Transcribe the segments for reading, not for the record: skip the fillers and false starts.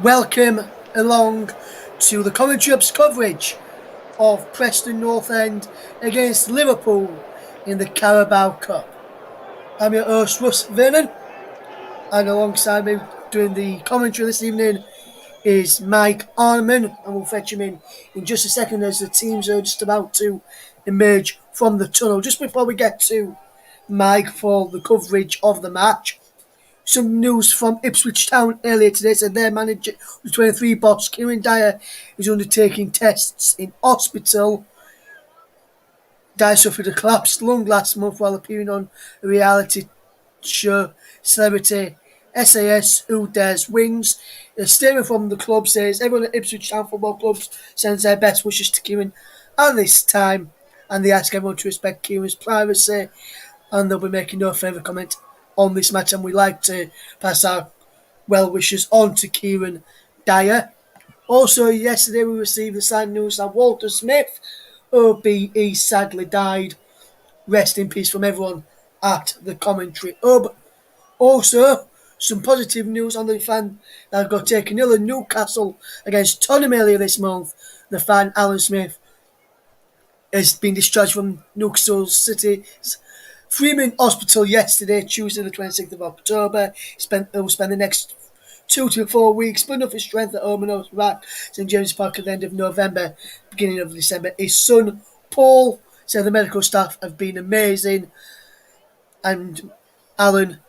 Welcome along to the commentary ups coverage of Preston North End against Liverpool in the Carabao Cup. I'm your host, Russ Vernon, and alongside me doing the commentary this evening is Mike Arneman, and we'll fetch him in just a second as the teams are just about to emerge from the tunnel. Just before we get to Mike for the coverage of the match, some news from Ipswich Town earlier today said their manager, the 23 boss, Kieran Dyer, is undertaking tests in hospital. Dyer suffered a collapsed lung last month while appearing on a reality show celebrity SAS Who Dares Wins. A statement from the club says everyone at Ipswich Town Football Club sends their best wishes to Kieran at this time, and they ask everyone to respect Kieran's privacy, and they'll be making no further comment on this match, and we like to pass our well wishes on to Kieran Dyer. Also, yesterday we received the sad news that Walter Smith, OBE, sadly died. Rest in peace from everyone at the commentary hub. Also, some positive news on the fan that got taken ill in Newcastle against Tottenham earlier this month. The fan, Alan Smith, has been discharged from Newcastle City's Freeman Hospital yesterday, Tuesday the 26th of October. He'll spend the next 2 to 4 weeks building up his strength at home and back St James Park at the end of November, beginning of December. His son, Paul, said the medical staff have been amazing, and Alan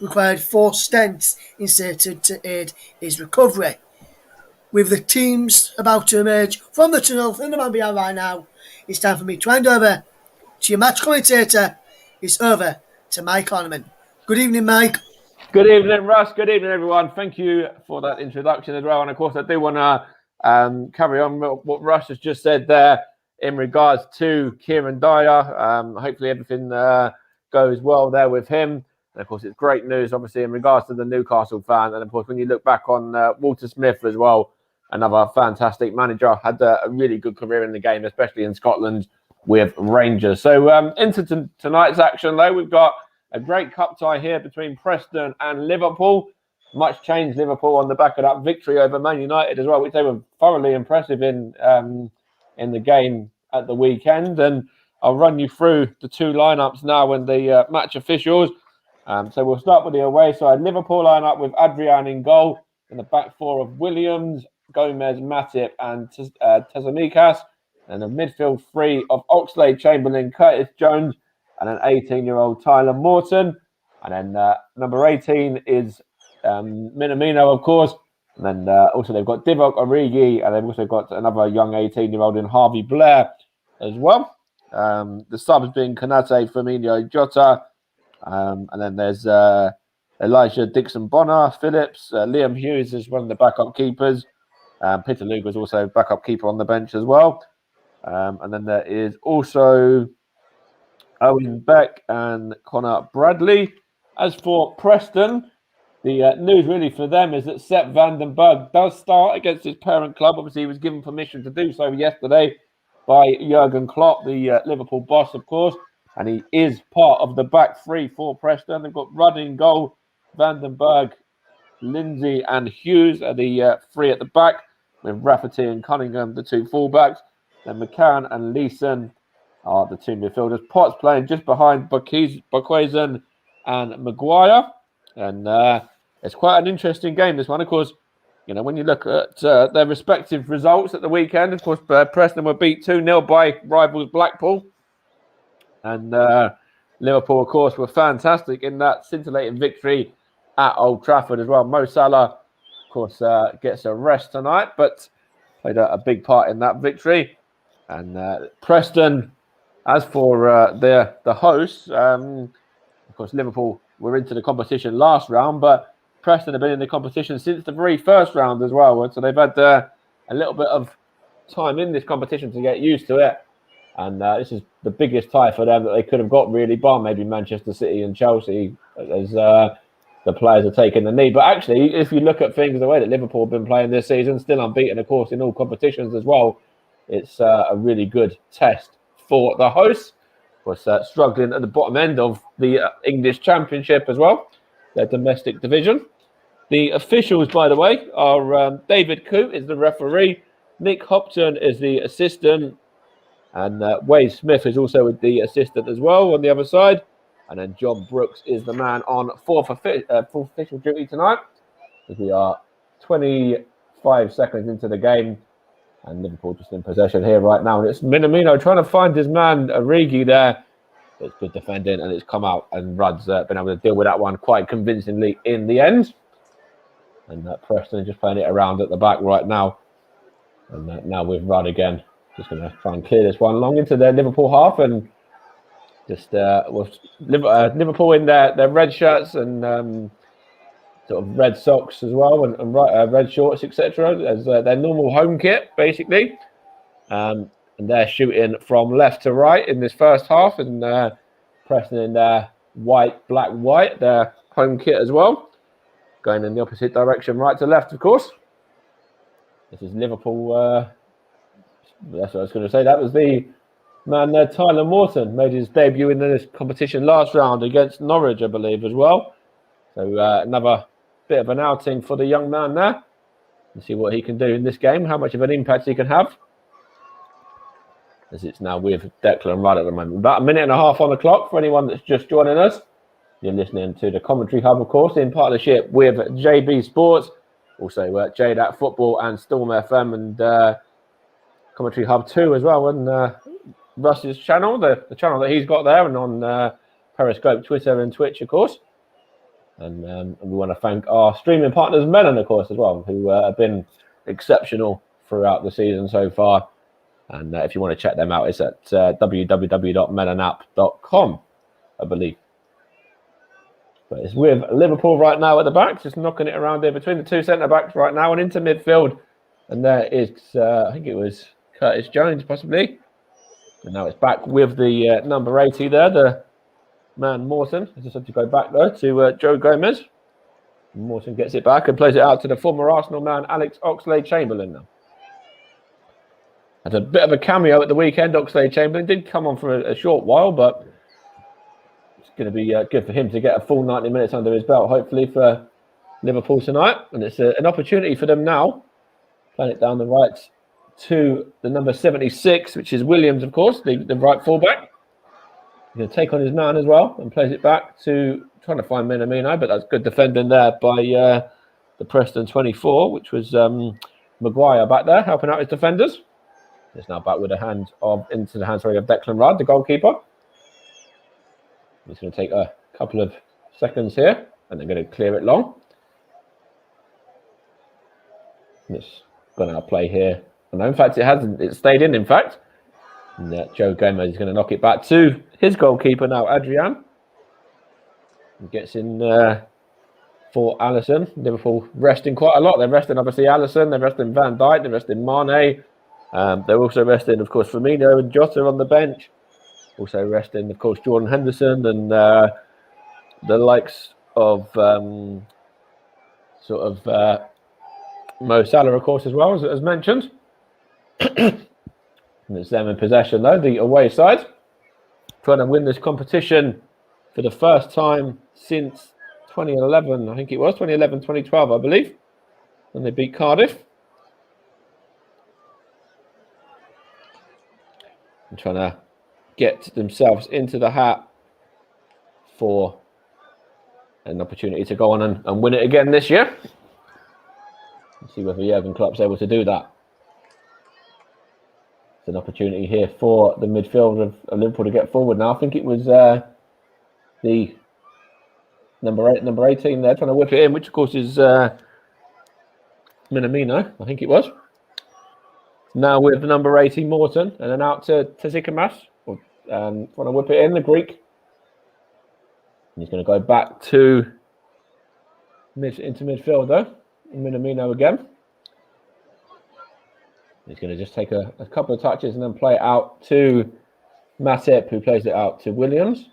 required 4 stents inserted to aid his recovery. With the teams about to emerge from the tunnel in the man behind right now, it's time for me to hand over to your match commentator. It's over to Mike Arneman. Good evening, Mike. Good evening, Russ. Good evening, everyone. Thank you for that introduction as well. And of course, I do want to carry on what Russ has just said there in regards to Kieran Dyer. Hopefully everything goes well there with him. And of course, it's great news, obviously, in regards to the Newcastle fan. And of course, when you look back on Walter Smith as well, another fantastic manager, had a really good career in the game, especially in Scotland with Rangers. So into tonight's action, though, we've got a great cup tie here between Preston and Liverpool. Much changed Liverpool on the back of that victory over Man United as well, which they were thoroughly impressive in the game at the weekend. And I'll run you through the 2 lineups now and the match officials. So we'll start with the away side. Liverpool line up with Adrian in goal, in the back 4 of Williams, Gomez, Matip and Tsimikas. And the midfield 3 of Oxlade, Chamberlain, Curtis Jones, and an 18-year-old Tyler Morton. And then number 18 is Minamino, of course. And then also they've got Divock Origi, and they've also got another young 18-year-old in Harvey Blair as well. The subs being Konate, Firmino, Jota. And then there's Elijah Dixon-Bonner, Phillips. Liam Hughes is one of the backup keepers. Peter Luger is also backup keeper on the bench as well. And then there is also Owen Beck and Connor Bradley. As for Preston, the news really for them is that Sepp van den Berg does start against his parent club. Obviously, he was given permission to do so yesterday by Jurgen Klopp, the Liverpool boss, of course. And he is part of the back 3 for Preston. They've got Rudd in goal, van den Berg, Lindsay and Hughes are the 3 at the back, with Rafferty and Cunningham, the 2 fullbacks. Then McCann and Leeson are the 2 midfielders. Potts playing just behind Bakwazen and Maguire. And it's quite an interesting game, this one. Of course, you know, when you look at their respective results at the weekend, of course, Preston were beat 2-0 by rivals Blackpool. And Liverpool, of course, were fantastic in that scintillating victory at Old Trafford as well. Mo Salah, of course, gets a rest tonight, but played a big part in that victory. And Preston, as for the hosts, of course, Liverpool were into the competition last round, but Preston have been in the competition since the very first round as well. So they've had a little bit of time in this competition to get used to it. And this is the biggest tie for them that they could have got, really, bar maybe Manchester City and Chelsea, as the players are taking the knee. But actually, if you look at things the way that Liverpool have been playing this season, still unbeaten, of course, in all competitions as well, it's a really good test for the hosts. Of course, struggling at the bottom end of the English Championship as well, their domestic division. The officials, by the way, are David Coote is the referee, Nick Hopton is the assistant, and Wade Smith is also the assistant as well on the other side. And then John Brooks is the man on fourth official duty tonight, as we are 25 seconds into the game. And Liverpool just in possession here right now. And it's Minamino trying to find his man, Origi, there. It's good defending, and it's come out, and Rudd's been able to deal with that one quite convincingly in the end. And Preston just playing it around at the back right now. And now with Rudd again. Just going to try and clear this one long into their Liverpool half. And just with Liverpool in their red shirts and sort of red socks as well, and red shorts, etc. as their normal home kit, basically. And they're shooting from left to right in this first half. And Preston in their black, white, their home kit as well. Going in the opposite direction, right to left, of course. This is Liverpool. That's what I was going to say. That was the man there, Tyler Morton, made his debut in this competition last round against Norwich, I believe, as well. So another bit of an outing for the young man there. Let's see what he can do in this game, how much of an impact he can have. As it's now with Declan Rudd at the moment. About a minute and a half on the clock for anyone that's just joining us. You're listening to the Commentary Hub, of course, in partnership with JB Sports. Also, JDAT Football and Storm FM and Commentary Hub 2 as well. And Russ's channel, the channel that he's got there, and on Periscope, Twitter and Twitch, of course. And we want to thank our streaming partners, Melon, of course, as well, who have been exceptional throughout the season so far. And if you want to check them out, it's at www.melonapp.com, I believe. But it's with Liverpool right now at the back, just knocking it around there between the two centre-backs right now and into midfield. And there is, I think it was Curtis Jones, possibly. And now it's back with the number 80 there, the man Morton. I just had to go back, though, to Joe Gomez. And Morton gets it back and plays it out to the former Arsenal man, Alex Oxlade-Chamberlain now. Had a bit of a cameo at the weekend. Oxlade-Chamberlain did come on for a short while, but it's going to be good for him to get a full 90 minutes under his belt, hopefully, for Liverpool tonight. And it's an opportunity for them now. Playing it down the right to the number 76, which is Williams, of course, the right fullback. He's going to take on his man as well and plays it back to trying to find Minamino, but that's good defending there by the Preston 24, which was Maguire back there helping out his defenders. It's now back with into the hands of Declan Rudd, the goalkeeper. He's going to take a couple of seconds here, and they're going to clear it long. And it's gone out of play here. And in fact, it hasn't. It stayed in fact. And Joe Gomez is going to knock it back to his goalkeeper now, Adrian. He gets in for Alisson. Liverpool resting quite a lot. They're resting, obviously, Alisson. They're resting Van Dijk. They're resting Mane. They're also resting, of course, Firmino and Jota on the bench. Also resting, of course, Jordan Henderson and the likes of Mo Salah, of course, as well, as mentioned. And it's them in possession, though, the away side. Trying to win this competition for the first time since 2011, I think it was, 2011, 2012, I believe, when they beat Cardiff. And trying to get themselves into the hat for an opportunity to go on and win it again this year. Let's see whether Jurgen Klopp's able to do that. It's an opportunity here for the midfield of Liverpool to get forward now. I think it was the number 18 there trying to whip it in, which of course is Minamino, I think it was. Now with the number 18 Morton, and then out to Tsitsipas, trying to whip it in, the Greek. And he's going to go back to into midfield though. Minamino again. He's going to just take a couple of touches and then play it out to Matip, who plays it out to Williams.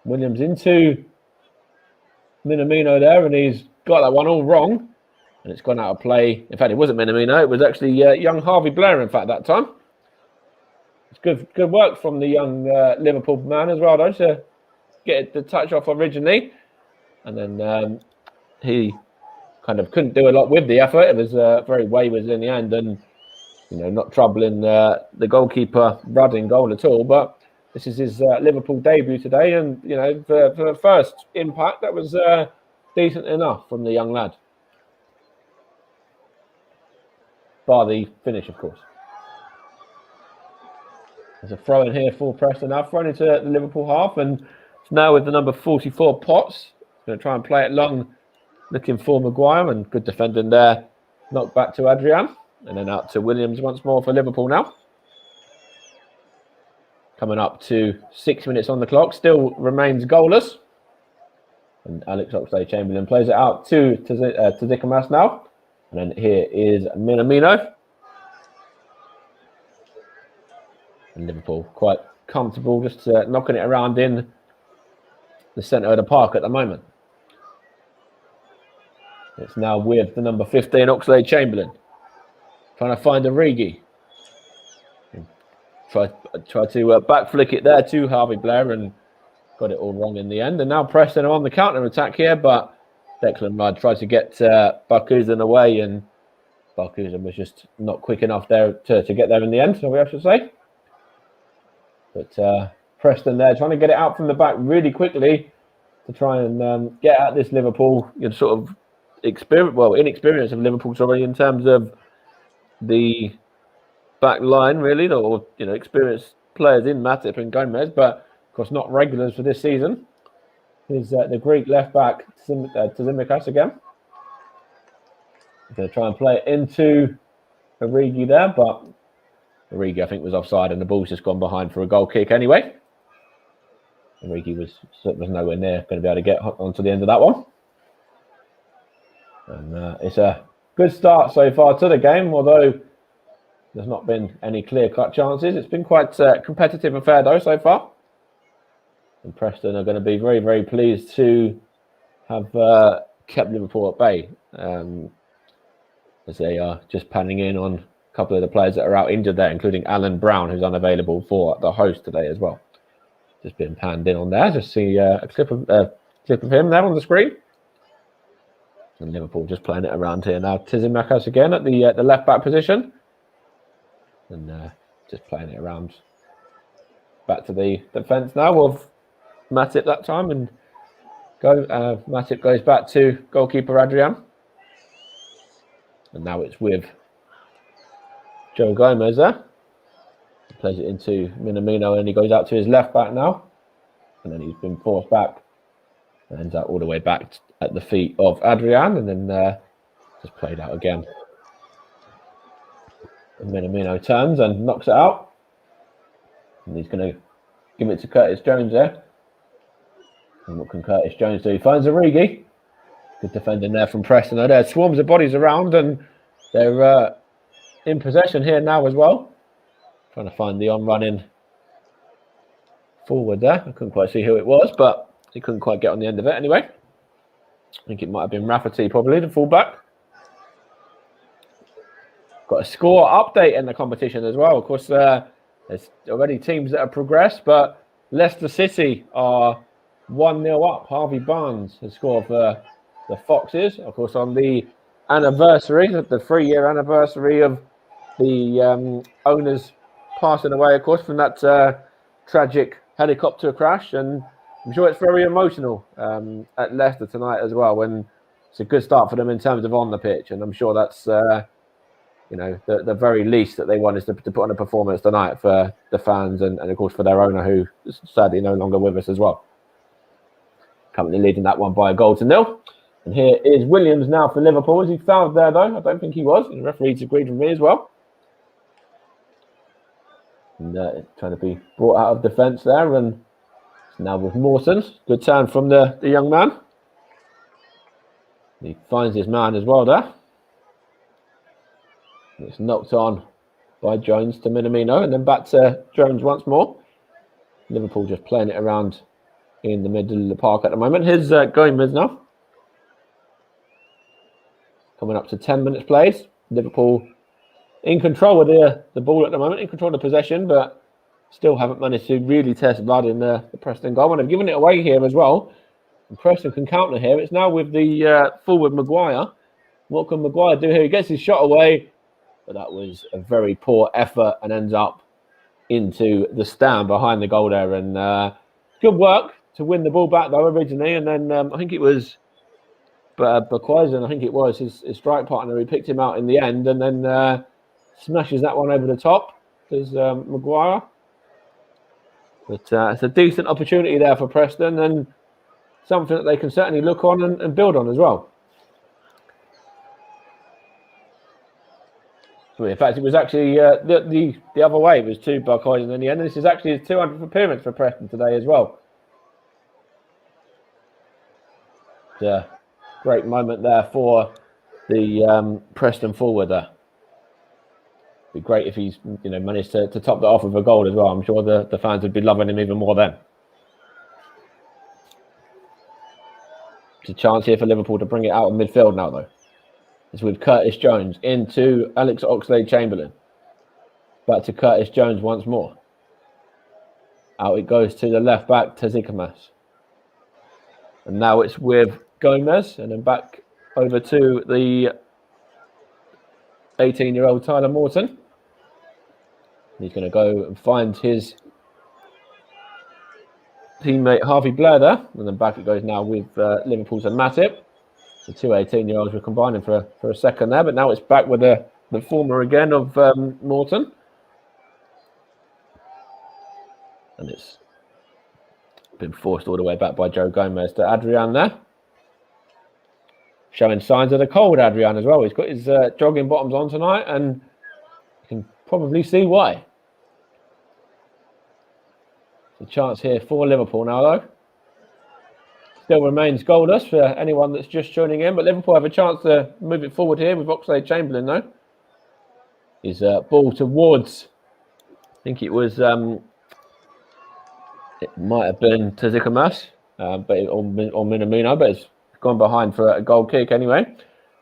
Williams into Minamino there, and he's got that one all wrong. And it's gone out of play. In fact, it wasn't Minamino. It was actually young Harvey Blair, in fact, that time. It's good work from the young Liverpool man as well, though, to get the touch off originally. And then he kind of couldn't do a lot with the effort. It was very wayward in the end, and not troubling the goalkeeper Rudd in goal at all. But this is his Liverpool debut today, and for the first impact, that was decent enough from the young lad. Bar the finish, of course. There's a throw in here for Preston now, thrown into the Liverpool half, and it's now with the number 44 Potts. Going to try and play it long, looking for Maguire, and good defending there. Knocked back to Adrian, and then out to Williams once more for Liverpool now. Coming up to 6 minutes on the clock, still remains goalless. And Alex Oxlade-Chamberlain plays it out to Zikamas now. And then here is Minamino. And Liverpool quite comfortable, just knocking it around in the centre of the park at the moment. It's now with the number 15, Oxlade-Chamberlain. Trying to find Origi. Try to back flick it there to Harvey Blair and got it all wrong in the end. And now Preston are on the counter attack here, but Declan Rudd tried to get Barkhuizen away, and Barkhuizen was just not quick enough there to get there in the end, so we have to say. But Preston there trying to get it out from the back really quickly to try and get at this Liverpool sort of inexperience of Liverpool, sorry, in terms of the back line, really, or experienced players in Matip and Gomez, but of course not regulars for this season. Is the Greek left back Tsimikas again. Going to try and play it into Origi there, but Origi I think was offside, and the ball's just gone behind for a goal kick anyway. Origi was nowhere near going to be able to get onto the end of that one. And it's a good start so far to the game, although there's not been any clear-cut chances. It's been quite a competitive affair, though, so far. And Preston are going to be very, very pleased to have kept Liverpool at bay, as they are just panning in on a couple of the players that are out injured there, including Alan Brown, who's unavailable for the host today as well. Just been panned in on there. Just see a clip of him there on the screen. And Liverpool just playing it around here now. Tsimikas again at the left-back position. And just playing it around back to the defence now of Matip that time. And Matip goes back to goalkeeper Adrian. And now it's with Joe Gomez there. He plays it into Minamino, and he goes out to his left-back now. And then he's been forced back. And ends up all the way back at the feet of Adrian, and then just played out again. And Minamino turns and knocks it out. And he's going to give it to Curtis Jones there. And what can Curtis Jones do? He finds Origi. Good defending there from Preston. There swarms of bodies around, and they're in possession here now as well. Trying to find the on-running forward there. I couldn't quite see who it was, but he couldn't quite get on the end of it anyway. I think it might have been Rafferty, probably, the fullback. Got a score update in the competition as well. Of course, there's already teams that have progressed, but Leicester City are 1-0 up. Harvey Barnes has scored for the Foxes. Of course, on the anniversary, the 3-year anniversary of the owners passing away, of course, from that tragic helicopter crash. And I'm sure it's very emotional at Leicester tonight as well, when it's a good start for them in terms of on the pitch. And I'm sure that's, the very least that they want is to put on a performance tonight for the fans and of course, for their owner, who is sadly no longer with us as well. Currently leading that one by 1-0. And here is Williams now for Liverpool. Is he fouled there, though? I don't think he was. And the referee's agreed with me as well. And trying to be brought out of defence there, and now with Mawson. Good turn from the young man. He finds his man as well there. It's knocked on by Jones to Minamino, and then back to Jones once more. Liverpool just playing it around in the middle of the park at the moment. Here's Gomez now. Coming up to 10 minutes played. Liverpool in control of the ball at the moment, in control of possession, but still haven't managed to really test Rudd in the Preston goal. And they've given it away here as well. And Preston can counter here. It's now with the forward Maguire. What can Maguire do here? He gets his shot away, but that was a very poor effort and ends up into the stand behind the goal there. And good work to win the ball back though originally, and then I think it was Bakwaisen, I think it was his strike partner who picked him out in the end, and then smashes that one over the top. There's Maguire. But it's a decent opportunity there for Preston, and something that they can certainly look on and build on as well. So in fact, it was actually the other way. It was to Bakwaisen in the end, and this is actually his 200th appearance for Preston today as well. Great moment there for the Preston forward there. Be great if he's managed to top that off with a goal as well. I'm sure the fans would be loving him even more then. It's a chance here for Liverpool to bring it out of midfield now though. It's with Curtis Jones into Alex Oxlade-Chamberlain. Back to Curtis Jones once more. Out it goes to the left back, Tazikamas. And now it's with Gomez, and then back over to the 18-year-old Tyler Morton. He's going to go and find his teammate Harvey Blair there, and then back it goes now with Liverpool's and Matip. The two 18-year-olds were combining for a second there, but now it's back with the former again of Morton. And it's been forced all the way back by Joe Gomez to Adrian there. Showing signs of the cold, Adrian, as well. He's got his jogging bottoms on tonight, and you can probably see why. It's a chance here for Liverpool now, though. Still remains goalless for anyone that's just tuning in, but Liverpool have a chance to move it forward here with Oxlade-Chamberlain, though. His ball towards, I think it was, it might have been Tazikamas, or Minamino, but it's gone behind for a goal kick anyway.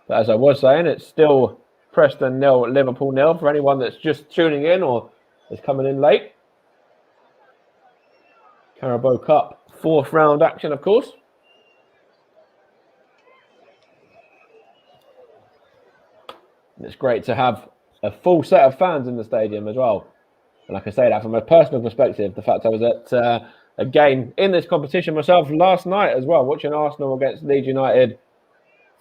But as I was saying, it's still Preston 0, Liverpool 0 for anyone that's just tuning in or is coming in late. Carabao Cup, 4th round action, of course. And it's great to have a full set of fans in the stadium as well. And like I say that from a personal perspective, the fact I was at a game in this competition myself last night as well, watching Arsenal against Leeds United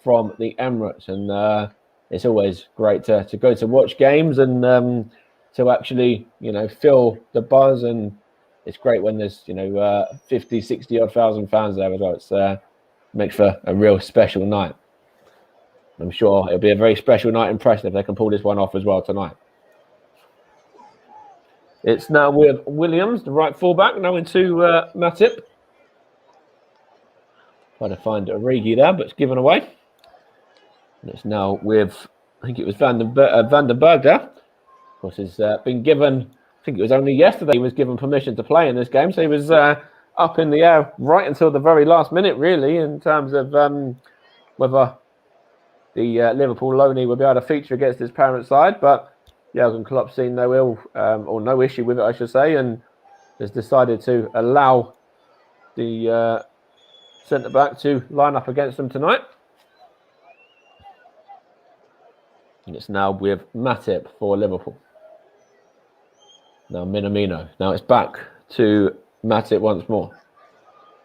from the Emirates. And it's always great to go to watch games and to actually, feel the buzz. And it's great when there's, 50, 60 odd thousand fans there as well. It's makes for a real special night. I'm sure it'll be a very special night in Preston if they can pull this one off as well tonight. It's now with Williams, the right fullback, now into Matip. Trying to find Origi there, but it's given away. And it's now with, I think it was Van der Berg there. Of course, he's been given, I think it was only yesterday he was given permission to play in this game. So he was up in the air right until the very last minute, really, in terms of whether the Liverpool loanee will be able to feature against his parent side. But Jurgen Klopp's seen no or no issue with it, I should say, and has decided to allow the centre-back to line up against them tonight. And it's now with Matip for Liverpool. Now Minamino. Now it's back to Matip once more.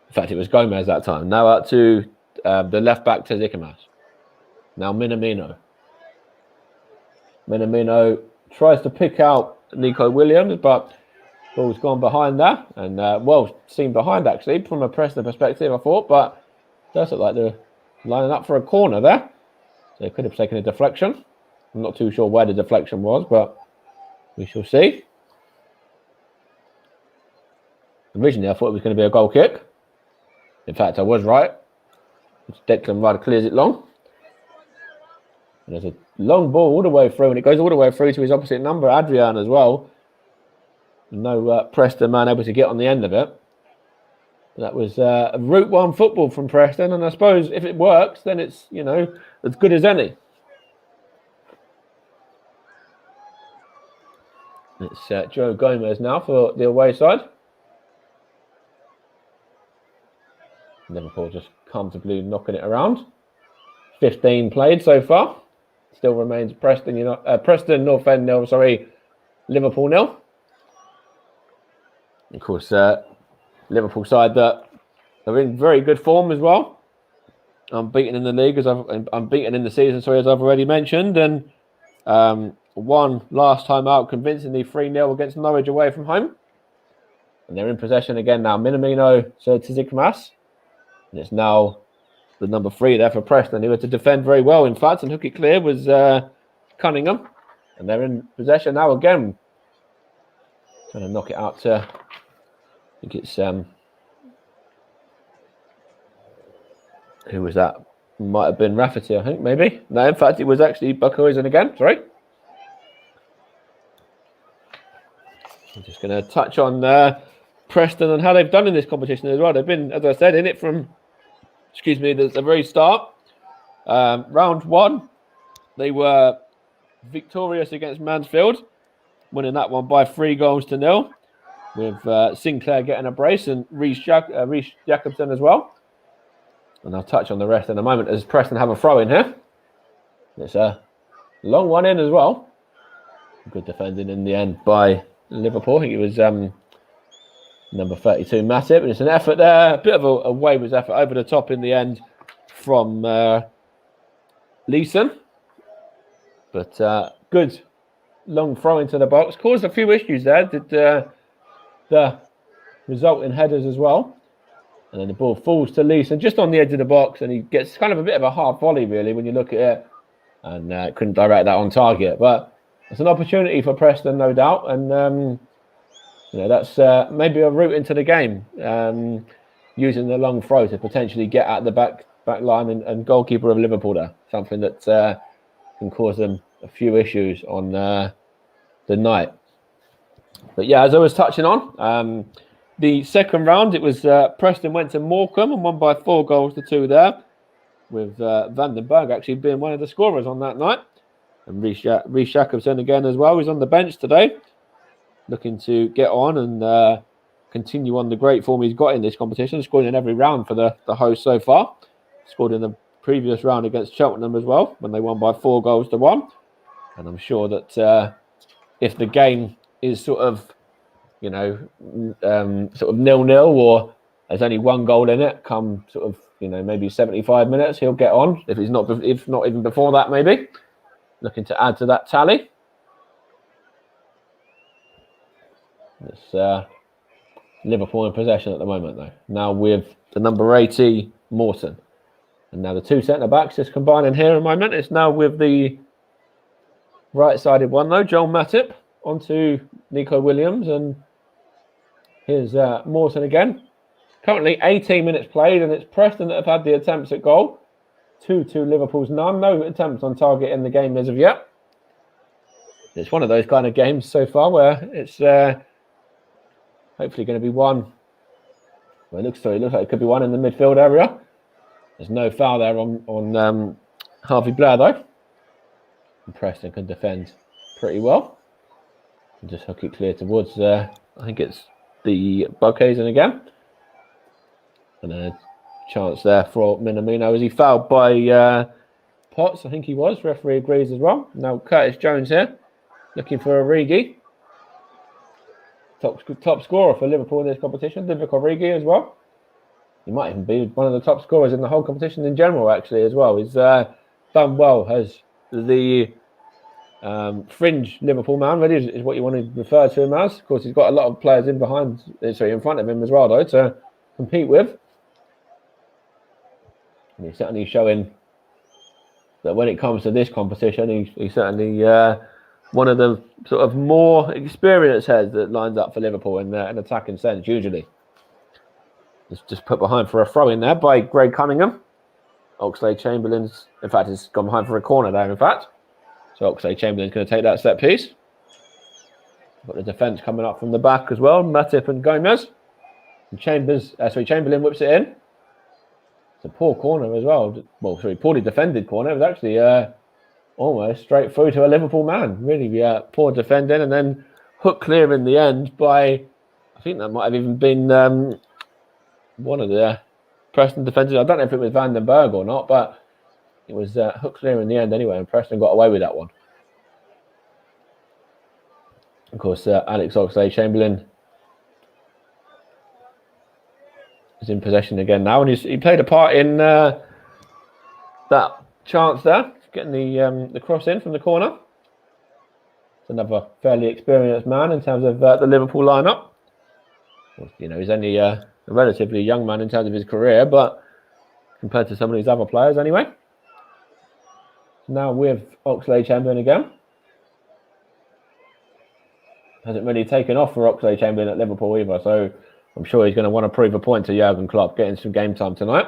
In fact, it was Gomez that time. Now out to the left-back to Tazikamas. Now Minamino. Minamino tries to pick out Nico Williams, but ball's gone behind there. And, seen behind, actually, from a Preston perspective, I thought. But it does look like they're lining up for a corner there. So they could have taken a deflection. I'm not too sure where the deflection was, but we shall see. Originally, I thought it was going to be a goal kick. In fact, I was right. Declan Rice clears it long. And there's a long ball all the way through, and it goes all the way through to his opposite number, Adrian, as well. No Preston man able to get on the end of it. But that was a Route 1 football from Preston, and I suppose if it works, then it's, as good as any. It's Joe Gomez now for the away side. Liverpool just comfortably knocking it around. 15 played so far. Still remains Preston North End 0, Liverpool 0. Of course, Liverpool side that are in very good form as well. Unbeaten in the league, unbeaten in the season, as I've already mentioned, and won last time out convincingly 3-0 against Norwich away from home. And they're in possession again now. Minamino to Tzidikmas. And it's now the number 3 there for Preston, who had to defend very well, in fact, and hook it clear was Cunningham. And they're in possession now again. Trying to knock it out to, I think it's, who was that? Might have been Rafferty, I think, maybe. No, in fact, it was actually Buckhuizen again, sorry. I'm just going to touch on Preston and how they've done in this competition as well. They've been, as I said, in it from, the very start. Round 1, they were victorious against Mansfield, winning that one by 3-0, with Sinclair getting a brace and Reece Jacobson as well. And I'll touch on the rest in a moment as Preston have a throw in here. It's a long one in as well. Good defending in the end by Liverpool. I think it was number 32, Matip. And it's an effort there, a bit of a wayward effort over the top in the end from Leeson. But good long throw into the box. Caused a few issues there. Did the result in headers as well. And then the ball falls to Leeson just on the edge of the box, and he gets kind of a bit of a half volley, really, when you look at it. And couldn't direct that on target. But it's an opportunity for Preston, no doubt. And, that's maybe a route into the game, using the long throw to potentially get at the back line and goalkeeper of Liverpool there. Something that can cause them a few issues on the night. But yeah, as I was touching on, the second round, it was Preston went to Morecambe and won by 4-2 there, with Vandenberg actually being one of the scorers on that night. And Reece Jacobson again as well. He's on the bench today, looking to get on and continue on the great form he's got in this competition. Scored in every round for the host so far. Scored in the previous round against Cheltenham as well, when they won by 4-1. And I'm sure that if the game is sort of 0-0 or there's only one goal in it, come sort of maybe 75 minutes, he'll get on. If not even before that, maybe looking to add to that tally. It's Liverpool in possession at the moment, though. Now with the number 80 Morton, and now the two centre backs just combining here in a moment. It's now with the right-sided one though, Joel Matip onto Nico Williams, and here's Morton again. Currently 18 minutes played, and it's Preston that have had the attempts at goal. 2-2 Liverpool's none. No attempts on target in the game as of yet. It's one of those kind of games so far where it's hopefully going to be one. Well, it looks like it could be one in the midfield area. There's no foul there on Harvey Blair though. And Preston can defend pretty well. And just hook it clear towards I think it's the Buckhuizen again. And a chance there for Minamino as he fouled by Potts. I think he was. Referee agrees as well. Now Curtis Jones here, looking for Origi. Top scorer for Liverpool in this competition. Divock Origi as well. He might even be one of the top scorers in the whole competition in general, actually, as well. He's done well as the fringe Liverpool man, really, is what you want to refer to him as. Of course, he's got a lot of players in front of him as well, though, to compete with. And he's certainly showing that when it comes to this competition, he's certainly one of the sort of more experienced heads that lines up for Liverpool in an attacking sense, usually. It's just put behind for a throw in there by Greg Cunningham. Oxlade-Chamberlain's, in fact, it's gone behind for a corner there, in fact. So Oxlade-Chamberlain's going to take that set piece. Got the defence coming up from the back as well, Matip and Gomez. And Chamberlain whips it in. It's a poor corner as well. Poorly defended corner. It was actually almost straight through to a Liverpool man. Really poor defending, and then hook clear in the end by, I think that might have even been one of the Preston defenders. I don't know if it was Vandenberg or not, but It was hook clear in the end anyway, and Preston got away with that one. Of course, Alex Oxlade-Chamberlain is in possession again now, and he played a part in that chance there, getting the cross in from the corner. It's another fairly experienced man in terms of the Liverpool lineup. You know, he's only a relatively young man in terms of his career, but compared to some of these other players anyway. Now with Oxlade-Chamberlain again. Hasn't really taken off for Oxlade-Chamberlain at Liverpool either, so I'm sure he's going to want to prove a point to Jurgen Klopp, getting some game time tonight.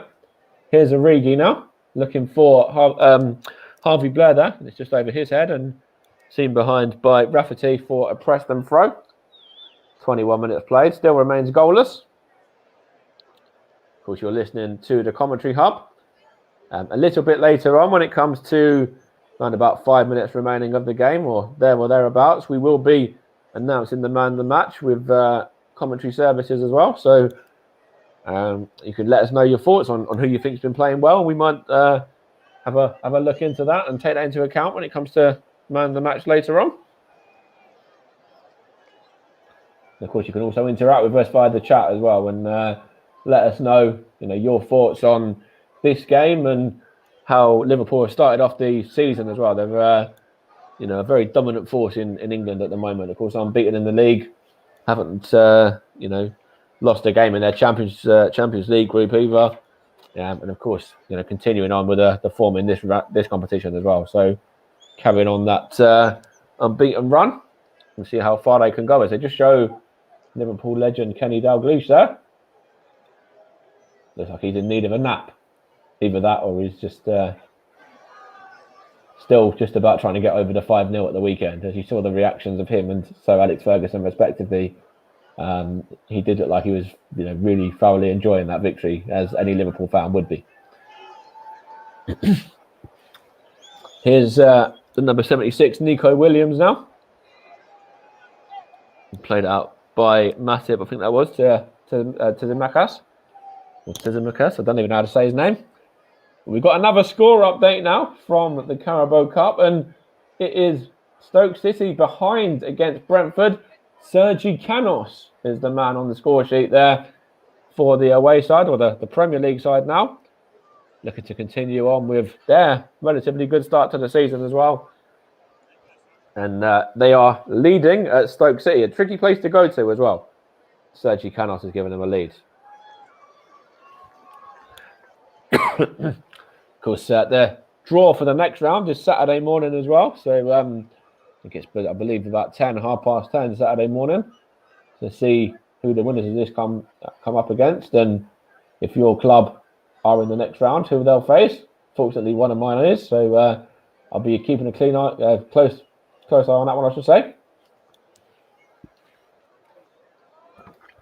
Here's Origi now, looking for Harvey Blair there. It's just over his head and seen behind by Rafferty for a Preston throw. 21 minutes played, still remains goalless. Of course, you're listening to the commentary hub. A little bit later on, when it comes to around about 5 minutes remaining of the game, or thereabouts, we will be announcing the man of the match with commentary services as well. So you could let us know your thoughts on who you think's been playing well. We might have a look into that and take that into account when it comes to man of the match later on. And of course, you can also interact with us via the chat as well and let us know, your thoughts on this game and how Liverpool have started off the season as well. They're a very dominant force in England at the moment. Of course, unbeaten in the league, haven't lost a game in their Champions League group either. And of course, continuing on with the form in this competition as well. So carrying on that unbeaten run and see how far they can go as they just show Liverpool legend Kenny Dalglish there. Looks like he's in need of a nap. Either that or he's just still just about trying to get over the 5-0 at the weekend. As you saw the reactions of him and Sir Alex Ferguson respectively, he did look like he was really thoroughly enjoying that victory, as any Liverpool fan would be. Here's the number 76, Nico Williams now. Played out by Matip, I think that was, to Tsimakas. Or Tsimakas, I don't even know how to say his name. We've got another score update now from the Carabao Cup, and it is Stoke City behind against Brentford. Sergi Canos is the man on the score sheet there for the away side, or the Premier League side now. Looking to continue on with their relatively good start to the season as well. And they are leading at Stoke City, a tricky place to go to as well. Sergi Canos has given them a lead. Of course, the draw for the next round is Saturday morning as well. So I believe about 10:30 Saturday morning to see who the winners of this come up against, and if your club are in the next round, who they'll face. Fortunately, one of mine is, so I'll be keeping a clean eye, close eye on that one, I should say.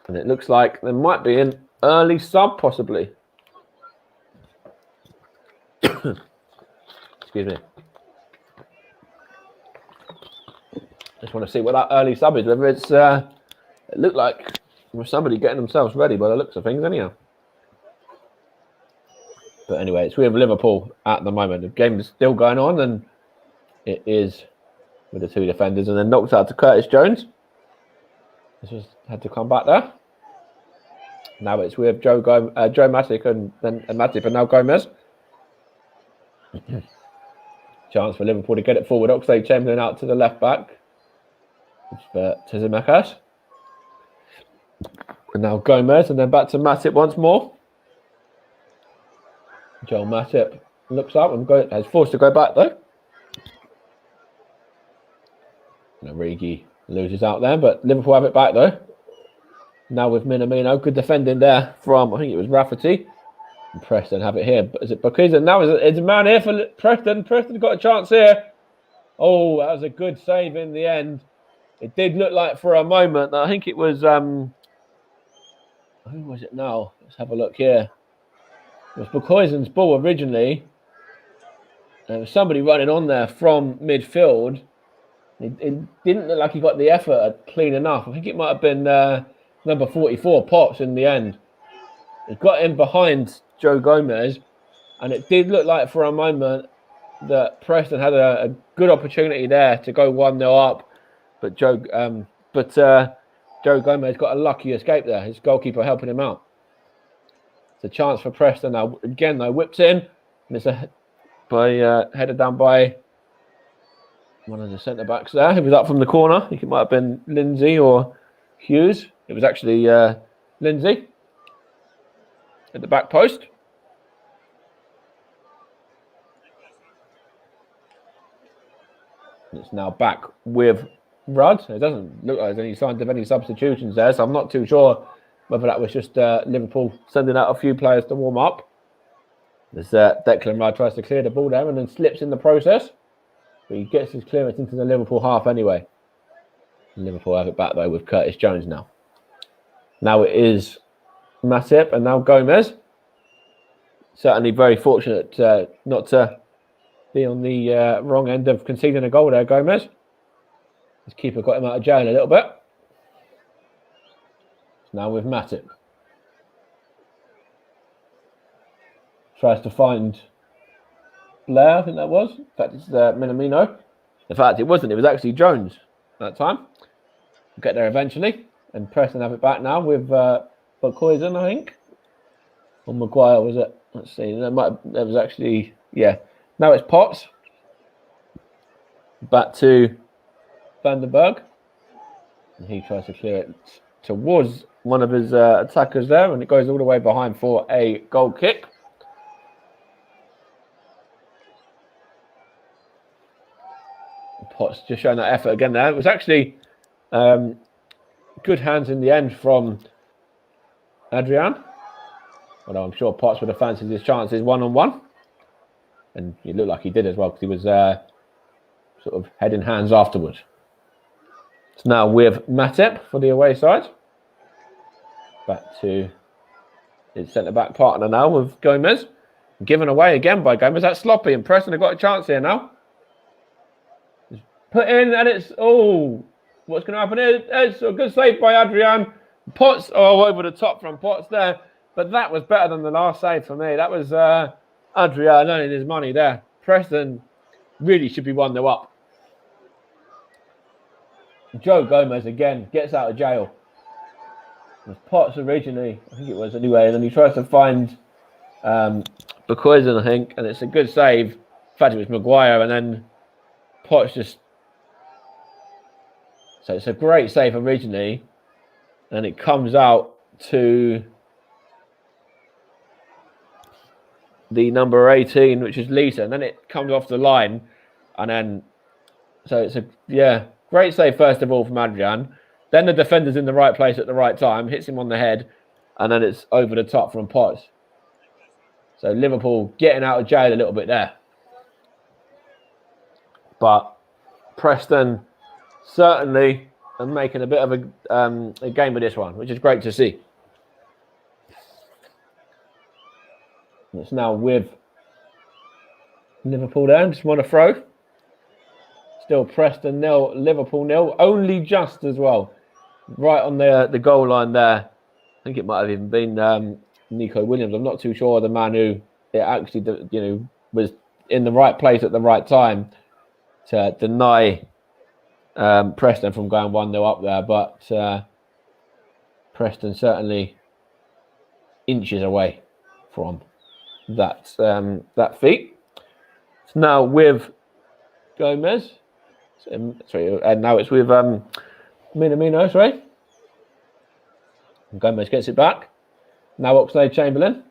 And it looks like there might be an early sub, possibly. Excuse me. Just want to see what that early sub is. Whether it's it looked like somebody getting themselves ready by the looks of things, anyhow. But anyway, it's with Liverpool at the moment. The game is still going on, and it is with the two defenders, and then knocked out to Curtis Jones. This was had to come back there. Now it's with Joe Matip and Matip, and now Gomez. Chance for Liverpool to get it forward. Oxlade-Chamberlain out to the left back. To Tsimakas. And now Gomez, and then back to Matip once more. Joel Matip looks up and is forced to go back though. Origi loses out there, but Liverpool have it back though. Now with Minamino, good defending there from, I think it was Rafferty. And Preston have it here. Is it because now it's a man here for Preston. Preston got a chance here. Oh, that was a good save in the end. It did look like for a moment, I think it was who was it now? Let's have a look here. It was Bukoizen's ball originally. There was somebody running on there from midfield. It didn't look like he got the effort clean enough. I think it might have been number 44, Potts, in the end. He got in behind Joe Gomez, And it did look like for a moment that Preston had a good opportunity there to go 1-0 up, but Joe Gomez got a lucky escape there. His goalkeeper helping him out. It's a chance for Preston now. Again, they whipped in, and it's headed down by one of the centre backs there. He was up from the corner. I think it might have been Lindsay or Hughes. It was actually Lindsay at the back post. It's now back with Rudd. It doesn't look like there's any signs of any substitutions there, so I'm not too sure whether that was just Liverpool sending out a few players to warm up. As Declan Rudd tries to clear the ball there and then slips in the process. But he gets his clearance into the Liverpool half anyway. Liverpool have it back though with Curtis Jones now. Now it is Matip and now Gomez. Certainly very fortunate not to be on the wrong end of conceding a goal there, Gomez. His keeper got him out of jail a little bit. Now with Matip. Tries to find Blair, I think that was. In fact, it's Minamino. In fact, it wasn't. It was actually Jones that time. We'll get there eventually. And Preston have it back now with Bukoyzen, I think. Or Maguire, was it? Let's see. There was actually, yeah. Now it's Potts. Back to Vandenberg. And he tries to clear it towards one of his attackers there. And it goes all the way behind for a goal kick. Potts just showing that effort again there. It was actually good hands in the end from Adrian. Although I'm sure Potts would have fancied his chances one-on-one. And it looked like he did as well because he was sort of head in hands afterwards. It's now with Matip for the away side. Back to his centre-back partner now with Gomez. Given away again by Gomez. That's sloppy and Preston have got a chance here now. Put in and it's, what's going to happen here? It's a good save by Adrian. Potts, over the top from Potts there. But that was better than the last save for me. That was Adrian earning his money there. Preston really should be 1-0 up. Joe Gomez again gets out of jail. It was Potts originally, I think it was anyway, and then he tries to find Bukoyzen, I think, and it's a good save. In fact, it was Maguire, and then Potts just... So it's a great save originally, and it comes out to the number 18, which is Lisa, and then it comes off the line, and then so it's a great save first of all from Adrian. Then the defender's in the right place at the right time, hits him on the head, and then it's over the top from Potts. So Liverpool getting out of jail a little bit there, but Preston certainly are making a bit of a game of this one, which is great to see. It's now with Liverpool there. Just want to throw. Still Preston 0, Liverpool 0. Only just as well. Right on the goal line there. I think it might have even been Nico Williams. I'm not too sure the man who it actually was in the right place at the right time to deny Preston from going 1-0 up there. But Preston certainly inches away from that feat. It's now with Gomez. Sorry, and now it's with Minamino, sorry. And Gomez gets it back. Now Oxlade-Chamberlain.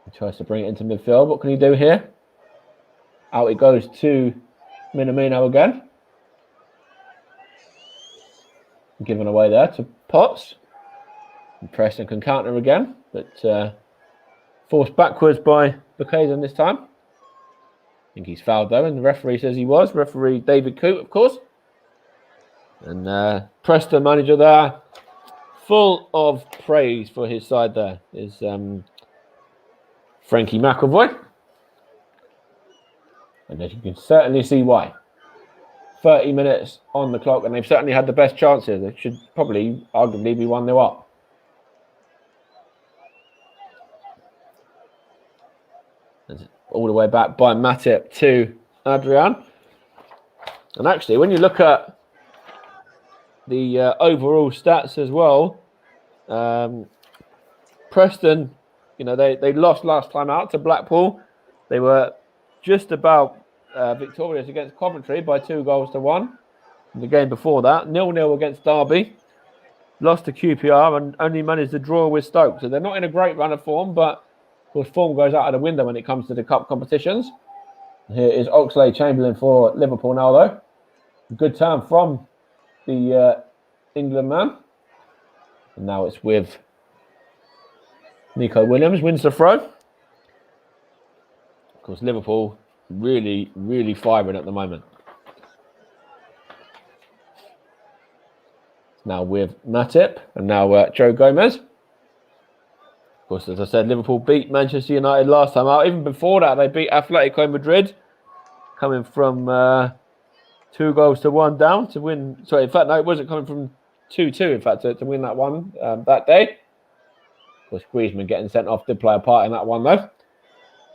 He tries to bring it into midfield. What can he do here? Out it goes to Minamino again. Given away there to Potts. And Preston can counter again, but forced backwards by Bukoyzen this time. I think he's fouled though, and the referee says he was. Referee David Coote, of course. And Preston manager there, full of praise for his side there, is Frankie McAvoy. And as you can certainly see why. 30 minutes on the clock, and they've certainly had the best chances. They should probably, arguably, be 1-0 up. all the way back by Matip to Adrian. And actually, when you look at the overall stats as well, Preston, they lost last time out to Blackpool. They were just about victorious against Coventry by 2-1. In the game before that, 0-0 against Derby. Lost to QPR and only managed to draw with Stoke. So they're not in a great run of form, but of course form goes out of the window when it comes to the cup competitions. Here is Oxlade-Chamberlain for Liverpool now, though. Good turn from the England man. And now it's with Nico Williams, wins the throw. Of course, Liverpool really, really firing at the moment. Now with Matip and now Joe Gomez. Of course, as I said, Liverpool beat Manchester United last time out. Even before that, they beat Atletico Madrid, coming from 2-1 down to win. Sorry, in fact, no, it wasn't coming from 2-2, in fact, to win that one that day. Of course, Griezmann getting sent off did play a part in that one, though.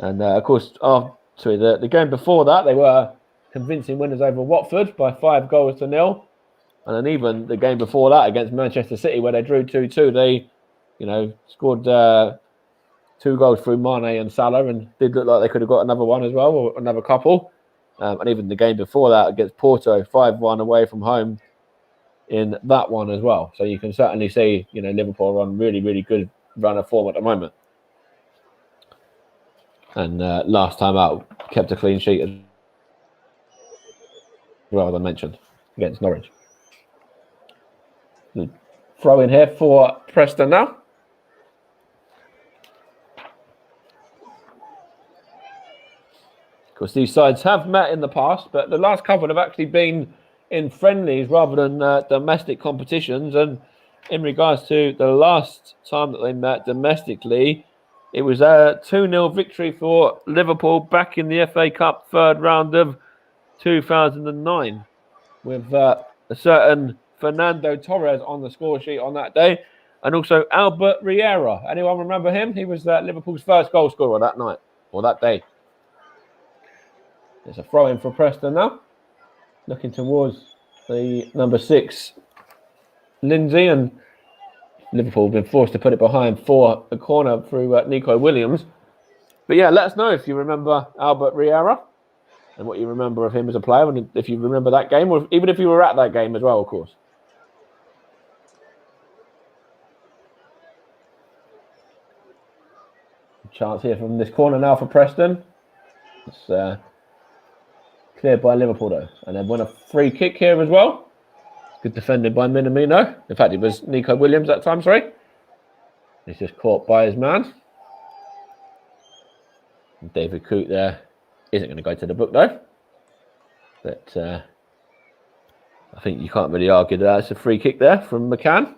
And, of course, the game before that, they were convincing winners over Watford by 5-0. And then even the game before that against Manchester City, where they drew 2-2, they, scored 2 goals through Mane and Salah, and did look like they could have got another one as well, or another couple. And even the game before that against Porto, 5-1 away from home in that one as well. So you can certainly see, Liverpool are on really, really good run of form at the moment. And last time out, kept a clean sheet as well, as I mentioned, against Norwich. Throw in here for Preston now. Of course, these sides have met in the past, but the last couple have actually been in friendlies rather than domestic competitions. And in regards to the last time that they met domestically, it was a 2-0 victory for Liverpool back in the FA Cup third round of 2009, with a certain Fernando Torres on the score sheet on that day, and also Albert Riera. Anyone remember him? He was Liverpool's first goal scorer that night, or that day. There's a throw-in for Preston now. Looking towards the number 6, Lindsay, and Liverpool have been forced to put it behind for a corner through Nico Williams. But yeah, let us know if you remember Albert Riera and what you remember of him as a player, and if you remember that game, or even if you were at that game as well, of course. Chance here from this corner now for Preston. It's cleared by Liverpool though, and they've won a free kick here as well. Good defending by Minamino. In fact, it was Nico Williams that time, sorry. He's just caught by his man. And David Coote there isn't going to go to the book though. But I think you can't really argue that it's a free kick there from McCann.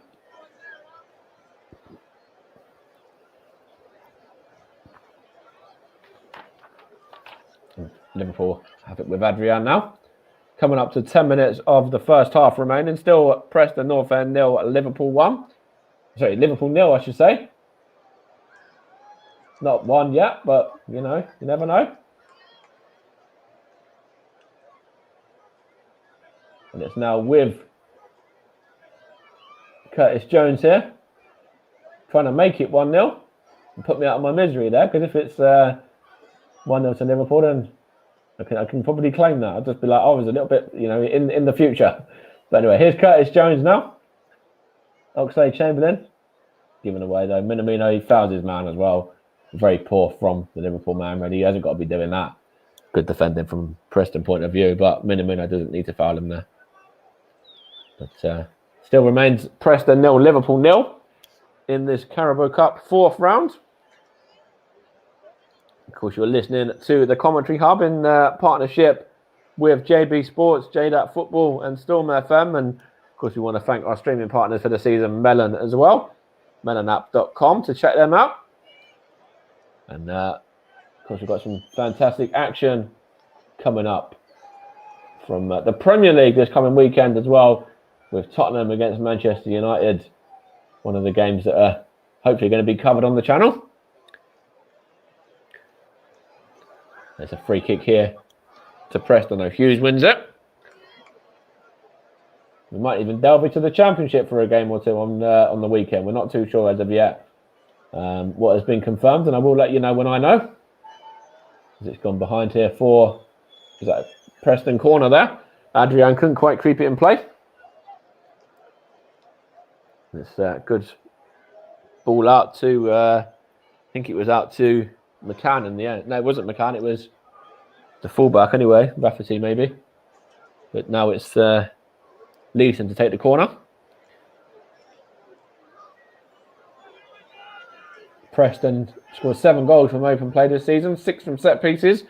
Liverpool have it with Adrian now. Coming up to 10 minutes of the first half remaining. Still Preston North End 0, Liverpool 1. Sorry, Liverpool 0, I should say. Not 1 yet, but, you never know. And it's now with Curtis Jones here. Trying to make it 1-0. And put me out of my misery there, because if it's 1-0 to Liverpool, then I can probably claim that. I'll just be like, I was a little bit, in the future. But anyway, here's Curtis Jones now. Oxlade-Chamberlain. Given away, though. Minamino, he fouls his man as well. Very poor from the Liverpool man, really. He hasn't got to be doing that. Good defending from Preston point of view, but Minamino doesn't need to foul him there. But still remains Preston 0, Liverpool 0 in this Carabao Cup 4th round. Of course, you're listening to the Commentary Hub in partnership with JB Sports, JDAT Football and Storm FM. And of course, we want to thank our streaming partners for the season, Melon as well. melonapp.com to check them out. And of course, we've got some fantastic action coming up from the Premier League this coming weekend as well, with Tottenham against Manchester United. One of the games that are hopefully going to be covered on the channel. There's a free kick here to Preston. Hughes wins it. We might even delve into the Championship for a game or two on the weekend. We're not too sure as of yet what has been confirmed, and I will let you know when I know. It's gone behind here for, is that Preston corner there? Adrian couldn't quite creep it in play. It's a good ball out to, I think it was out to McCann in the end. No, it wasn't McCann, it was the fullback anyway, Rafferty maybe. But now it's Leeson to take the corner. Preston scored 7 goals from open play this season, 6 from set pieces,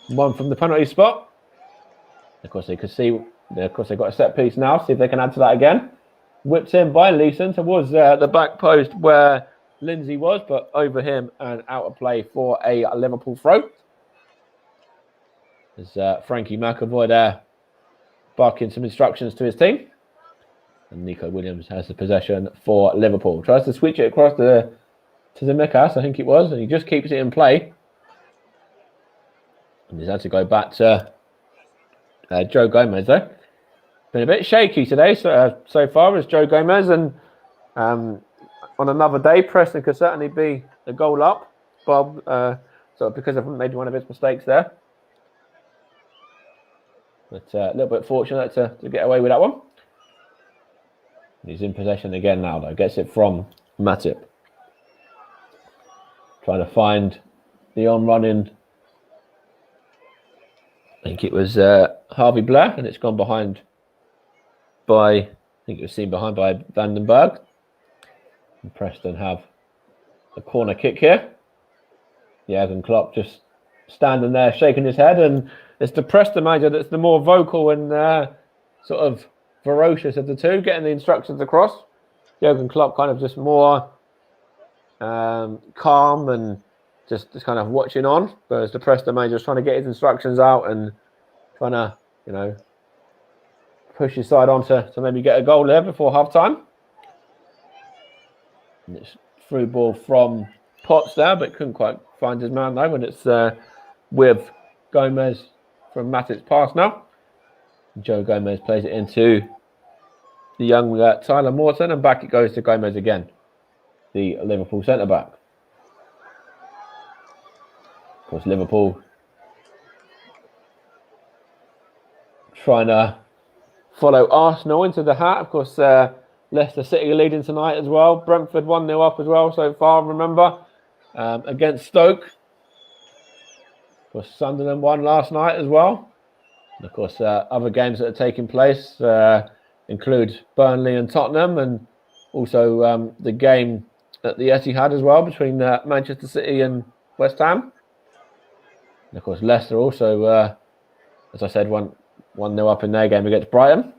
1 from the penalty spot. Of course, they could see. Of course, they've got a set piece now. See if they can add to that again. Whipped in by Leeson towards the back post where Lindsay was, but over him and out of play for a Liverpool throw. There's Frankie McAvoy there, barking some instructions to his team. And Nico Williams has the possession for Liverpool. Tries to switch it across to Zimikas, I think it was, and he just keeps it in play. And he's had to go back to Joe Gomez, though. Been a bit shaky today so far as Joe Gomez, and on another day, Preston could certainly be a goal up, Bob, so because of maybe one of his mistakes there. But a little bit fortunate to get away with that one. He's in possession again now, though. Gets it from Matip. Trying to find the on-running, I think it was Harvey Blair, and it's gone behind by, I think it was seen behind by Vandenberg. And Preston have a corner kick here. Jurgen Klopp just standing there shaking his head, and it's the Preston manager that's the more vocal and sort of ferocious of the two, getting the instructions across. Jurgen Klopp kind of just more calm and just kind of watching on, whereas the Preston manager is trying to get his instructions out and trying to, push his side on to maybe get a goal there before half time. And it's through ball from Potts there, but couldn't quite find his man though, and it's with Gomez from Matip's pass now. Joe Gomez plays it into the young Tyler Morton, and back it goes to Gomez again, the Liverpool centre-back. Of course, Liverpool trying to follow Arsenal into the hat. Of course, Leicester City leading tonight as well. Brentford 1-0 up as well so far, remember, against Stoke. Of course, Sunderland won last night as well. And of course, other games that are taking place include Burnley and Tottenham, and also the game at the Etihad as well between Manchester City and West Ham. And of course, Leicester also, as I said, 1-0 up in their game against Brighton.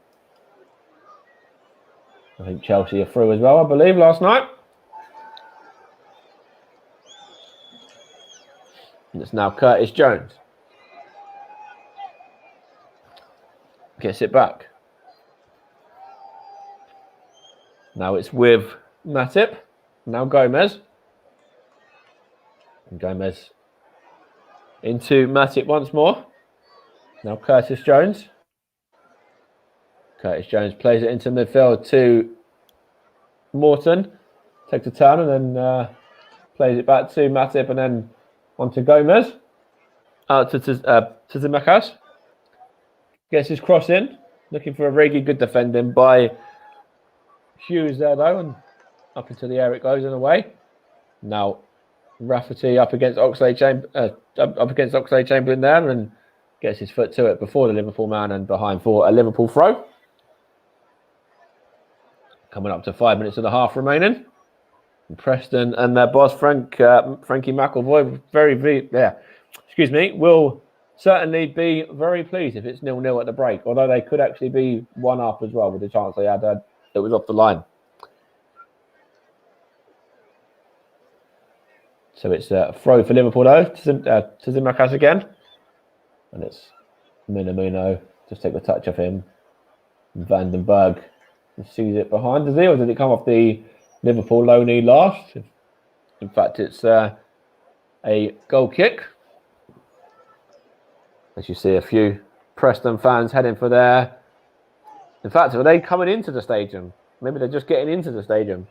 I think Chelsea are through as well, I believe, last night. And it's now Curtis Jones. Gets it back. Now it's with Matip. Now Gomez. And Gomez into Matip once more. Now Curtis Jones. Curtis Jones plays it into midfield to Morton. Takes a turn and then plays it back to Matip and then on to Gomez. To Zimikas. Gets his cross in. Looking for a really good defending by Hughes there though, and up into the air it goes and away. Now Rafferty up against Oxlade-Chamberlain there, and gets his foot to it before the Liverpool man and behind for a Liverpool throw. Coming up to 5 minutes and a half remaining. And Preston and their boss Frankie McAvoy will certainly be very pleased if it's 0-0 at the break, although they could actually be 1 up as well with the chance they had that was off the line. So it's a throw for Liverpool though to Zimikas again, and it's Minamino. Just take the touch off him. Vandenberg sees it behind, does he, or did it come off the Liverpool loanee last? In fact, it's a goal kick. As you see a few Preston fans heading for there. In fact, are they coming into the stadium? Maybe they're just getting into the stadium.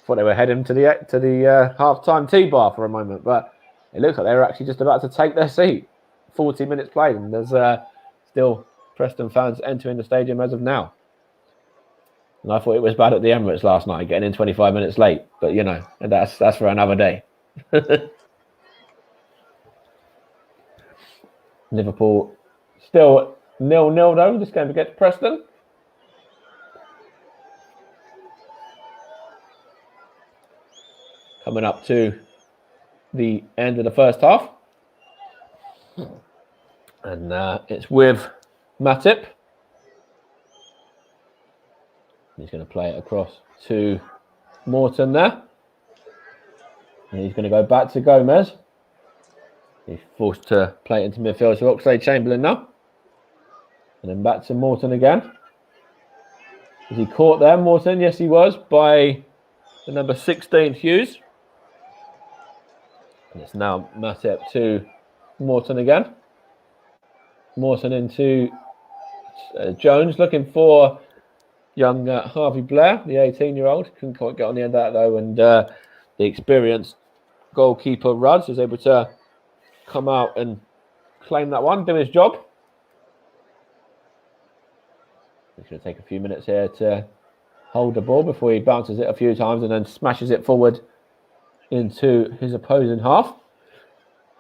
Thought they were heading to the half-time tea bar for a moment, but it looks like they were actually just about to take their seat. 40 minutes played, and there's still Preston fans entering the stadium as of now. And I thought it was bad at the Emirates last night, getting in 25 minutes late. But, you know, that's for another day. Liverpool still 0-0 though, this game against Preston. Coming up to the end of the first half. And it's with Matip. He's going to play it across to Morton there. And he's going to go back to Gomez. He's forced to play it into midfield to Oxlade-Chamberlain now. And then back to Morton again. Was he caught there, Morton? Yes, he was, by the number 16, Hughes. And it's now Matip to Morton again. Morton into Jones, looking for young Harvey Blair, the 18-year-old. Couldn't quite get on the end of that, though. And the experienced goalkeeper, Rudd, was able to come out and claim that one, do his job. He's going to take a few minutes here to hold the ball before he bounces it a few times and then smashes it forward into his opposing half.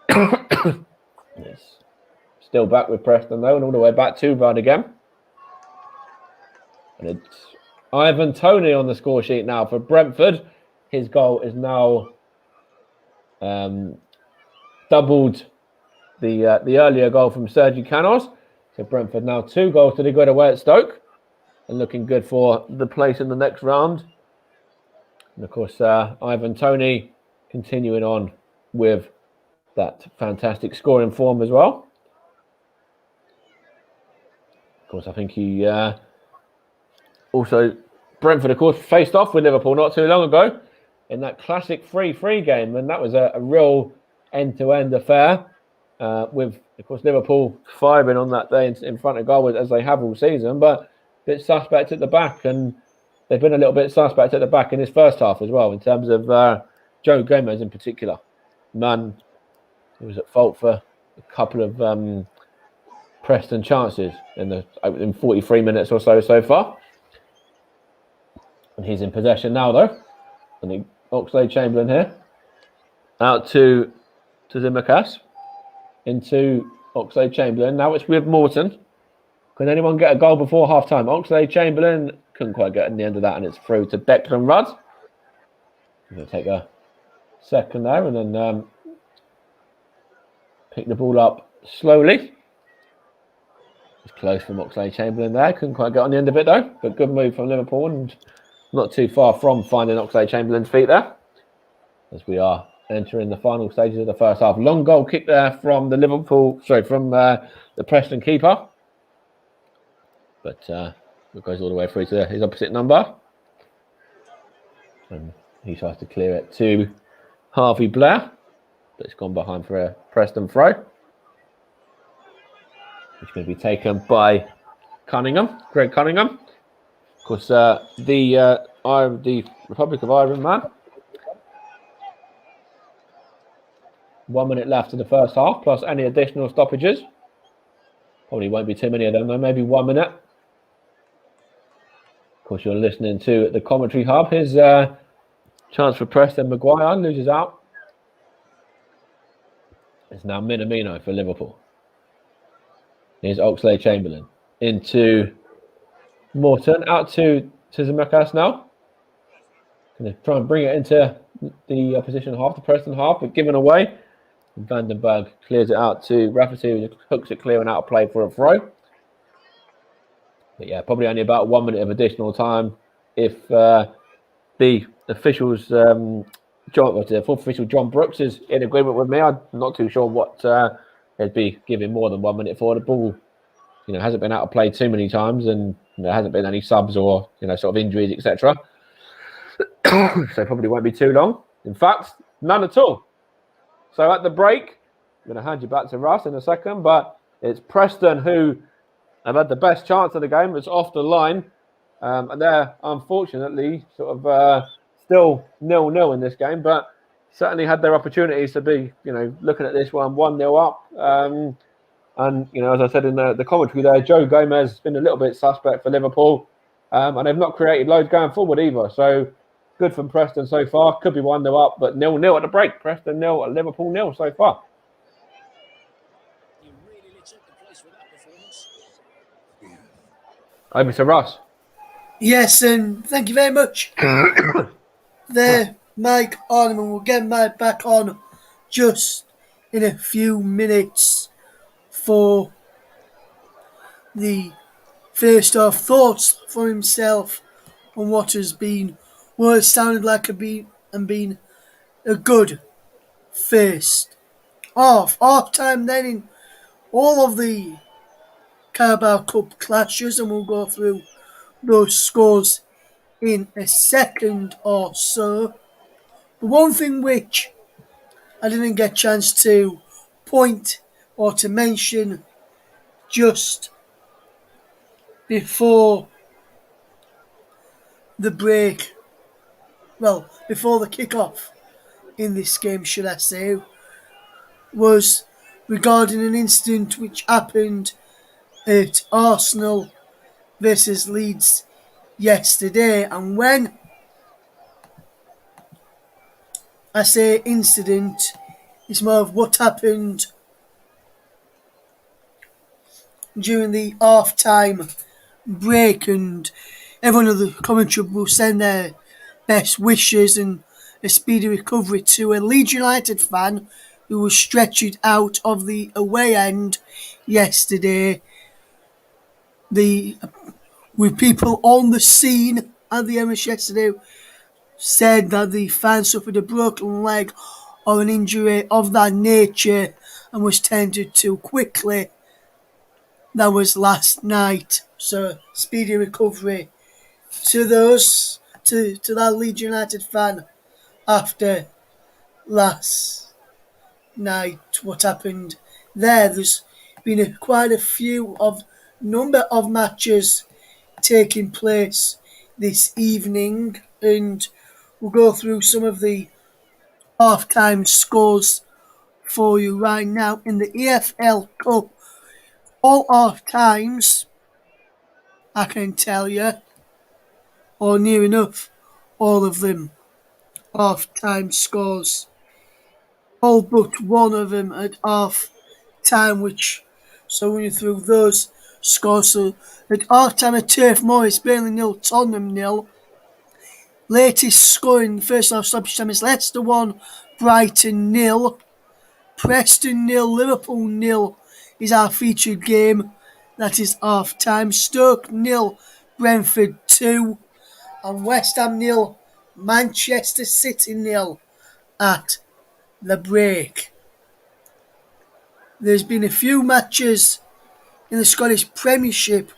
It's still back with Preston, though, and all the way back to Rudd again. And it's Ivan Toney on the score sheet now for Brentford. His goal is now doubled the earlier goal from Sergi Canos. So Brentford now 2 goals to the good away at Stoke, and looking good for the place in the next round. And of course, Ivan Toney continuing on with that fantastic scoring form as well. Of course, I think he also, Brentford, of course, faced off with Liverpool not too long ago in that classic 3-3 game. And that was a real end-to-end affair with, of course, Liverpool firing on that day in front of goal as they have all season, but a bit suspect at the back. And they've been a little bit suspect at the back in this first half as well, in terms of Joe Gomez in particular. Man, he was at fault for a couple of Preston chances in 43 minutes or so far. And he's in possession now, though. And the Oxlade-Chamberlain here. Out to Tsimikas. Into Oxlade-Chamberlain. Now it's with Morton. Can anyone get a goal before half-time? Oxlade-Chamberlain couldn't quite get in the end of that, and it's through to Declan Rudd. I'm going to take a second there and then pick the ball up slowly. It's close from Oxlade-Chamberlain there. Couldn't quite get on the end of it, though. But good move from Liverpool, and not too far from finding Oxlade-Chamberlain's feet there, as we are entering the final stages of the first half. Long goal kick there from the Preston keeper. But it goes all the way through to his opposite number. And he tries to clear it to Harvey Blair. But it's gone behind for a Preston throw, which may be taken by Greg Cunningham. Of course, the Republic of Ireland man. 1 minute left in the first half, plus any additional stoppages. Probably won't be too many of them, though. Maybe 1 minute. Of course, you're listening to the commentary hub. Here's chance for Preston. Maguire loses out. It's now Minamino for Liverpool. Here's Oxlade-Chamberlain into Morton, out to Tsimikas now. Going to try and bring it into the opposition half, the Preston half, but given away. Vandenberg clears it out to Rafferty, who hooks it clear and out of play for a throw. But yeah, probably only about 1 minute of additional time if the officials, the fourth official John Brooks is in agreement with me. I'm not too sure what they'd be giving more than 1 minute for. The ball, hasn't been out of play too many times, and there hasn't been any subs or sort of injuries, etc. So probably won't be too long. In fact, none at all. So at the break, I'm going to hand you back to Russ in a second, but It's Preston who have had the best chance of the game. It's off the line. And they're unfortunately sort of still 0-0 in this game, but certainly had their opportunities to be, looking at this one 1-0 up. And, as I said in the commentary there, Joe Gomez has been a little bit suspect for Liverpool. And they've not created loads going forward either. So good from Preston so far. Could be 1-0 up, but 0-0 at the break. Preston 0, Liverpool 0 so far. Over to Russ. Yes, and thank you very much. There, Mike Ornament will get Mike back on just in a few minutes for the first off thoughts for himself on what has been, what it sounded like been a good first half time then in all of the Carabao Cup clashes, and we'll go through those scores in a second or so. The one thing which I didn't get a chance to point or to mention just before the break, well, before the kick-off in this game, should I say, was regarding an incident which happened at Arsenal versus Leeds yesterday. And when I say incident, it's more of what happened during the half-time break, and everyone of the commentary will send their best wishes and a speedy recovery to a Leeds United fan who was stretched out of the away end yesterday. With people on the scene at the Emirates yesterday said that the fan suffered a broken leg or an injury of that nature and was tended to quickly. That was last night, so speedy recovery to that Leeds United fan after last night. What happened there? There's been quite a few number of matches taking place this evening, and we'll go through some of the half-time scores for you right now in the EFL Cup. All half-times, I can tell you, or near enough, all of them half-time scores. All but one of them at half-time, so when you through those scores, so at half-time at Turf Moor, it's Burnley 0, Tottenham 0. Latest score in the first half stoppage time is Leicester 1, Brighton 0. Preston 0, Liverpool 0 is our featured game. That is half-time. Stoke 0, Brentford 2. And West Ham 0, Manchester City 0 at the break. There's been a few matches in the Scottish Premiership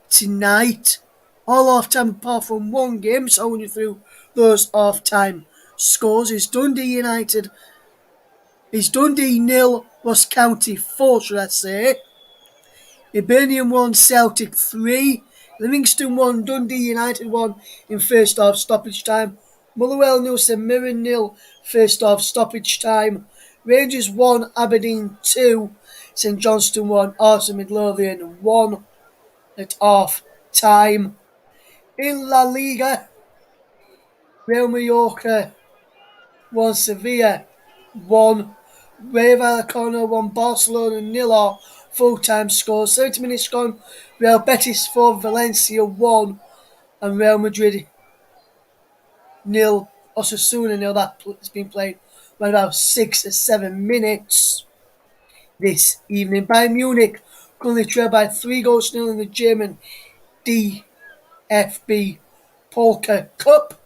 tonight, all half-time apart from one game, so I went through those half-time scores. It's Dundee 0, Ross County 4, should I say. Hibernian 1, Celtic 3. Livingston 1, Dundee United 1 in first half stoppage time. Motherwell 0, St Mirren 0, first half stoppage time. Rangers 1, Aberdeen 2, St Johnstone 1, Arsenal Midlothian 1 at half time. In La Liga, Real Mallorca 1, Sevilla 1, Rayo Vallecano 1, Barcelona 0 full-time scores. 70 minutes gone, Real Betis 4, Valencia 1, and Real Madrid 0, Osasuna 0. That's been played by about 6 or 7 minutes this evening. Bayern Munich currently trail by 3-0 in the German DFB Pokal Cup,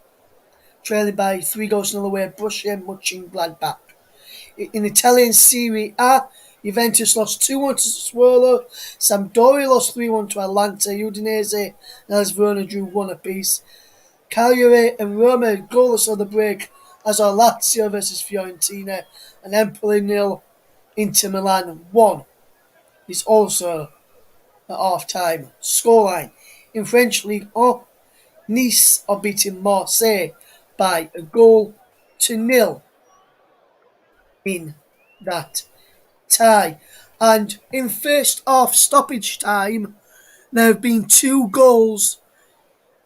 trailing by 3-0 away at Borussia Mönchengladbach. In Italian Serie A, Juventus lost 2-1 to Sassuolo, Sampdoria lost 3-1 to Atalanta, Udinese and AS Verona drew 1 apiece. Cagliari and Roma goalless on the break, as are Lazio versus Fiorentina, and Empoli 0, Inter Milan 1. is also at half-time. Scoreline in French League 1, Nice are beating Marseille by a goal to nil in that tie. And in first half stoppage time, there have been 2 goals,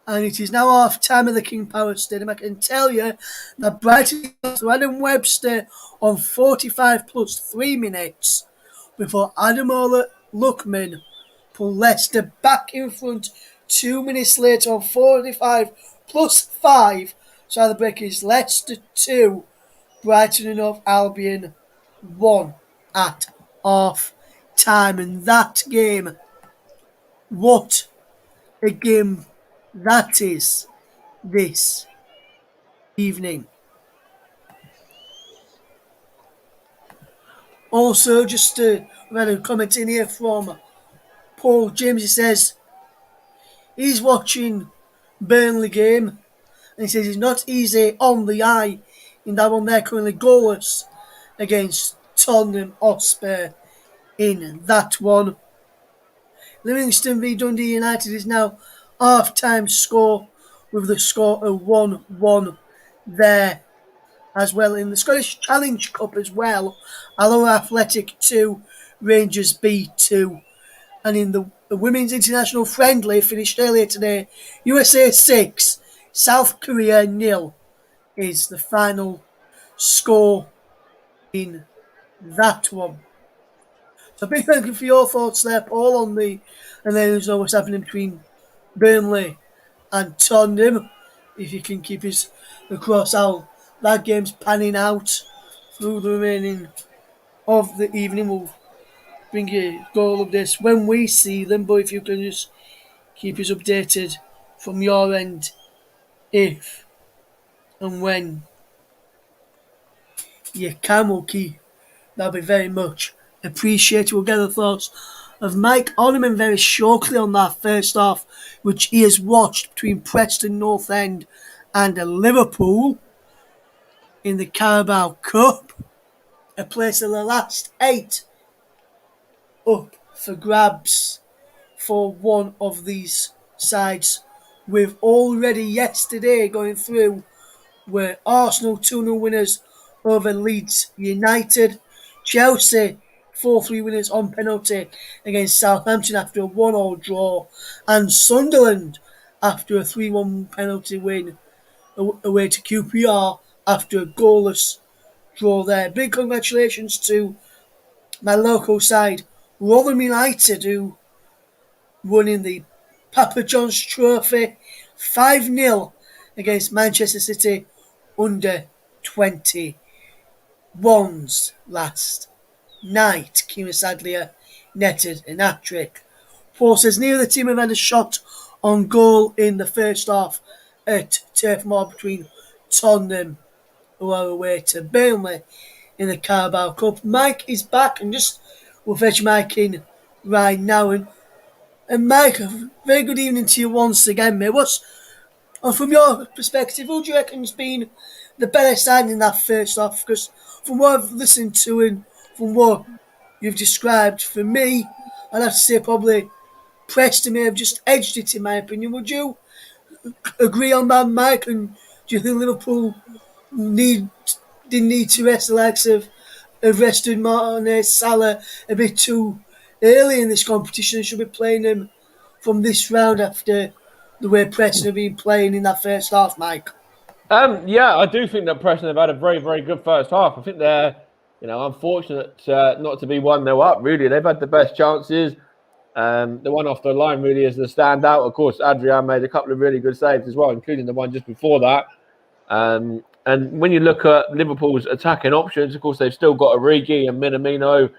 and it is now half time at the King Power Stadium. I can tell you that Brighton got to Adam Webster on 45 plus 3 minutes before Ademola Lookman pulled Leicester back in front 2 minutes later on 45 plus 5. So the break is Leicester 2, Brighton and Hove Albion 1 at half time. And that game, what a game that is this evening. Also, just read a comment in here from Paul James. He says he's watching Burnley game, and he says it's not easy on the eye in that one. They're currently goalless against Tottenham Hotspur in that one. Livingston v Dundee United is now half-time score with the score of 1-1 there as well. In the Scottish Challenge Cup as well, Alloa Athletic 2, Rangers B 2. And in the Women's International Friendly finished earlier today, USA 6, South Korea 0 is the final score in that one. So big thank you for your thoughts there, Paul, on the and then there's what's happening between Burnley and Tottenham. If you can keep us across how that game's panning out through the remaining of the evening, we'll bring you goal updates when we see them. But if you can just keep us updated from your end, if and when you can, we'll keep. That'll be very much appreciated. We'll get the thoughts of Mike Ornament very shortly on that first half, which he has watched between Preston North End and Liverpool in the Carabao Cup. A place of the last 8 up for grabs for one of these sides, with already yesterday going through were Arsenal 2-0 winners over Leeds United, Chelsea 4-3 winners on penalty against Southampton after a 1-1 draw, and Sunderland after a 3-1 penalty win away to QPR after a goalless draw there. Big congratulations to my local side, Rotherham United, who won in the Papa John's Trophy 5-0 against Manchester City under 21s last night. Kieran Sadlier netted an hat-trick. Paul says neither the team have had a shot on goal in the first half at Turf Moor between Tottenham, who are away to Burnley in the Carabao Cup. Mike is back, and we'll fetch Mike in right now. And Mike, a very good evening to you once again, mate. From your perspective, who do you reckon has been the better side in that first half? Because from what I've listened to and from what you've described, for me, I'd have to say probably Preston may have just edged it, in my opinion. Would you agree on that, Mike? And do you think Liverpool didn't need to rest the likes of rested Mane, Salah a bit too early in this competition and should be playing them from this round after the way Preston have been playing in that first half, Mike? Yeah, I do think that Preston have had a very, very good first half. I think they're, unfortunate not to be 1-0 up, really. They've had the best chances. The one off the line really is the standout. Of course, Adrian made a couple of really good saves as well, including the one just before that. And when you look at Liverpool's attacking options, of course, they've still got Origi and Minamino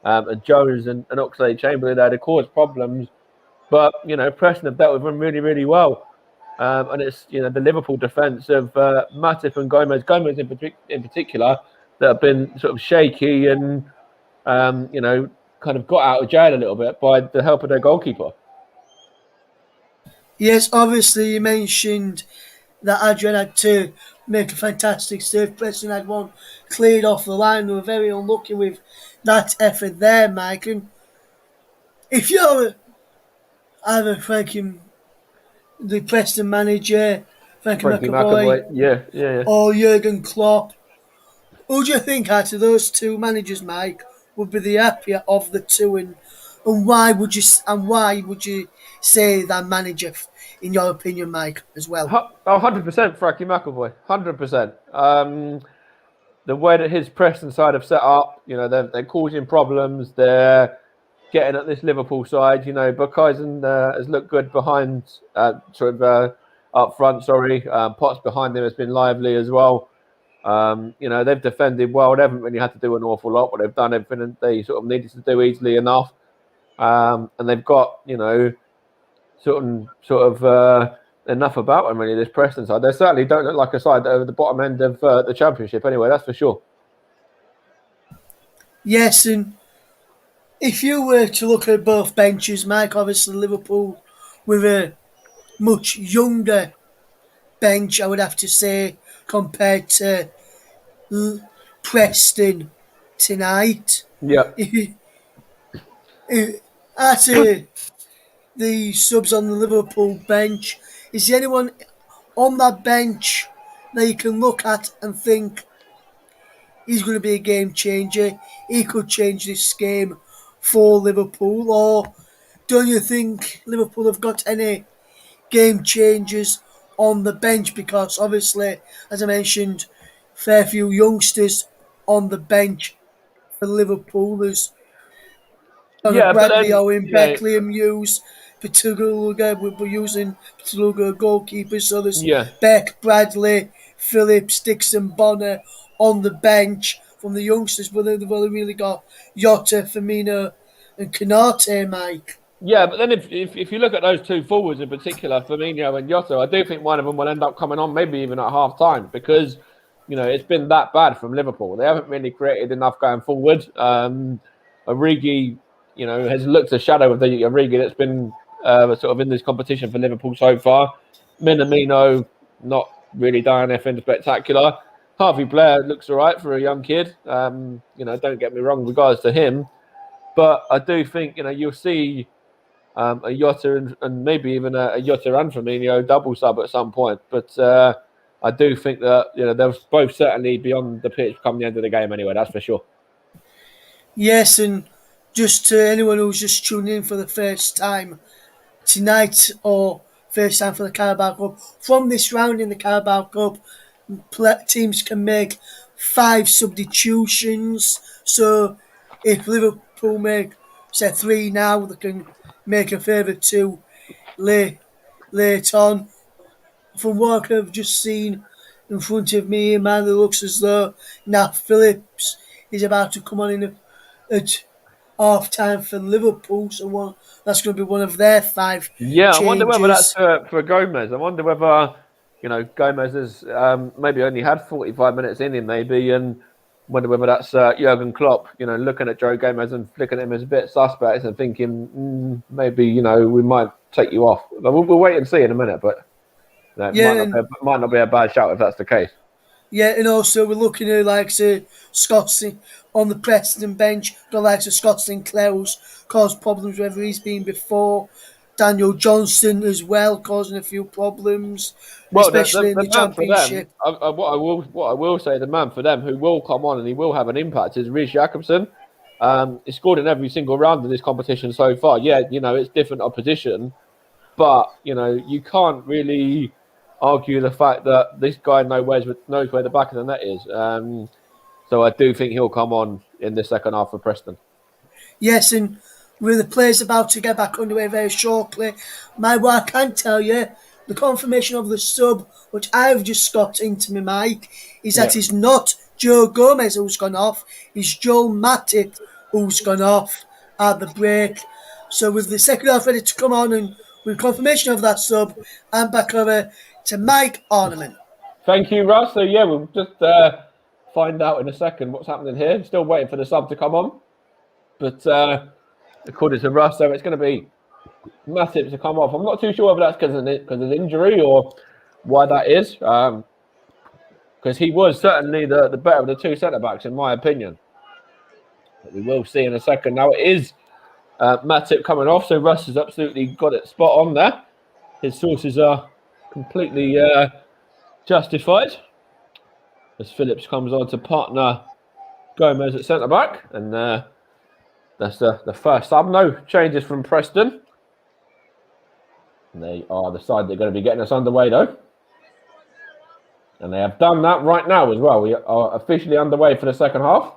and Jones and Oxlade-Chamberlain there to cause problems. But, Preston have dealt with them really, really well. And it's, the Liverpool defence of Matip and Gomez in particular, that have been sort of shaky and, kind of got out of jail a little bit by the help of their goalkeeper. Yes, obviously you mentioned that Adrian had to make a fantastic save. Preston had one cleared off the line. They were very unlucky with that effort there, Mike. And if you're either thanking the Preston manager, Frankie Frankie McAvoy, McAvoy. Yeah. or Jurgen Klopp, who do you think out of those two managers, Mike, would be the happier of the two, and why would you say that manager, in your opinion, Mike, as well? 100% Frankie McAvoy. 100%. The way that his Preston side have set up, they're causing problems. They're getting at this Liverpool side. Bukaisen has looked good behind, up front. Sorry, Potts behind him has been lively as well. They've defended well. They haven't really had to do an awful lot, but they've done everything they sort of needed to do easily enough. And they've got, enough about them really. This Preston side, they certainly don't look like a side that are at the bottom end of the Championship. Anyway, that's for sure. Yes, and if you were to look at both benches, Mike, obviously Liverpool with a much younger bench, I would have to say, compared to Preston tonight. Yeah. Out of the subs on the Liverpool bench, is there anyone on that bench that you can look at and think he's going to be a game changer? He could change this game for Liverpool, or don't you think Liverpool have got any game changers on the bench? Because obviously, as I mentioned, fair few youngsters on the bench for Liverpool. There's Conor Yeah, but Bradley, then, Owen Beck, Liam Hughes, Patuga, we're using Patuga goalkeepers, so there's yeah. Beck, Bradley, Phillips, Dixon, Bonner on the bench from the youngsters, but they've only really got Jota, Firmino, and Canate, Mike. Yeah, but then if you look at those two forwards in particular, Firmino and Jota, I do think one of them will end up coming on maybe even at half time because, it's been that bad from Liverpool. They haven't really created enough going forward. Origi, has looked a shadow of the Origi that's been sort of in this competition for Liverpool so far. Minamino, not really done anything spectacular. Harvey Blair looks all right for a young kid. Don't get me wrong with regards to him. But I do think, you'll see a Jota and maybe even a Jota and Firmino double sub at some point. But I do think that they'll both certainly be on the pitch come the end of the game anyway. That's for sure. Yes, and just to anyone who's just tuning in for the first time tonight or first time for the Carabao Cup, from this round in the Carabao Cup, teams can make 5 substitutions. So if Liverpool make, say, 3 now, they can make a further 2 late on. From what I've just seen in front of me, man, it looks as though Nat Phillips is about to come on at half time for Liverpool. So that's going to be one of their 5 Yeah, I wonder whether that's changes. for Gomez. I wonder whether, Gomez has maybe only had 45 minutes in him, maybe, and wonder whether that's Jurgen Klopp, looking at Joe Gomez and flicking at him as a bit suspect and thinking, maybe, we might take you off. We'll wait and see in a minute, but it might not be a bad shout if that's the case. Yeah, and also we're looking at Scott on the Preston bench. Got Scott Sinclair who's caused problems wherever he's been before. Daniel Johnston as well, causing a few problems, Well, especially in the the man for them, Championship. what I will say, the man for them who will come on and he will have an impact is Reece Jacobson. He scored in every single round in this competition so far. Yeah, it's different opposition, but you can't really argue the fact that this guy knows where the back of the net is. So I do think he'll come on in the second half for Preston. Yes, and with the players about to get back underway very shortly, what I can tell you, the confirmation of the sub, which I've just got into my mic, is that it's not Joe Gomez who's gone off, it's Joel Matip who's gone off at the break. So with the second half ready to come on and with confirmation of that sub, I'm back over to Mike Ornament. Thank you, Russ. So yeah, we'll just find out in a second what's happening here. Still waiting for the sub to come on. But according to Russ, so it's going to be Matip to come off. I'm not too sure whether that's because of injury or why that is. Because he was certainly the better of the two centre-backs, in my opinion. But we will see in a second. Now, it is Matip coming off, so Russ has absolutely got it spot on there. His sources are completely justified. As Phillips comes on to partner Gomez at centre back, and that's the first sub. No changes from Preston. And they are the side that are going to be getting us underway, though. And they have done that right now as well. We are officially underway for the second half.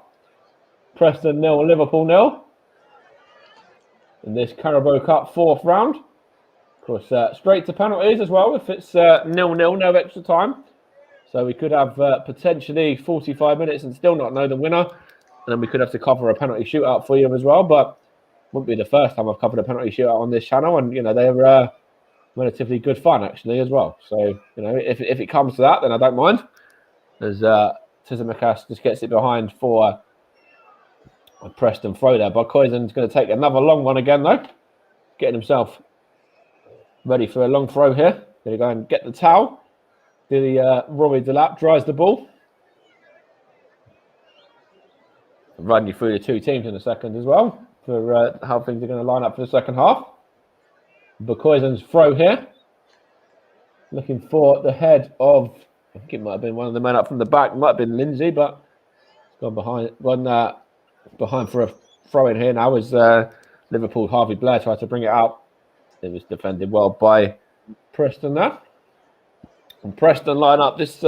Preston 0, Liverpool 0. In this Carabao Cup 4th round. Of course, straight to penalties as well. If it's 0-0, no extra time. So we could have potentially 45 minutes and still not know the winner. And then we could have to cover a penalty shootout for you as well. But it wouldn't be the first time I've covered a penalty shootout on this channel. And, they're relatively good fun, actually, as well. So, if it comes to that, then I don't mind. As Tsimikas just gets it behind for a Preston throw there. But Koizen's going to take another long one again, though. Getting himself ready for a long throw here. Going to go and get the towel. Do the Rory Delap, dries the ball. I'll run you through the two teams in a second as well for how things are going to line up for the second half. Bukoizen's throw here. Looking for the head of, I think it might have been one of the men up from the back. It might have been Lindsay, but it's gone behind for a throw in here now as Liverpool Harvey Blair tried to bring it out. It was defended well by Preston there. And Preston line up this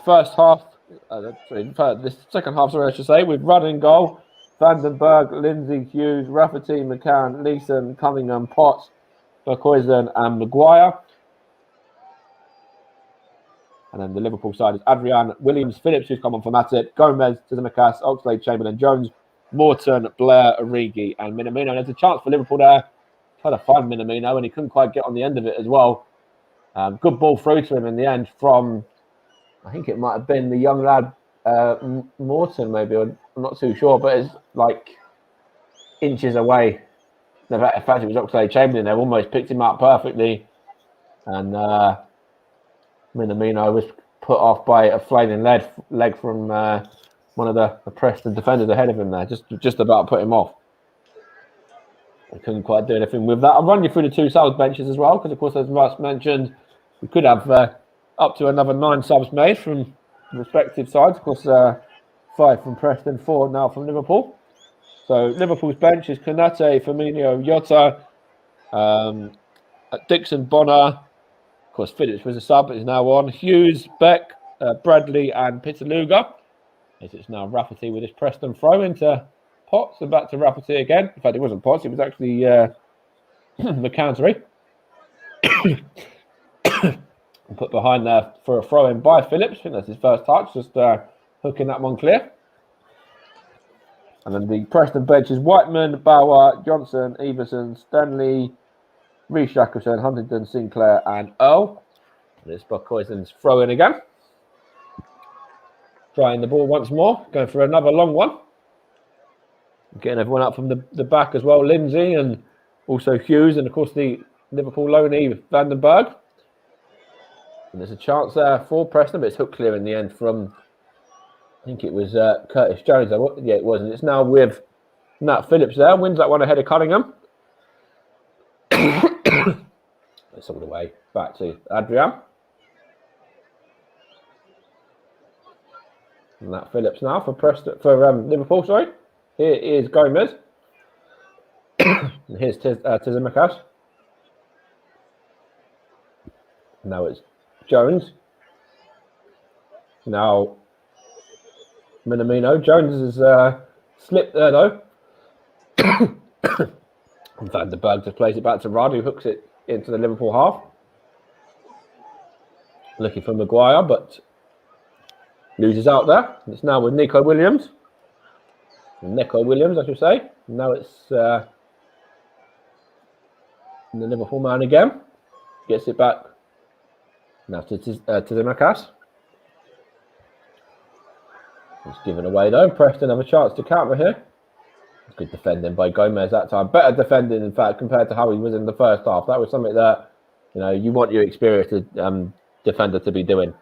first half, this second half, sorry, I should say, with Rudd in goal, Vandenberg, Lindsay, Hughes, Rafferty, McCann, Leeson, Cunningham, Potts, Bukoizen and Maguire. And then the Liverpool side is Adrian, Williams, Phillips, who's come on for Matip, Gomez, Tsimikas, Oxlade, Chamberlain, Jones, Morton, Blair, Origi and Minamino. There's a chance for Liverpool there. Trying to find Minamino and he couldn't quite get on the end of it as well. Good ball through to him in the end from, I think it might have been the young lad, Morton maybe, I'm not too sure, but it's like inches away. In fact, it was Oxlade Chamberlain. They almost picked him up perfectly. And Minamino was put off by a flaming leg from one of the Preston defenders ahead of him there, just about put him off. I couldn't quite do anything with that. I'll run you through the two subs benches as well, because of course, as Russ mentioned, we could have up to another 9 subs made from respective sides. Of course, 5 from Preston, 4 now from Liverpool. So Liverpool's bench is Konate, Firmino, Jota, Dixon, Bonner. Of course, Phillips was a sub, but is now on. Hughes, Beck, Bradley, and Pitaluga. As it's now Rafferty with his Preston throw into Potts and back to Rafferty again. In fact, it wasn't Potts, it was actually McCann. Put behind there for a throw in by Phillips. I think that's his first touch, just hooking that one clear. And then the Preston bench is Whiteman, Bauer, Johnson, Everson, Stanley, Reece Jacobson, Huntington, Sinclair, and Earl. And it's Bukoizen's throw in again. Trying the ball once more, going for another long one. Getting everyone up from the back as well. Lindsay and also Hughes, and of course the Liverpool loanee Vandenberg. And there's a chance there for Preston, but it's hooked clear in the end from, I think it was Curtis Jones. Yeah, it was. And it's now with Nat Phillips there. Wins that one ahead of Cunningham. It's all the way back to Adrian. And Nat Phillips now for Liverpool, sorry. Here is Gomez. And here's Tsimikas. Now it's Jones. Now Minamino. Jones has slipped there though. In fact, the Berg just plays it back to Rudd, who hooks it into the Liverpool half. Looking for Maguire, but loses out there. It's now with Nico Williams, I should say. Now it's the Liverpool man again. Gets it back. Now to Tsimikas. It's given away though. Preston have a chance to counter here. Good defending by Gomez that time. Better defending, in fact, compared to how he was in the first half. That was something that, you want your experienced defender to be doing.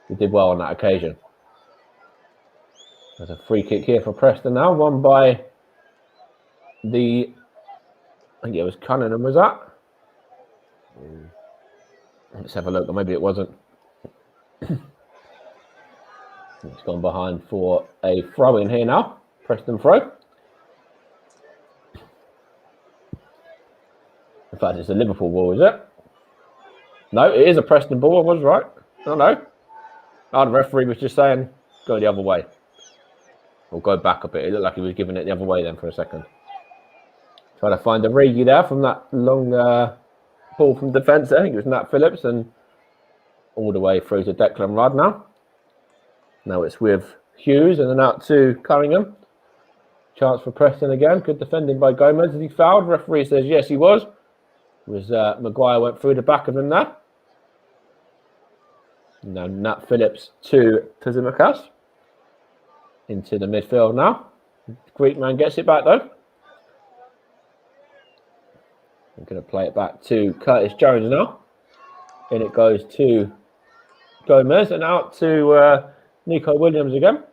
He did well on that occasion. There's a free kick here for Preston now, won by I think it was Cunningham, was that? Let's have a look, or maybe it wasn't. It's gone behind for a throw in here now. Preston throw. In fact, it's a Liverpool ball, is it? No, it is a Preston ball. I was right. Oh, no. Oh, the referee was just saying, go the other way. Or go back a bit. It looked like he was giving it the other way then for a second. Trying to find a Origi there from that long ball from defence there. I think it was Nat Phillips, and all the way through to Declan Rudd now. Now it's with Hughes and then out to Cunningham. Chance for Preston again. Good defending by Gomez. Is he fouled? Referee says yes, he was. Maguire went through the back of him there. Now Nat Phillips to Tsimikas. Into the midfield now. Greek man gets it back though. I'm going to play it back to Curtis Jones now. In it goes to Gomez and out to Nico Williams again.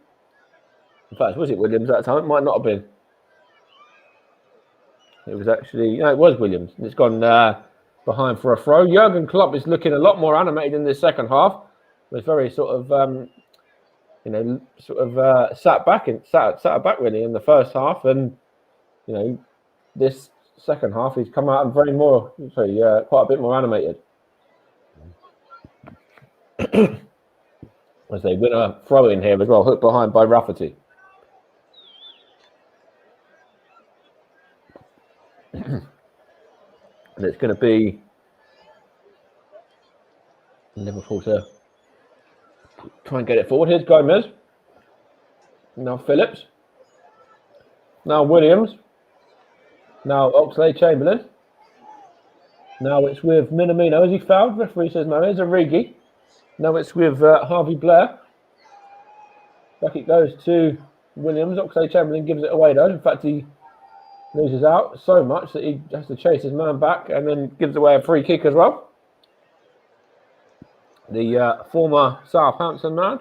In fact, was it Williams at that time? It might not have been. It was actually, no, it was Williams. It's gone behind for a throw. Jurgen Klopp is looking a lot more animated in this second half. It was very sort of, sat back really in the first half, and this second half he's come out and quite a bit more animated. As they win a throw in here as well, hooked behind by Rafferty. And it's going to be Liverpool to try and get it forward. Here's Gomez. Now Phillips. Now Williams. Now Oxlade-Chamberlain. Now it's with Minamino. Is he fouled? Referee says no. Here's Origi. Now it's with Harvey Blair. Back it goes to Williams. Oxlade-Chamberlain gives it away though. In fact, he loses out so much that he has to chase his man back and then gives away a free kick as well. The former Southampton man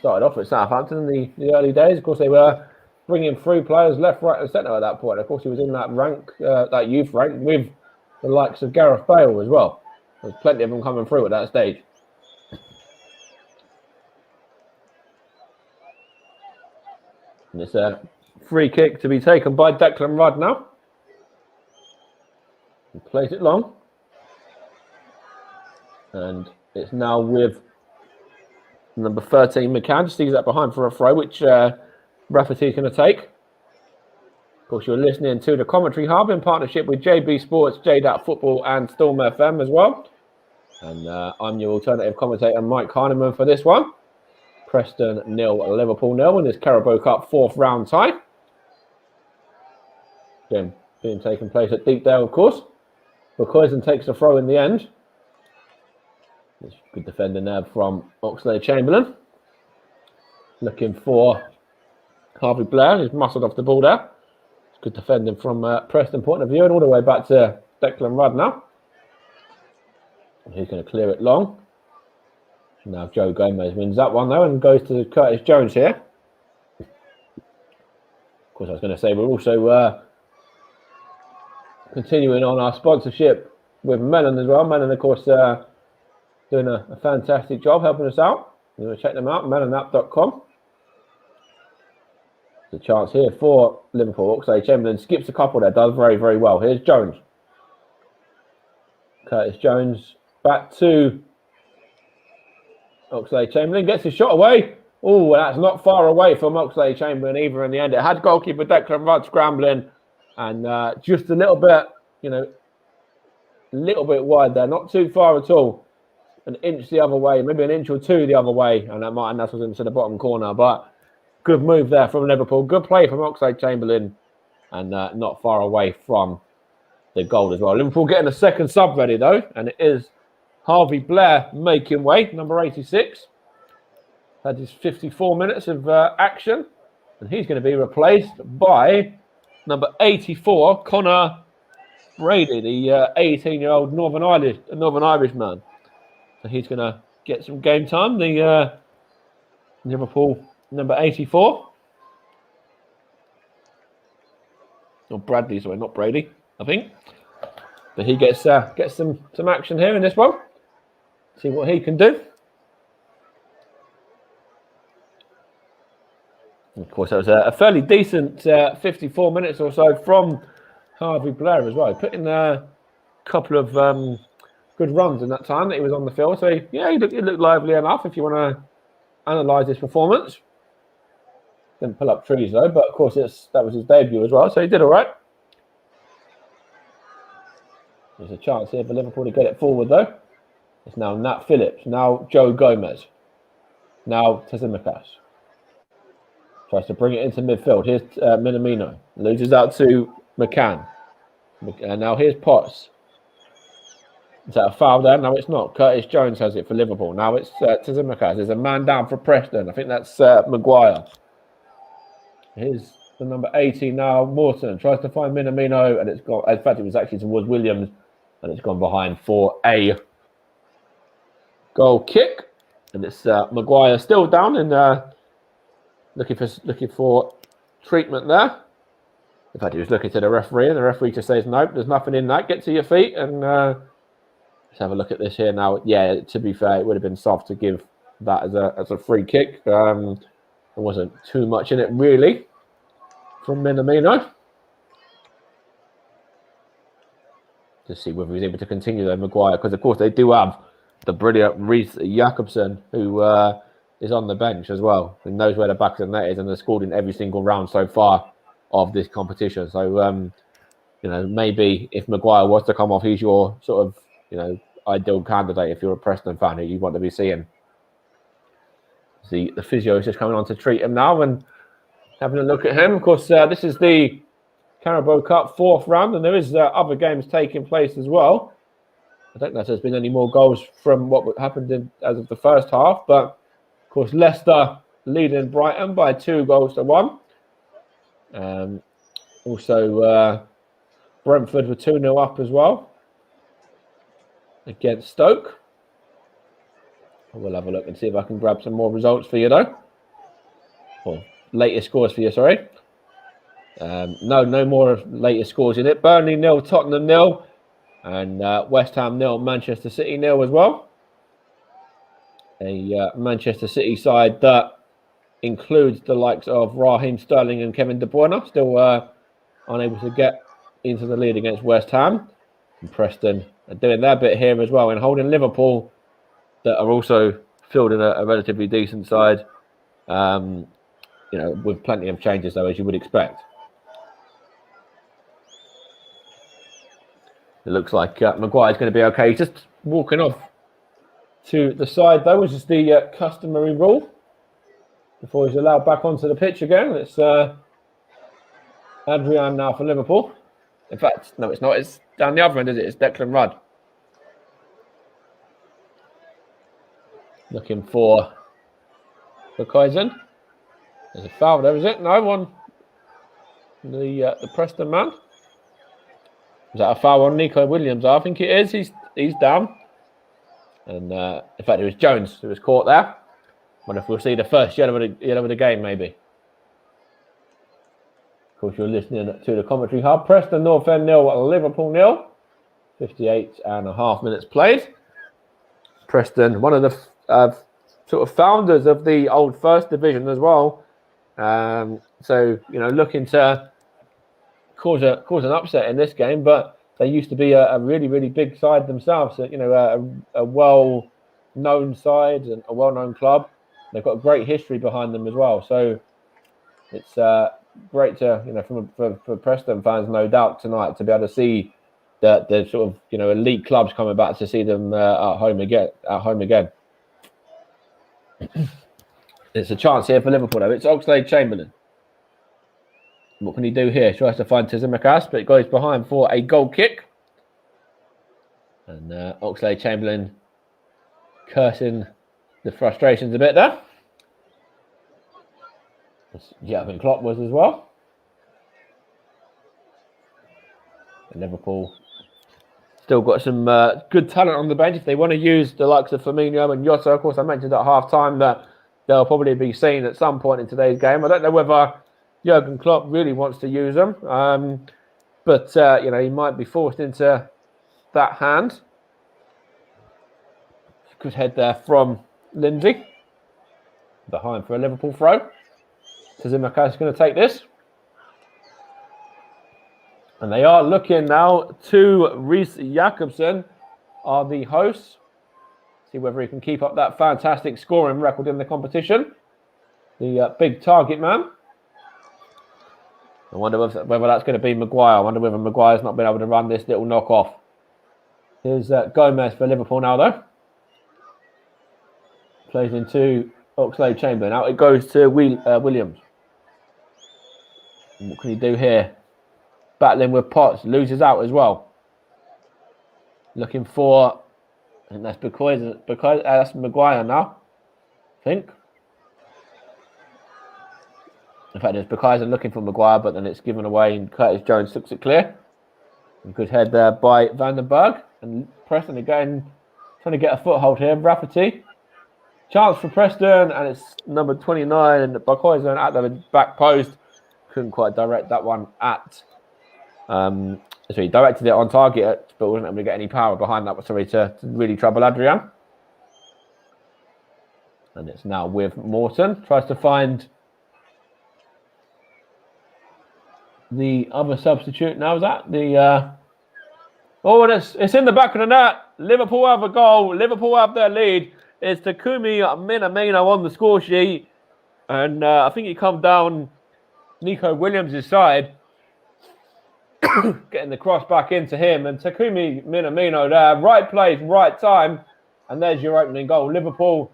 started off at Southampton in the early days. Of course, they were bringing through players left, right, and centre at that point. Of course, he was in that rank, that youth rank, with the likes of Gareth Bale as well. There's plenty of them coming through at that stage. And it's a free kick to be taken by Declan Rudd now. He plays it long. And it's now with number 13, McCann. Just sees that behind for a throw, which Rafferty's going to take. Of course, you're listening to the Commentary Hub in partnership with JB Sports, JDAT Football and Storm FM as well. And I'm your alternative commentator, Mike Heineman, for this one. Preston 0, Liverpool 0 in this Carabao Cup 4th round tie. Again, being taken place at Deepdale, of course. Bukoyzen takes the throw in the end. There's good defending there from Oxlade-Chamberlain. Looking for Harvey Blair, who's muscled off the ball there. It's good defending from Preston point of view, and all the way back to Declan Rudd now. And he's going to clear it long. Now Joe Gomez wins that one though and goes to Curtis Jones here. Of course, I was going to say we're also continuing on our sponsorship with Mellon as well. Mellon, of course, doing a fantastic job helping us out. You want to check them out, mellonapp.com. There's a chance here for Liverpool. Oxlade-Chamberlain skips a couple there, does very, very well. Here's Jones. Curtis Jones back to Oxlade-Chamberlain, gets his shot away. Oh, that's not far away from Oxlade-Chamberlain either in the end. It had goalkeeper Declan Rudd scrambling and just a little bit, a little bit wide there, not too far at all. An inch the other way, maybe an inch or two the other way, and that might have nestled into the bottom corner. But good move there from Liverpool. Good play from Oxlade-Chamberlain, and not far away from the goal as well. Liverpool getting a second sub ready though, and it is Harvey Blair making way, number 86. Had his 54 minutes of action, and he's going to be replaced by number 84, Connor Brady, the 18-year-old Northern Irish man. So he's going to get some game time. The Liverpool number 84. or Bradley, sorry, not Brady, I think. But he gets some action here in this one. See what he can do. And of course, that was a fairly decent 54 minutes or so from Harvey Blair as well. He put in a couple of good runs in that time that he was on the field. So, he looked lively enough if you want to analyse his performance. Didn't pull up trees, though, but of course, that was his debut as well. So he did all right. There's a chance here for Liverpool to get it forward, though. It's now Nat Phillips, now Joe Gomez, now Tsimikas. Tries to bring it into midfield. Here's Minamino. Loses out to McCann. And now here's Potts. Is that a foul there? No, it's not. Curtis Jones has it for Liverpool. Now it's Tsimikas. There's a man down for Preston. I think that's Maguire. Here's the number 18 now. Morton tries to find Minamino, and it's gone. In fact, it was actually towards Williams, and it's gone behind for a goal kick. And it's Maguire still down and looking for treatment there. In fact, he was looking to the referee, and the referee just says, nope, there's nothing in that. Get to your feet. And let's have a look at this here now. Yeah, to be fair, it would have been soft to give that as a free kick. There wasn't too much in it, really, from Minamino. To see whether he's able to continue, though, Maguire, because, of course, they do have the brilliant Reece Jacobson, who is on the bench as well, who knows where the back of the net is and has scored in every single round so far of this competition. So, maybe if Maguire was to come off, he's your sort of, ideal candidate if you're a Preston fan who you want to be seeing. The physio is just coming on to treat him now and having a look at him. Of course, this is the Carabao Cup 4th round, and there is other games taking place as well. I don't know if there's been any more goals from what happened as of the first half, but of course, Leicester leading Brighton by 2-1. Also, Brentford were 2-0 up as well against Stoke. We'll have a look and see if I can grab some more results for you, though. Or latest scores for you, sorry. No more latest scores in it. Burnley 0, Tottenham 0, and West Ham 0, Manchester City 0 as well. A Manchester City side that includes the likes of Raheem Sterling and Kevin De Bruyne, still unable to get into the lead against West Ham. And Preston are doing their bit here as well and holding Liverpool, that are also fielding a relatively decent side, with plenty of changes, though, as you would expect. It looks like Maguire's going to be okay. He's just walking off to the side, though, which is the customary rule before he's allowed back onto the pitch again. It's Adrian now for Liverpool. In fact, no, it's not. It's down the other end, is it? It's Declan Rudd. Looking for Kaizen. There's a foul there, is it? No, on the Preston man. Is that a foul on Nico Williams? I think it is. He's down. And in fact, it was Jones who was caught there. Wonder if we'll see the first yellow of the game, maybe. Of course, you're listening to the commentary hub. Preston North End 0, Liverpool 0. 58.5 minutes played. Preston, one of the sort of founders of the old First Division as well. So, looking to cause an upset in this game, but they used to be a really, really big side themselves. A well-known side and a well-known club. They've got a great history behind them as well. So it's great to, for Preston fans, no doubt, tonight to be able to see the sort of, elite clubs coming back to see them at home again. It's a chance here for Liverpool, though. It's Oxlade-Chamberlain. What can he do here? Tries to find Tsimikas, but it goes behind for a goal kick. And Oxlade-Chamberlain cursing the frustrations a bit there. Yeah, I think Klopp was as well. And Liverpool still got some good talent on the bench. If they want to use the likes of Firmino and Jota, of course, I mentioned at half-time that they'll probably be seen at some point in today's game. I don't know whether Jurgen Klopp really wants to use them. but he might be forced into that hand. Good head there from Lindsay. Behind for a Liverpool throw. Tsimakas is going to take this. And they are looking now to Reece Jacobson, are the hosts. See whether he can keep up that fantastic scoring record in the competition. The big target man. I wonder whether that's going to be Maguire. I wonder whether Maguire's not been able to run this little knock-off. Here's Gomez for Liverpool now, though. Plays into Oxlade-Chamberlain. Out it goes to Williams. And what can he do here? Battling with Potts. Loses out as well. Looking for... I think that's because that's Maguire now. I think. In fact, it's because I'm looking for Maguire, but then it's given away and Curtis Jones looks it clear. And good head there by Van den Berg. And Preston again trying to get a foothold here. Rafferty. Chance for Preston, and it's number 29, and Buckhoysen at the back post. Couldn't quite direct that one at... so he directed it on target, but wasn't able to get any power behind that, to really trouble Adrian. And it's now with Morton. Tries to find the other substitute. Now is that the... Oh, and it's in the back of the net. Liverpool have a goal. Liverpool have their lead. It's Takumi Minamino on the score sheet. And I think he come down Nico Williams' side. Getting the cross back into him. And Takumi Minamino there. Right place, right time. And there's your opening goal. Liverpool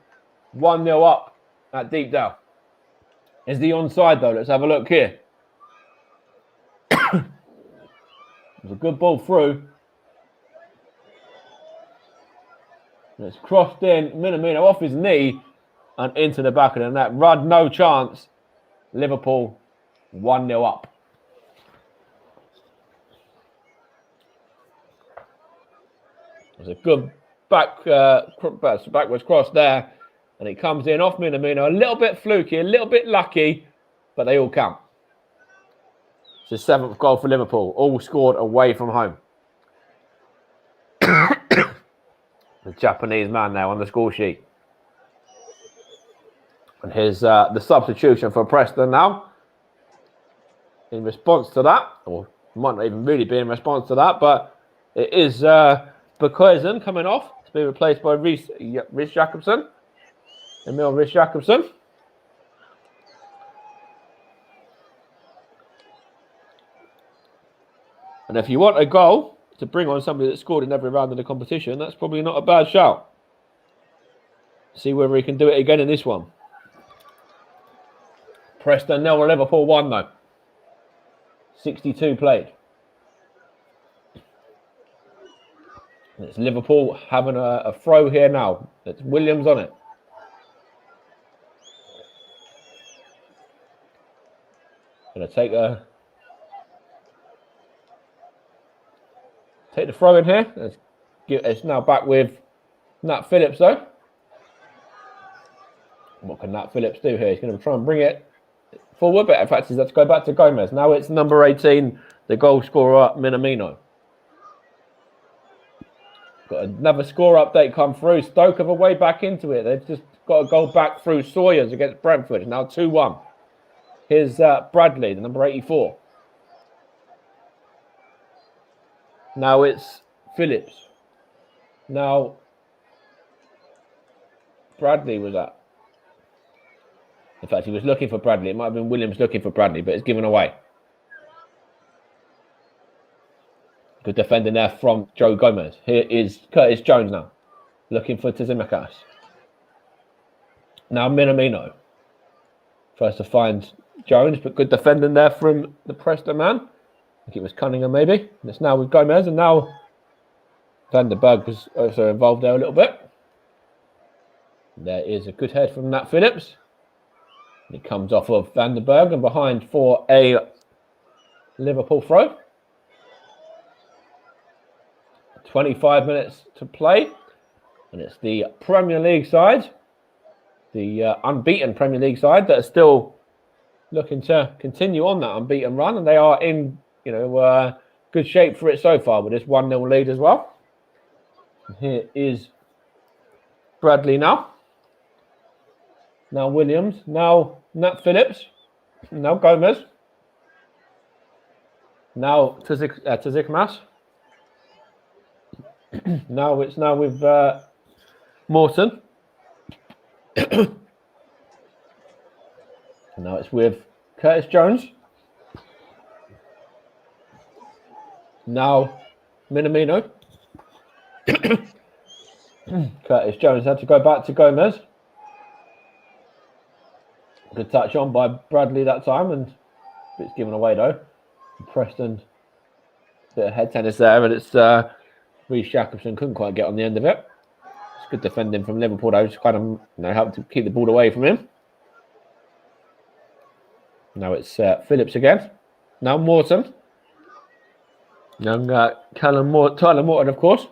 1-0 up at Deepdale. Is the onside though? Let's have a look here. It's a good ball through. And it's crossed in. Minamino off his knee and into the back of the net. Rudd, no chance. Liverpool 1-0 up. There's a good backwards cross there. And it comes in off Minamino. A little bit fluky, a little bit lucky, but they all count. It's the 7th goal for Liverpool. All scored away from home. The Japanese man now on the score sheet. And here's the substitution for Preston now. In response to that, or might not even really be in response to that, but it is Bukoisen coming off to be replaced by Reece Jacobson. Emil Reece Jacobson. And if you want a goal to bring on somebody that scored in every round of the competition, that's probably not a bad shout. See whether he can do it again in this one. Preston 0, Liverpool 1 though. 62 played. And it's Liverpool having a throw here now. It's Williams on it. Going to take the throw in here. It's now back with Nat Phillips though. What can Nat Phillips do here? He's going to try and bring it forward, but in fact he's got to go back to Gomez. Now it's number 18, the goal scorer, Minamino. Got another score update come through. Stoke have a way back into it. They've just got to go back through Sawyers against Brentford. It's now 2-1. Here's Bradley, the number 84. Now it's Phillips. Now Bradley was at. In fact, he was looking for Bradley. It might have been Williams looking for Bradley, but it's given away. Good defending there from Joe Gomez. Here is Curtis Jones now. Looking for Tsimakas. Now Minamino. Tries to find Jones, but good defending there from the Preston man. I think it was Cunningham maybe. And it's now with Gomez, and now Van den Berg was also involved there a little bit. And there is a good head from Nat Phillips. And it comes off of Van den Berg and behind for a Liverpool throw. 25 minutes to play. And it's the Premier League side, the unbeaten Premier League side, that are still looking to continue on that unbeaten run. And they are in, good shape for it so far with this 1-0 lead as well. And here is Bradley now. Now Williams. Now Nat Phillips. Now Gomez. Now Tazikmas. Now it's with Morton. Now it's with Curtis Jones. Now Minamino. Curtis Jones had to go back to Gomez. Good touch on by Bradley that time, and it's given away though. Preston, bit of head tennis there, and it's Reece Jacobson couldn't quite get on the end of it. It's good defending from Liverpool though, just kind of helped to keep the ball away from him. Now it's Phillips again. Now Morton. Young Tyler Morton, of course.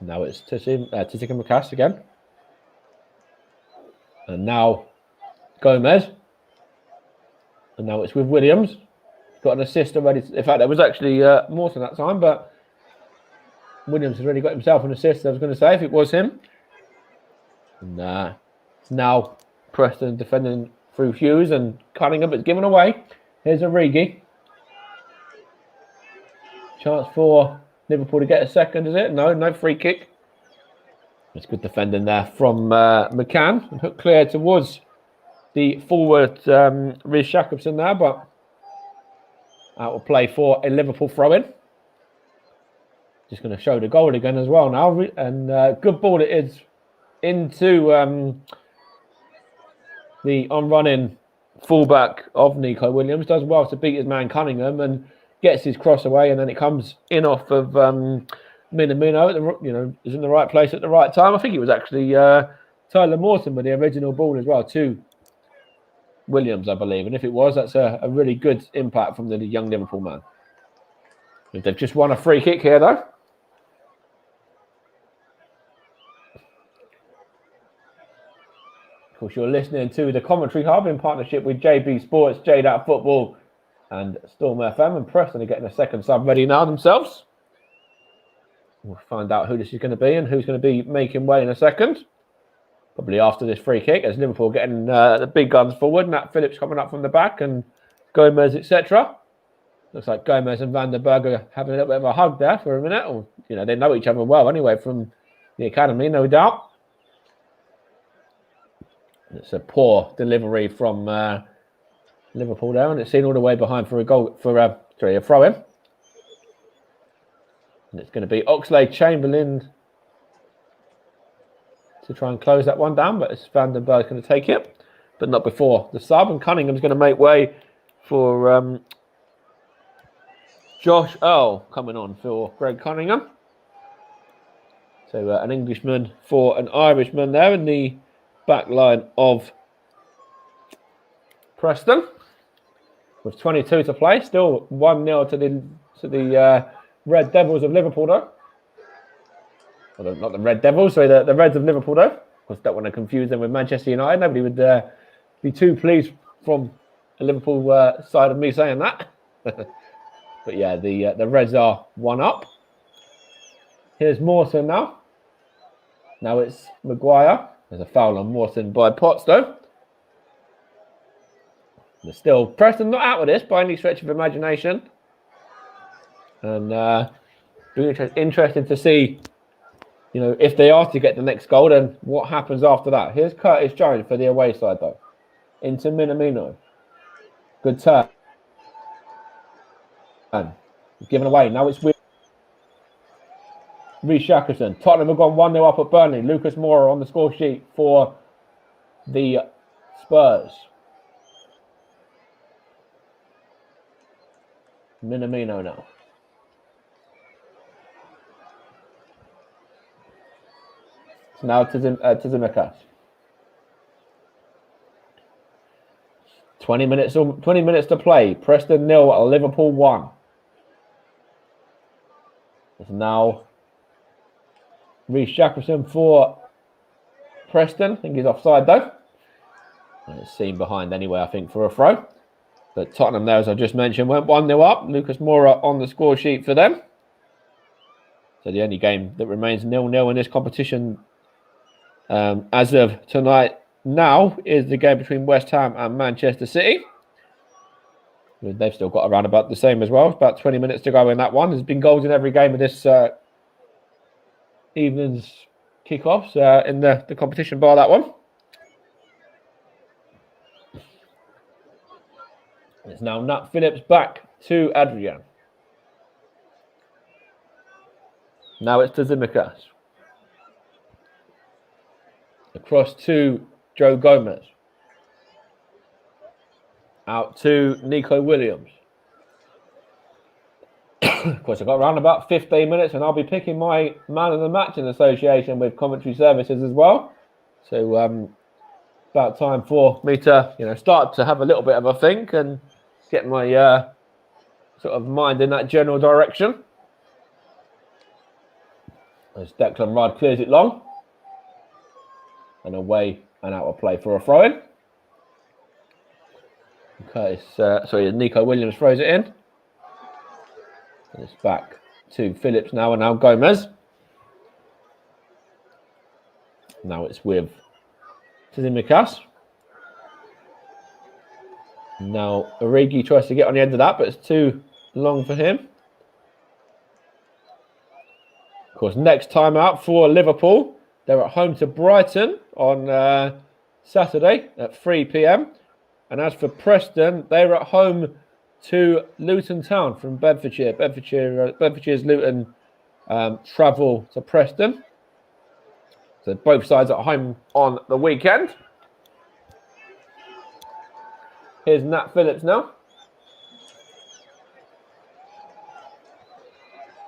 Now it's Tazikmas again. And now Gomez. And now it's with Williams. Got an assist already. In fact, it was actually Morton that time, but Williams has already got himself an assist, I was going to say, if it was him. And it's now Preston defending through Hughes and Cunningham, but it's given away. Here's Origi. Chance for Liverpool to get a second, is it? No free kick. It's good defending there from McCann. And hook clear towards the forward Reece Jacobson there, but out of play for a Liverpool throw-in. Just going to show the goal again as well now. And good ball it is into the on-running fullback of Nico Williams. Does well to beat his man Cunningham and gets his cross away, and then it comes in off of Minamino. Is in the right place at the right time. I think it was actually Tyler Morton with the original ball as well to Williams, I believe. And if it was, that's a really good impact from the young Liverpool man. They've just won a free kick here, though. Of course, you're listening to the Commentary Hub in partnership with JB Sports, JDAT Football, and Storm FM. And Preston are getting a second sub ready now themselves. We'll find out who this is going to be and who's going to be making way in a second. Probably after this free kick, as Liverpool getting the big guns forward. Nat Phillips coming up from the back and Gomez, etc. Looks like Gomez and Van der Berg are having a little bit of a hug there for a minute. Or, they know each other well anyway from the academy, no doubt. It's a poor delivery from Liverpool there, and it's seen all the way behind for a goal a throw-in. And it's going to be Oxlade-Chamberlain to try and close that one down, but it's Van der Berg going to take it, but not before the sub. And Cunningham's going to make way for Josh Earl coming on for Greg Cunningham. So an Englishman for an Irishman there in the back line of Preston. With 22 to play, still 1-0 to the Red Devils of Liverpool, though. Well, not the Red Devils, sorry, the Reds of Liverpool, though. Of course, don't want to confuse them with Manchester United. Nobody would be too pleased from the Liverpool side of me saying that. But yeah, the Reds are 1-up. Here's Morton now. Now it's Maguire. There's a foul on Morton by Potts, though. They're still Preston not out of this by any stretch of imagination. And be interesting to see, if they are to get the next goal, then what happens after that. Here's Curtis Jones for the away side, though. Into Minamino. Good turn. Given away. Now it's with Reece Jacobson. Tottenham have gone 1-0 up at Burnley. Lucas Moura on the score sheet for the Spurs. Minamino now. So now to Tazikmas. 20 minutes to play. Preston 0, Liverpool 1. It's now Reece Jacobson for Preston. I think he's offside though. And it's seen behind anyway, I think, for a throw. But Tottenham there, as I just mentioned, went 1-0 up. Lucas Moura on the score sheet for them. So the only game that remains 0-0 in this competition as of tonight now is the game between West Ham and Manchester City. They've still got around about the same as well. It's about 20 minutes to go in that one. There's been goals in every game of this evening's kickoffs in the competition bar that one. It's now Nat Phillips back to Adrian. Now it's to Tsimikas. Across to Joe Gomez. Out to Nico Williams. Of course, I've got around about 15 minutes and I'll be picking my man of the match in association with commentary services as well. So about time for me to start to have a little bit of a think and get my sort of mind in that general direction. As Declan Rice clears it long. And away and out of play for a throw-in. Nico Williams throws it in. And it's back to Phillips now, and now Gomez. Now it's with Tsimikas. Now Origi tries to get on the end of that, but it's too long for him. Of course, next time out for Liverpool, they're at home to Brighton on Saturday at 3 p.m. And as for Preston, they're at home to Luton Town from Bedfordshire. Bedfordshire's Luton travel to Preston. So both sides at home on the weekend. Here's Nat Phillips now.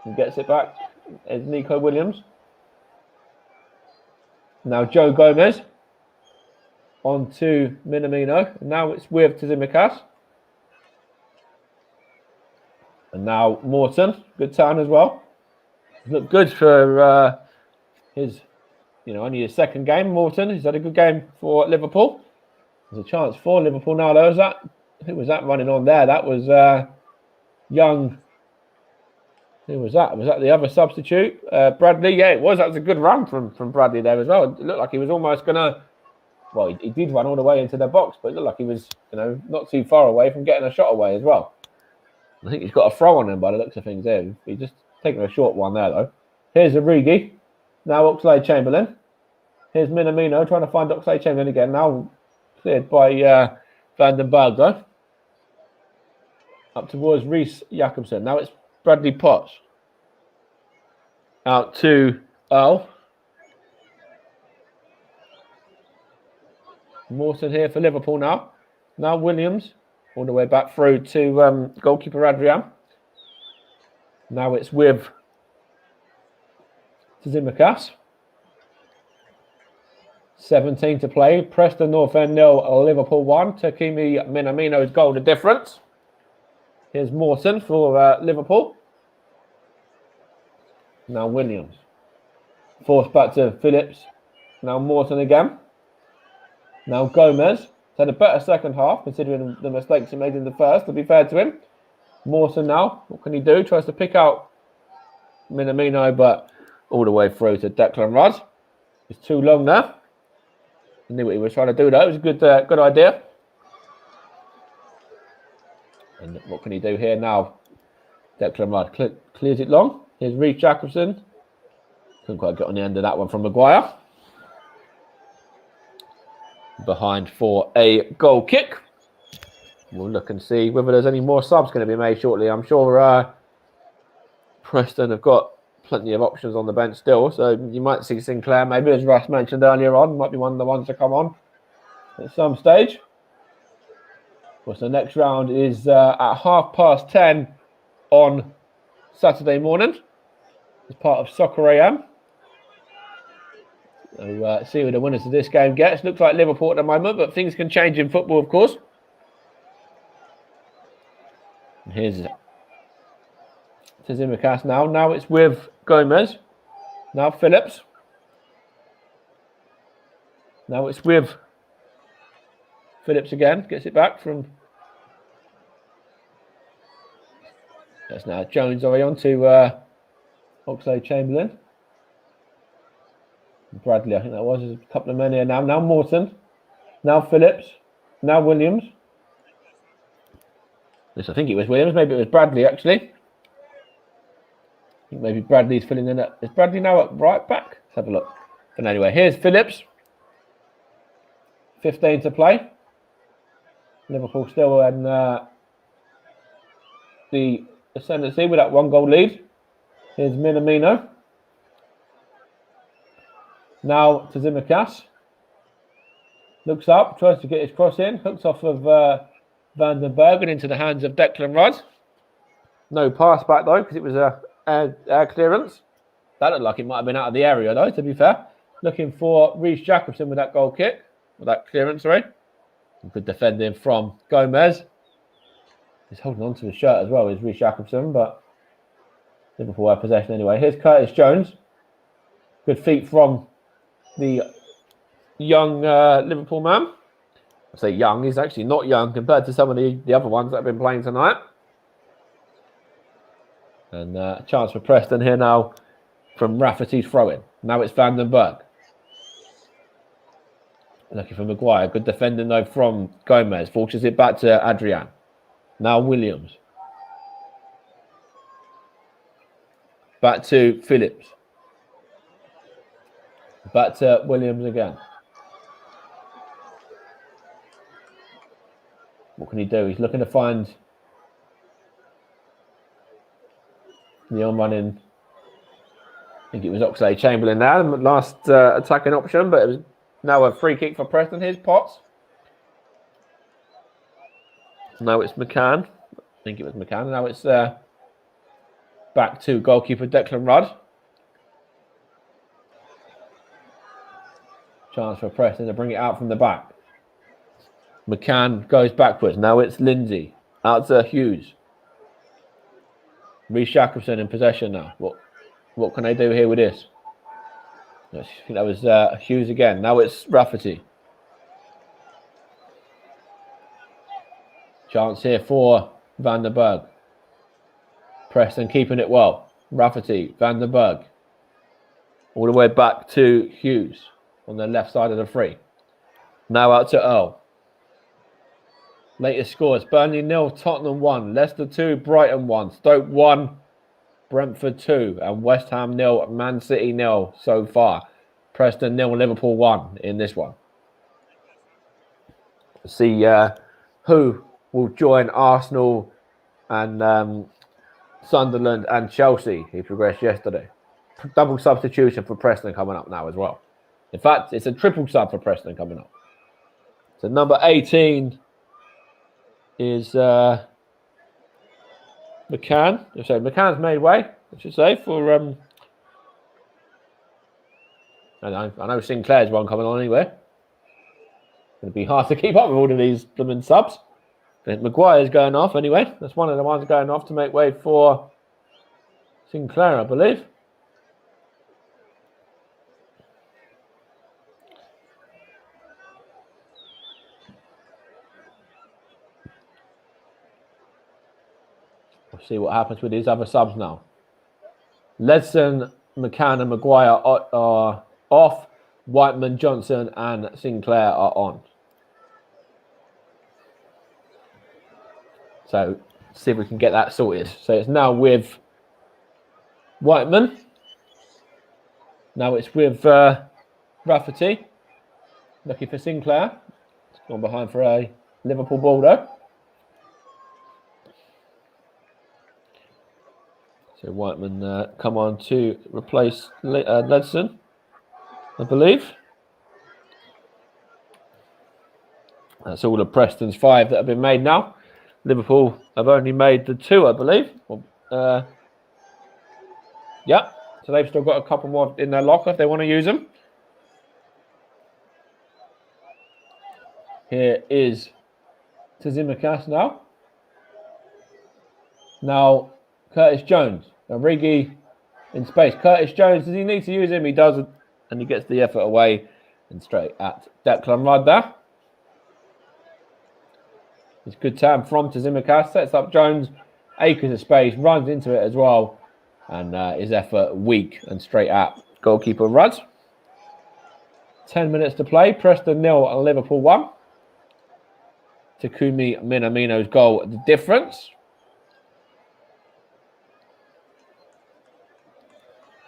He gets it back. There's Nico Williams. Now Joe Gomez. On to Minamino. Now it's with Tsimikas. And now Morton. Good turn as well. Looked good for his, only his second game. Morton, he's had a good game for Liverpool. There's a chance for Liverpool now, though. Who was that running on there? That was young. Who was that? Was that the other substitute? Bradley? Yeah, it was. That was a good run from Bradley there as well. It looked like he was almost going to... Well, he did run all the way into the box, but it looked like he was, not too far away from getting a shot away as well. I think he's got a throw on him by the looks of things there. He's just taking a short one there, though. Here's Origi. Now Oxlade-Chamberlain. Here's Minamino trying to find Oxlade-Chamberlain again. Now cleared by Vandenberg, though. Up towards Reece Jacobson. Now it's Bradley Potts. Out to Earl. Morton here for Liverpool now. Now Williams. All the way back through to goalkeeper Adrian. Now it's with Tsimikas. 17 to play. Preston North End 0, Liverpool 1. Takimi Minamino's goal the difference. Here's Morton for Liverpool. Now Williams. Forced back to Phillips. Now Morton again. Now Gomez. He's had a better second half, considering the mistakes he made in the first, to be fair to him. Morton now. What can he do? Tries to pick out Minamino, but all the way through to Declan Rice. It's too long there. He knew what he was trying to do, though. It was a good idea. And what can he do here now? Declan Rice clears it long. Here's Reece Jacobson. Couldn't quite get on the end of that one from Maguire. Behind for a goal kick. We'll look and see whether there's any more subs going to be made shortly. I'm sure Preston have got plenty of options on the bench still. So you might see Sinclair, maybe, as Russ mentioned earlier on, might be one of the ones to come on at some stage. Of course, the next round is at 10:30 on Saturday morning. It's part of Soccer AM. So see who the winners of this game gets. Looks like Liverpool at the moment, but things can change in football, of course. And here's Tsimikas now. Now it's with Gomez. Now Phillips. Now it's with Phillips again. Gets it back from That's now Jones away on to Oxlade-Chamberlain. Bradley, I think that was. There's a couple of men here now. Now Morton. Now Phillips. Now Williams. Yes, I think it was Williams. Maybe it was Bradley, actually. I think maybe Bradley's filling in. Is Bradley now at right back? Let's have a look. But anyway, here's Phillips. 15 to play. Liverpool still in the ascendancy with that 1 goal lead. Here's Minamino. Now to Tsimikas. Looks up, tries to get his cross in. Hooks off of Van den Berg and into the hands of Declan Rice. No pass back though, because it was a clearance. That looked like it might have been out of the area though, to be fair. Looking for Reece Jacobson with that goal kick. With that clearance, sorry. Good defending from Gomez. He's holding on to the shirt as well, is Reece Jacobson, but Liverpool have possession anyway. Here's Curtis Jones. Good feet from the young Liverpool man. I say young, he's actually not young compared to some of the other ones that have been playing tonight. And a chance for Preston here now from Rafferty's throw-in. Now it's Van den Berg. Looking for Maguire. Good defending though from Gomez. Forces it back to Adrian. Now Williams. Back to Phillips. Back to Williams again. What can he do? He's looking to find the on-running. I think it was Oxlade-Chamberlain now, the last attacking option, but it was now a free kick for Preston. Here's Potts. Now it's McCann. I think it was McCann. Now it's back to goalkeeper Declan Rudd. Chance for Preston to bring it out from the back. McCann goes backwards. Now it's Lindsay. Out to Hughes. Reece Jacobson in possession now. What can they do here with this? I think that was Hughes again. Now it's Rafferty. Chance here for Van den Berg. Preston keeping it well. Rafferty, Van den Berg. All the way back to Hughes on the left side of the free. Now out to Earl. Latest scores: Burnley 0, Tottenham 1, Leicester 2, Brighton 1, Stoke 1, Brentford 2, and West Ham 0, Man City 0 so far. Preston 0, Liverpool 1 in this one. See who will join Arsenal and Sunderland and Chelsea, who progressed yesterday. Double substitution for Preston coming up now as well. In fact, it's a triple sub for Preston coming up. So number 18 is McCann. So McCann's made way, I should say, for I know Sinclair's one coming on anyway. It's going to be hard to keep up with all of these blooming subs. But Maguire's going off anyway. That's one of the ones going off to make way for Sinclair, I believe. We'll see what happens with these other subs now. Ledson, McCann and Maguire are off. Whiteman, Johnson and Sinclair are on. So see if we can get that sorted. So it's now with Whiteman. Now it's with Rafferty. Looking for Sinclair. It's gone behind for a Liverpool ball though. So Whiteman come on to replace Ledson, I believe. That's all of Preston's 5 that have been made now. Liverpool have only made the 2, I believe. Yeah, so they've still got a couple more in their locker if they want to use them. Here is Tsimikas now. Now, Curtis Jones. Origi in space. Curtis Jones, does he need to use him? He doesn't. And he gets the effort away and straight at Declan Rudd there. It's good time from Tsimikas. Sets up Jones acres of space, runs into it as well, and his effort weak and straight at goalkeeper Rudd. 10 minutes to play. Preston 0 and Liverpool 1. Takumi Minamino's goal, the difference.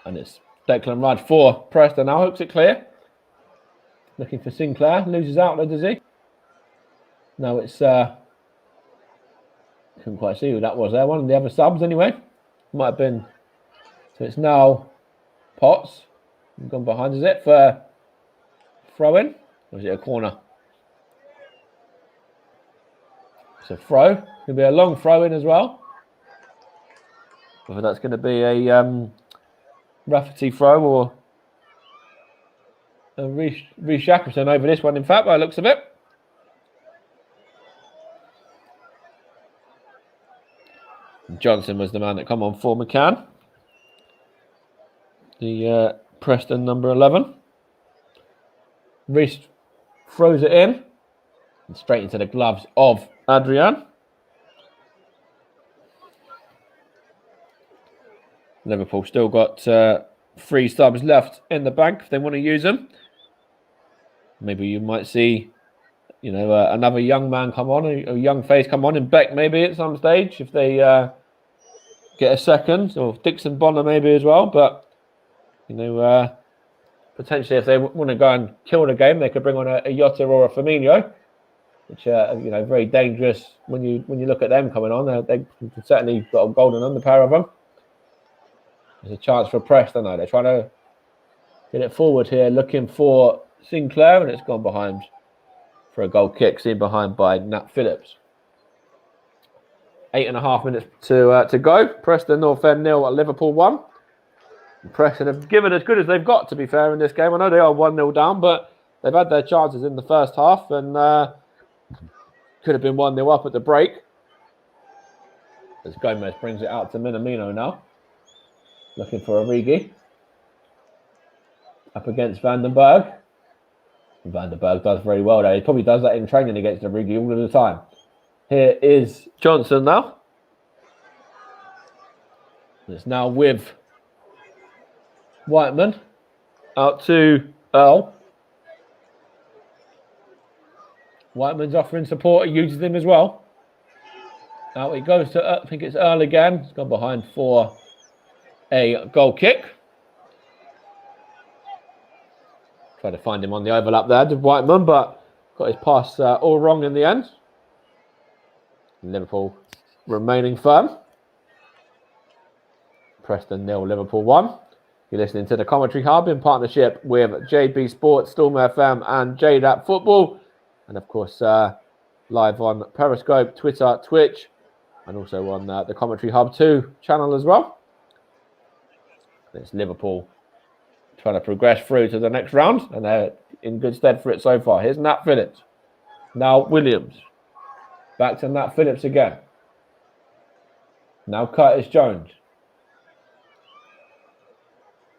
And it's Declan Rudd for Preston now. Hooks it clear. Looking for Sinclair. Loses out there, does he? No, it's... couldn't quite see who that was there. One of the other subs anyway. Might have been... So it's now Potts. Gone behind, is it? For throw-in? Or is it a corner? It's a throw. Could be a long throw-in as well. Whether that's going to be a Rafferty throw or a Reece Shackleton over this one, in fact, by the looks of it. Johnson was the man that come on for McCann. The Preston number 11. Reece throws it in. And straight into the gloves of Adrian. Liverpool still got 3 subs left in the bank if they want to use them. Maybe you might see, another young man come on, a young face come on, and Beck maybe at some stage if they get a second, or Dixon Bonner maybe as well. But potentially if they want to go and kill the game, they could bring on a Jota or a Firmino, which are very dangerous when you look at them coming on. They certainly got a golden underpair of them. There's a chance for Preston though. They're trying to get it forward here, looking for Sinclair, and it's gone behind for a goal kick, seen behind by Nat Phillips. 8.5 minutes to go. Preston North End 0 at Liverpool 1. Preston have given as good as they've got, to be fair, in this game. I know they are 1-0 down, but they've had their chances in the first half, and could have been 1-0 up at the break. As Gomez brings it out to Minamino now. Looking for Origi. Up against Vandenberg. Vandenberg does very well there. He probably does that in training against Origi all of the time. Here is Johnson now. It's now with Whiteman. Out to Earl. Whiteman's offering support. He uses him as well. Out he goes to, I think it's Earl again. He's gone behind for a goal kick. Tried to find him on the overlap there, did Whiteman, but got his pass all wrong in the end. Liverpool remaining firm. Preston 0, Liverpool 1. You're listening to the Commentary Hub in partnership with JB Sports, Storm FM and JDAP Football. And of course, live on Periscope, Twitter, Twitch, and also on the Commentary Hub 2 channel as well. It's Liverpool trying to progress through to the next round, and they're in good stead for it so far. Here's Nat Phillips. Now Williams. Back to Nat Phillips again. Now Curtis Jones.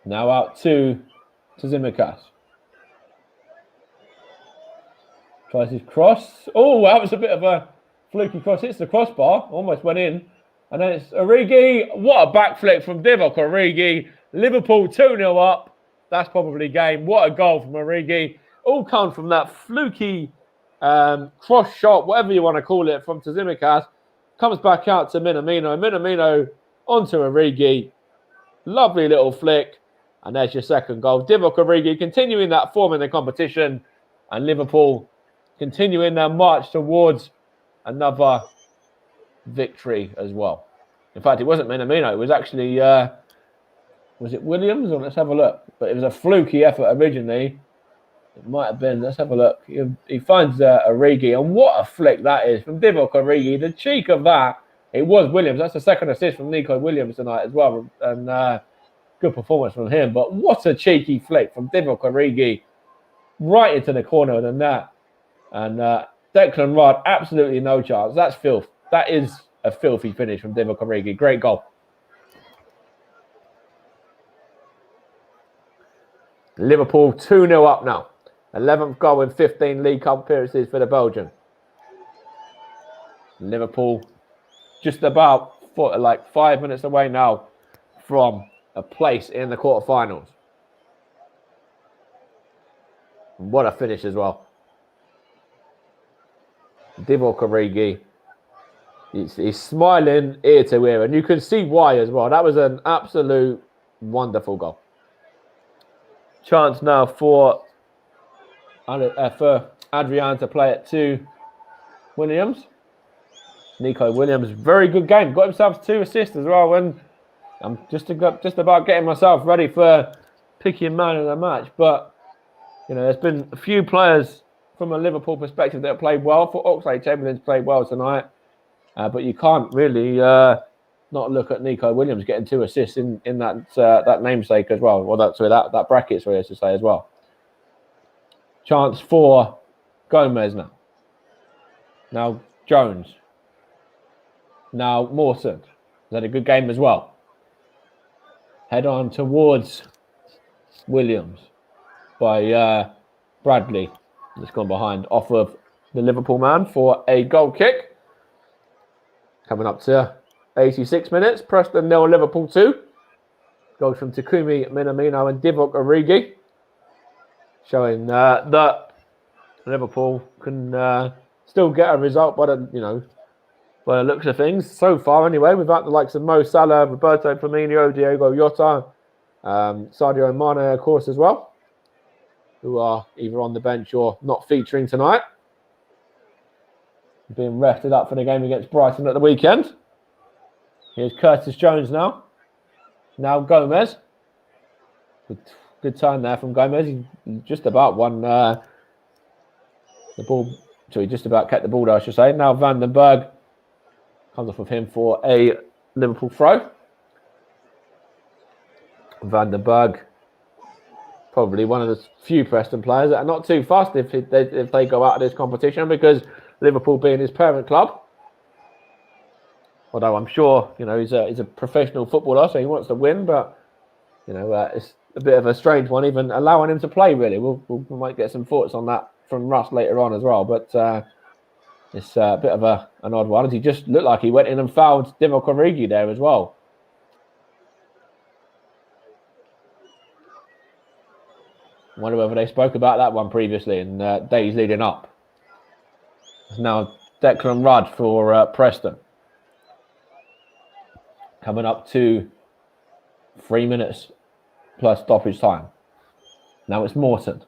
Now out to Tsimikas. Tries his cross. Oh, that was a bit of a fluky cross. Hits the crossbar. Almost went in. And then it's Origi. What a backflip from Divock Origi. Liverpool 2-0 up. That's probably game. What a goal from Origi. All come from that fluky cross shot, whatever you want to call it, from Tsimikas. Comes back out to Minamino. Minamino onto Origi. Lovely little flick. And there's your second goal. Divock Origi continuing that form in the competition. And Liverpool continuing their march towards another victory as well. In fact, it wasn't Minamino. It was actually, was it Williams? Or let's have a look. But it was a fluky effort originally. It might have been. Let's have a look. He finds Origi. And what a flick that is from Divock Origi. The cheek of that. It was Williams. That's the second assist from Nico Williams tonight as well. And good performance from him. But what a cheeky flick from Divock Origi. Right into the corner of the net. And Declan Rudd, absolutely no chance. That's filth. That is a filthy finish from Divock Origi. Great goal. Liverpool 2-0 up now. 11th goal in 15 League Cup appearances for the Belgian. Liverpool just about like 5 minutes away now from a place in the quarterfinals. What a finish as well. Divock Origi. He's smiling ear to ear, and you can see why as well. That was an absolute wonderful goal. Chance now for Adrian to play it to Williams. Nico Williams, very good game. Got himself 2 assists as well. And I'm just about getting myself ready for picking man of the match. But, you know, there's been a few players from a Liverpool perspective that have played well. For Oxlade-Chamberlain's played well tonight. But you can't really not look at Nico Williams getting 2 assists in that namesake as well. Or that bracket, sorry, I should say as well. Chance for Gomez now. Now Jones. Now Morton. He's had a good game as well. Head on towards Williams by Bradley. That's gone behind off of the Liverpool man for a goal kick. Coming up to 86 minutes. Preston 0, Liverpool 2. Goals from Takumi Minamino and Divock Origi. Showing that Liverpool can still get a result by the looks of things. So far anyway, without the likes of Mo Salah, Roberto Firmino, Diogo Jota, Sadio Mane, of course, as well, who are either on the bench or not featuring tonight. Being rested up for the game against Brighton at the weekend. Here's Curtis Jones now. Now Gomez. Good turn there from Gomez. He just about won the ball. So he just about kept the ball there, I should say. Now Van den Berg comes off of him for a Liverpool throw. Van den Berg, probably one of the few Preston players that are not too fast if they go out of this competition, because Liverpool being his parent club. Although I'm sure, he's a professional footballer, so he wants to win, but, it's a bit of a strange one, even allowing him to play, really. We might get some thoughts on that from Russ later on as well, but it's a bit of an odd one. He just looked like he went in and fouled Divock Origi there as well. I wonder whether they spoke about that one previously in days leading up. It's now Declan Rudd for Preston. Coming up to 3 minutes plus stoppage time. Now it's Morton.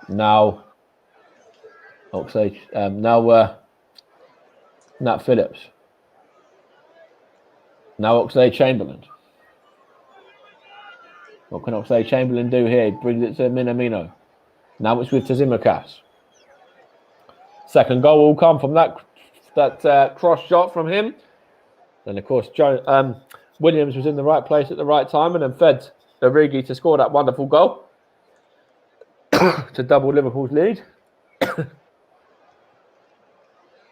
Now Nat Phillips. Now Oxlade-Chamberlain. What can Oxlade-Chamberlain do here? He brings it to Minamino. Now it's with Tsimikas. Second goal will come from that cross shot from him. And of course, Williams was in the right place at the right time and then fed Origi to score that wonderful goal to double Liverpool's lead.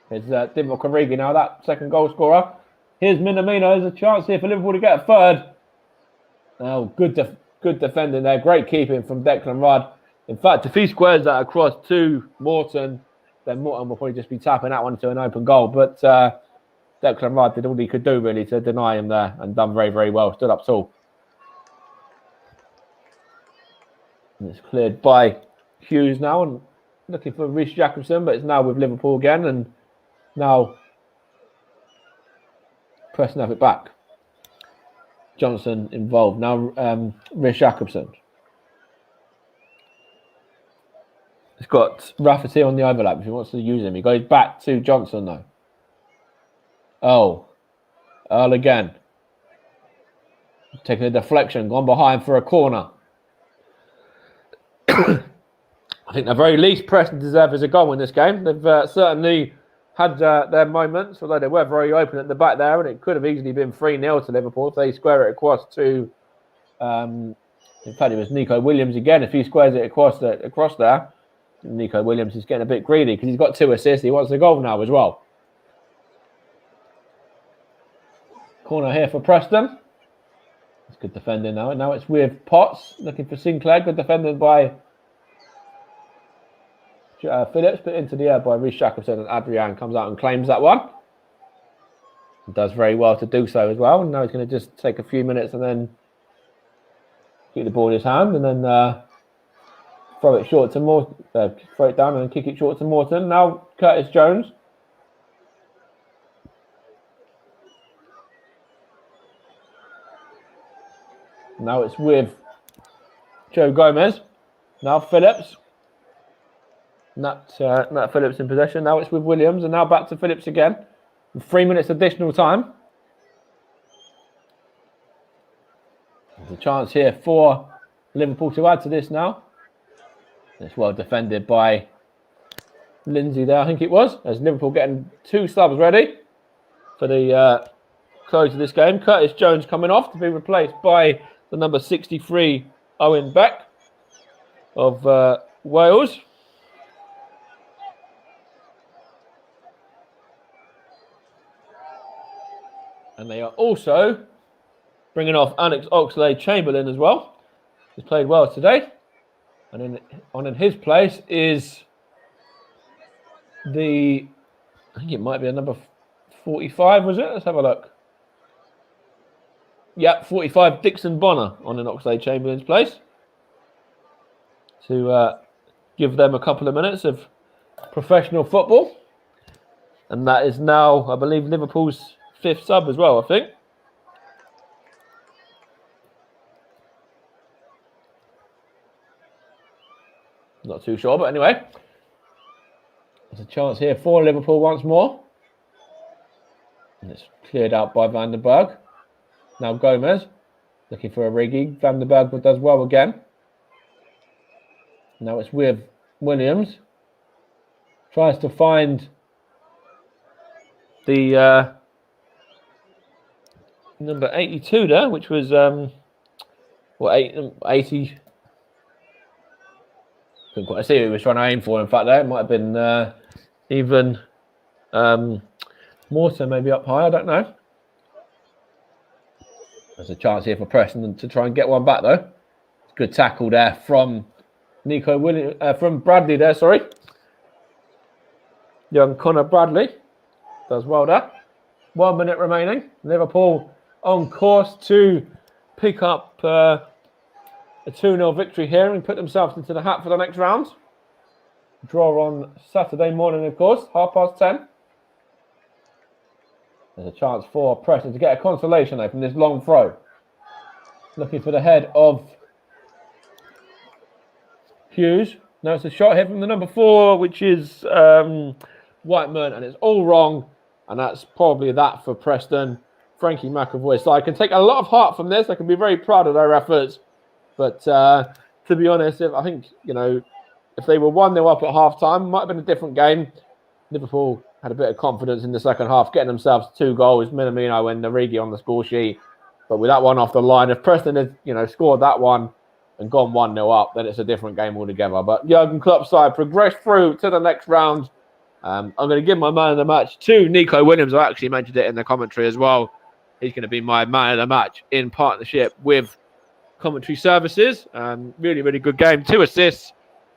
Here's Divock Origi now, that second goal scorer. Here's Minamino. There's a chance here for Liverpool to get a third. Oh, good defending there. Great keeping from Declan Rudd. In fact, if he squares that across to Morton, then Morton will probably just be tapping that one to an open goal. But Declan Rudd did all he could do, really, to deny him there and done very, very well. Stood up tall. And it's cleared by Hughes now and looking for Rhys Jacobson, but it's now with Liverpool again. And now Preston have it back. Johnson involved. Now Rhys Jacobson. It's got Rafferty on the overlap if he wants to use him. He goes back to Johnson though. Oh, Earl again. Taking a deflection, gone behind for a corner. I think the very least Preston deserve is a goal in this game. They've certainly had their moments, although they were very open at the back there, and it could have easily been 3-0 to Liverpool if they square it across to... in fact, it was Nico Williams again. If he squares it across there, Nico Williams is getting a bit greedy because he's got 2 assists. He wants the goal now as well. Corner here for Preston. It's good defending now. Now it's with Potts looking for Sinclair. Good defending by Phillips, but into the air by Rhys Jacobson, and Adrian comes out and claims that one. Does very well to do so as well. And now he's going to just take a few minutes and then keep the ball in his hand and then throw it short to Morton. Throw it down and kick it short to Morton. Now Curtis Jones. Now it's with Joe Gomez. Now Phillips. Nat Phillips in possession. Now it's with Williams, and now back to Phillips again. 3 minutes additional time. There's a chance here for Liverpool to add to this now. It's well defended by Lindsay there, I think it was. As Liverpool getting 2 subs ready for the close of this game. Curtis Jones coming off to be replaced by the number 63, Owen Beck of Wales. And they are also bringing off Alex Oxlade-Chamberlain as well. He's played well today. And in his place is I think it might be a number 45, was it? Let's have a look. Yep, 45, Dixon Bonner on in Oxlade-Chamberlain's place. To give them a couple of minutes of professional football. And that is now, I believe, Liverpool's 5th sub as well, I think. Not too sure, but anyway. There's a chance here for Liverpool once more. And it's cleared out by Van den Berg. Now Gomez looking for a Origi. Van den Berg does well again. Now it's with Williams. Tries to find the number 82 there, which was 80. Couldn't quite see who he was trying to aim for. In fact, there it might have been even Morton maybe up high. I don't know. There's a chance here for Preston to try and get one back though. Good tackle there from from Bradley there. Sorry, young Connor Bradley does well there. 1 minute remaining. Liverpool on course to pick up a 2-0 victory here and put themselves into the hat for the next round. Draw on Saturday morning, of course, 10:30. There's a chance for Preston to get a consolation though from this long throw. Looking for the head of Hughes. Now it's a shot here from the number 4, which is Whiteman, and it's all wrong. And that's probably that for Preston. Frankie McAvoy. So I can take a lot of heart from this. I can be very proud of their efforts. But to be honest, I think, if they were 1-0 up at half-time, might have been a different game. Liverpool had a bit of confidence in the second half, getting themselves 2 goals. Minamino and Origi on the score sheet. But with that one off the line, if Preston had, scored that one and gone 1-0 up, then it's a different game altogether. But Jurgen Klopp's side progressed through to the next round. I'm going to give my man of the match to Nico Williams. I actually mentioned it in the commentary as well. He's going to be my man of the match in partnership with Commentary Services. Really, really good game. 2 assists.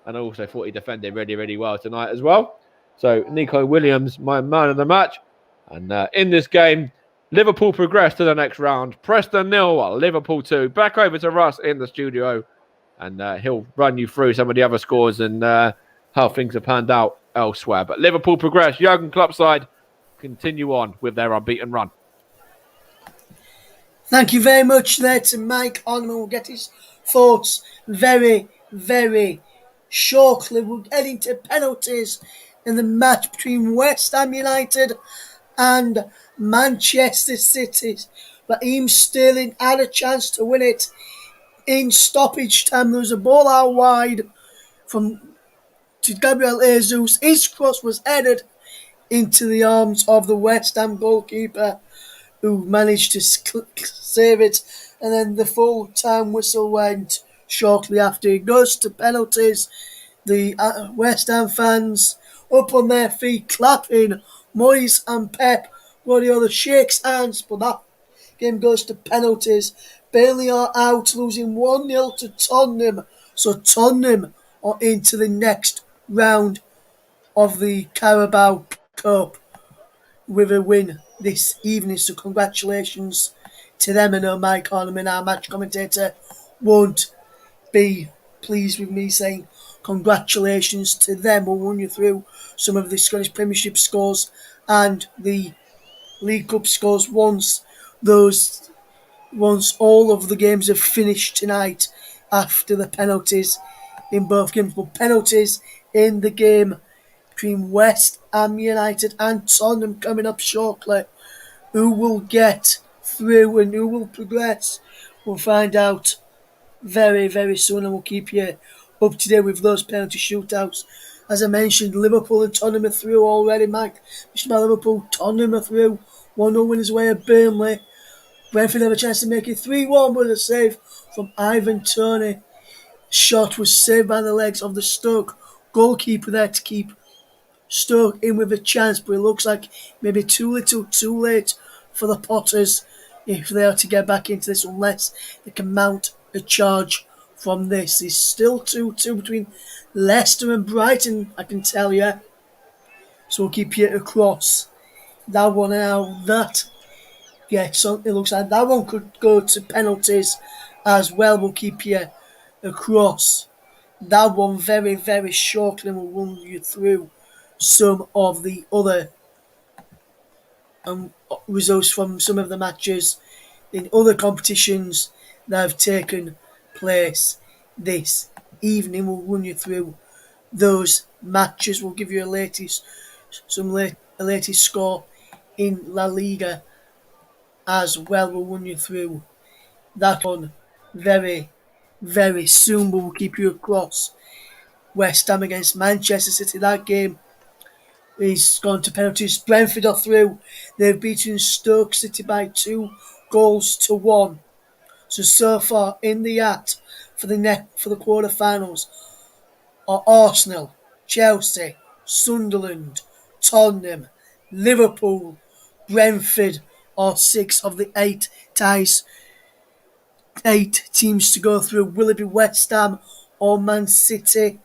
And I also thought he defended really, really well tonight as well. So Nico Williams, my man of the match. And in this game, Liverpool progress to the next round. Preston 0, Liverpool 2. Back over to Russ in the studio. And he'll run you through some of the other scores and how things have panned out elsewhere. But Liverpool progress. Jurgen Klopp's side continue on with their unbeaten run. Thank you very much there to Mike Onman. We'll get his thoughts very, very shortly. We're heading to penalties in the match between West Ham United and Manchester City. Raheem Sterling had a chance to win it in stoppage time. There was a ball out wide to Gabriel Jesus. His cross was headed into the arms of the West Ham goalkeeper, who managed to save it. And then the full-time whistle went shortly after. It goes to penalties. The West Ham fans up on their feet, clapping. Moyes and Pep, Guardiola shakes hands, but that game goes to penalties. Burnley are out, losing 1-0 to Tottenham. So Tottenham are into the next round of the Carabao Cup with a win this evening. So congratulations to them. I know Mike Ornament, our match commentator, won't be pleased with me saying congratulations to them. We'll run you through some of the Scottish Premiership scores and the League Cup scores once all of the games have finished tonight after the penalties in both games. But penalties in the game between West Ham United and Tottenham coming up shortly. Who will get through and who will progress? We'll find out very, very soon, and we'll keep you up to date with those penalty shootouts. As I mentioned, Liverpool and Tottenham are through already, Mike. Mentioned by Liverpool, Tottenham are through. 1-0 winners away at Burnley. Brentford have a chance to make it 3-1 with a save from Ivan Toney. Shot was saved by the legs of the Stoke goalkeeper there to keep Stoke in with a chance, but it looks like maybe too little, too late for the Potters if they are to get back into this, unless they can mount a charge from this. It's still 2-2 between Leicester and Brighton, I can tell you. So we'll keep you across that one now. So it looks like that one could go to penalties as well. We'll keep you across that one very, very shortly, and we'll run you through some of the other results from some of the matches in other competitions that have taken place this evening. We'll run you through those matches. We'll give you a latest score in La Liga as well. We'll run you through that one very, very soon, but we'll keep you across West Ham against Manchester City. That game is gone to penalties. Brentford are through. They've beaten Stoke City by 2-1. So far in the act for the quarter-finals are Arsenal, Chelsea, Sunderland, Tottenham, Liverpool, Brentford are 6 of the 8 teams to go through. Will it be West Ham or Man City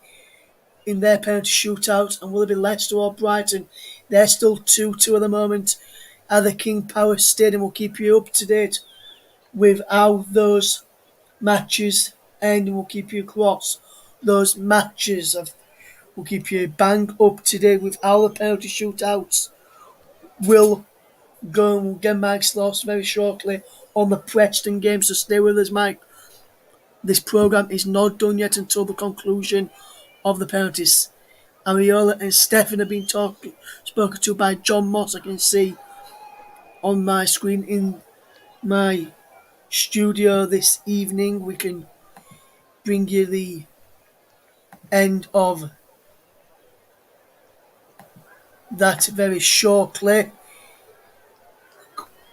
in their penalty shootout, and will it be Leicester or Brighton? They're still 2-2 at the moment at the King Power Stadium. We'll keep you up to date with how those matches end, and we'll keep you across those matches. We'll keep you bang up to date with how the penalty shootouts will go, and we'll get Mike's thoughts very shortly on the Preston game, so stay with us, Mike. This programme is not done yet until the conclusion of the penalties. Ariola and Stefan have been spoken to by John Moss. I can see on my screen in my studio this evening. We can bring you the end of that very shortly.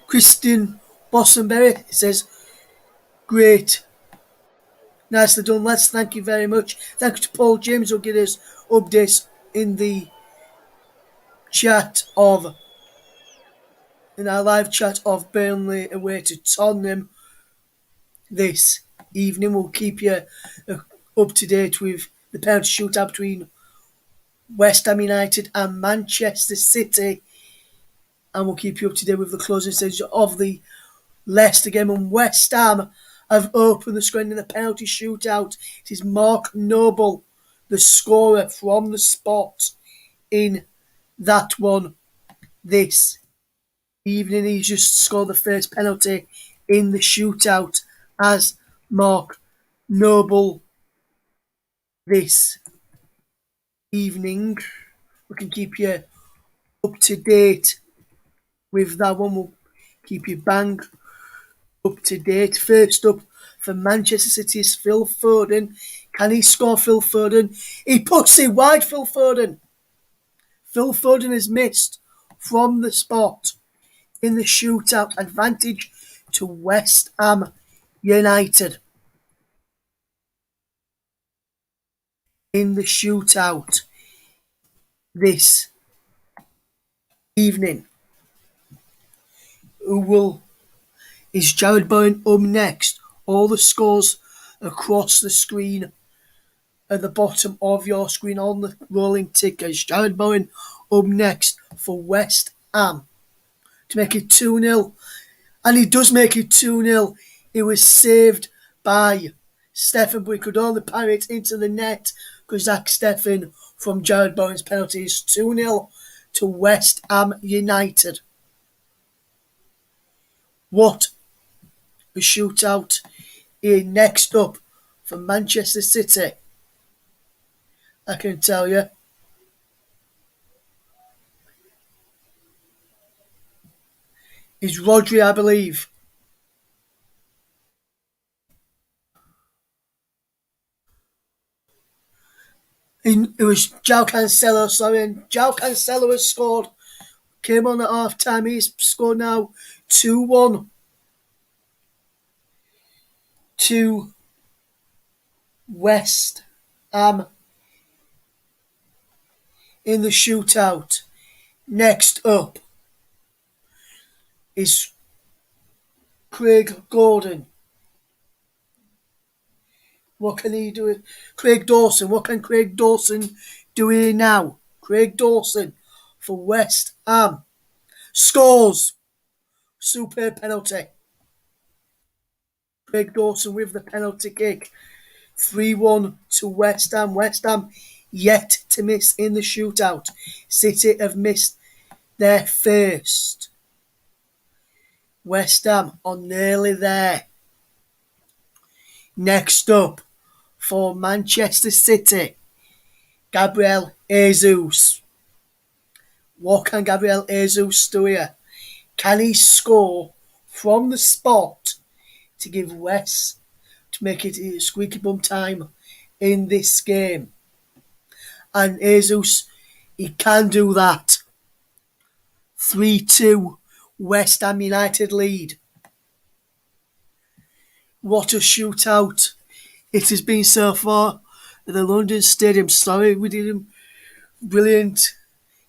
Christian Bossenberry says, great. Nicely done, lads. Thank you very much. Thank you to Paul James who'll give us updates in our live chat of Burnley away to Tottenham this evening. We'll keep you up to date with the penalty shootout between West Ham United and Manchester City, and we'll keep you up to date with the closing stages of the Leicester game. And West Ham have opened the scoring in the penalty shootout. It is Mark Noble, the scorer from the spot in that one this evening. He's just scored the first penalty in the shootout as Mark Noble this evening. We can keep you up to date with that one. We'll keep you bang up to date. First up for Manchester City is Phil Foden. Can he score, Phil Foden? He puts it wide, Phil Foden. Phil Foden is missed from the spot in the shootout. Advantage to West Ham United in the shootout this evening. Is Jared Bowen up next? All the scores across the screen at the bottom of your screen on the rolling tickers. Jared Bowen up next for West Ham to make it 2-0. And he does make it 2-0. It was saved by Stephen, but he could only parry it into the net because Zach Stephen from Jared Bowen's penalty is 2-0 to West Ham United. What a shootout here next up for Manchester City. I can tell you. Is Rodri, I believe. It was João Cancelo, sorry, and João Cancelo has scored. Came on at half time. He's scored now 2-1 to West Ham in the shootout. Next up is Craig Gordon. What can he do? Craig Dawson. What can Craig Dawson do here now? Craig Dawson for West Ham scores. Superb penalty. Craig Dawson with the penalty kick. 3-1 to West Ham. West Ham yet to miss in the shootout. City have missed their first. West Ham are nearly there. Next up for Manchester City, Gabriel Jesus. What can Gabriel Jesus do here? Can he score from the spot to give West to make it a squeaky bum time in this game? And Jesus, he can do that. 3-2 West Ham United lead. What a shootout it has been so far at the London Stadium. Sorry, we did a brilliant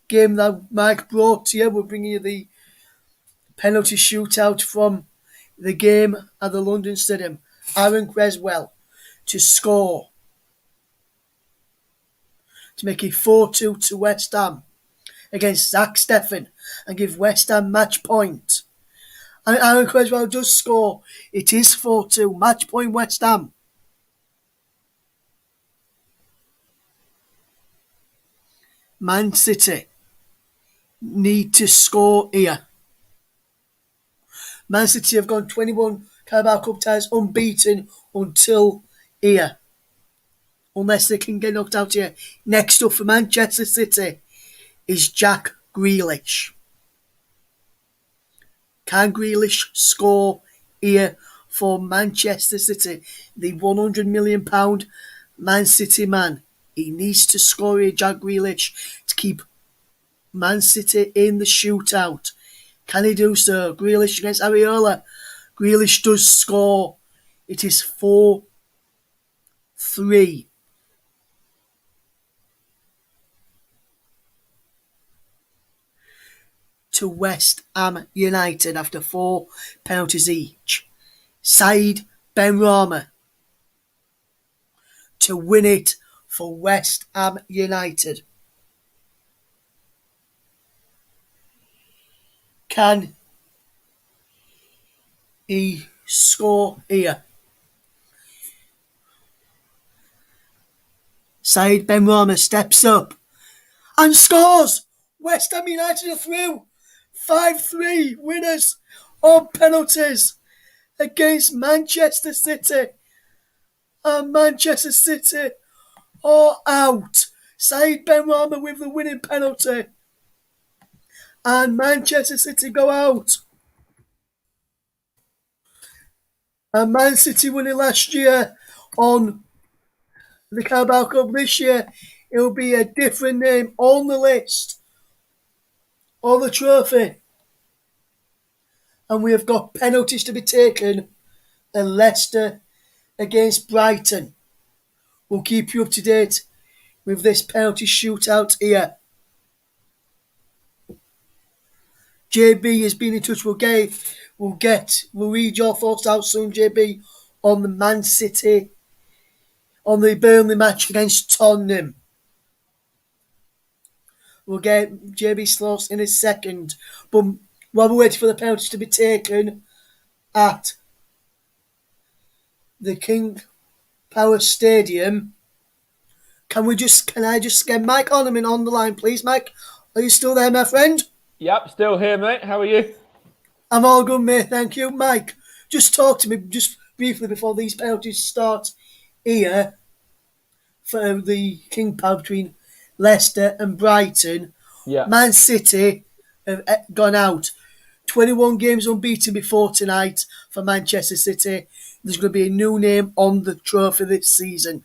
game that Mike brought to you. We're bringing you the penalty shootout from the game at the London Stadium. Aaron Creswell to score to make it 4-2 to West Ham against Zach Steffen and give West Ham match point. And Aaron Creswell does score. It is 4-2. Match point West Ham. Man City need to score here. Man City have gone 21 Carabao Cup ties unbeaten until here. Unless they can get knocked out here. Next up for Manchester City is Jack Grealish. Can Grealish score here for Manchester City? The £100 million Man City man. He needs to score here, Jack Grealish, to keep Man City in the shootout. Can he do so? Grealish against Areola. Grealish does score. It is 4-3. To West Ham United after 4 penalties each. Said Benrahma to win it for West Ham United. Can he score here? Said Benrahma steps up and scores! West Ham United are through! 5-3 winners on penalties against Manchester City. And Manchester City are out. Said Benrahma with the winning penalty. And Manchester City go out. And Man City won it last year on the Carabao Cup. This year it will be a different name on the list, on the trophy. And we have got penalties to be taken at Leicester against Brighton. We'll keep you up to date with this penalty shootout here. JB has been in touch. We'll read your thoughts out soon, JB, on the Man City, on the Burnley match against Tottenham. We'll get JB's thoughts in a second. But While we're waiting for the penalty to be taken at the King Power Stadium, can I just get Mike Ornament on the line, please? Mike, are you still there, my friend? Yep, still here, mate. How are you? I'm all good, mate, thank you. Mike, just talk to me just briefly before these penalties start here for the King Power between Leicester and Brighton. Yeah. Man City have gone out 21 games unbeaten before tonight for Manchester City. There's going to be a new name on the trophy this season.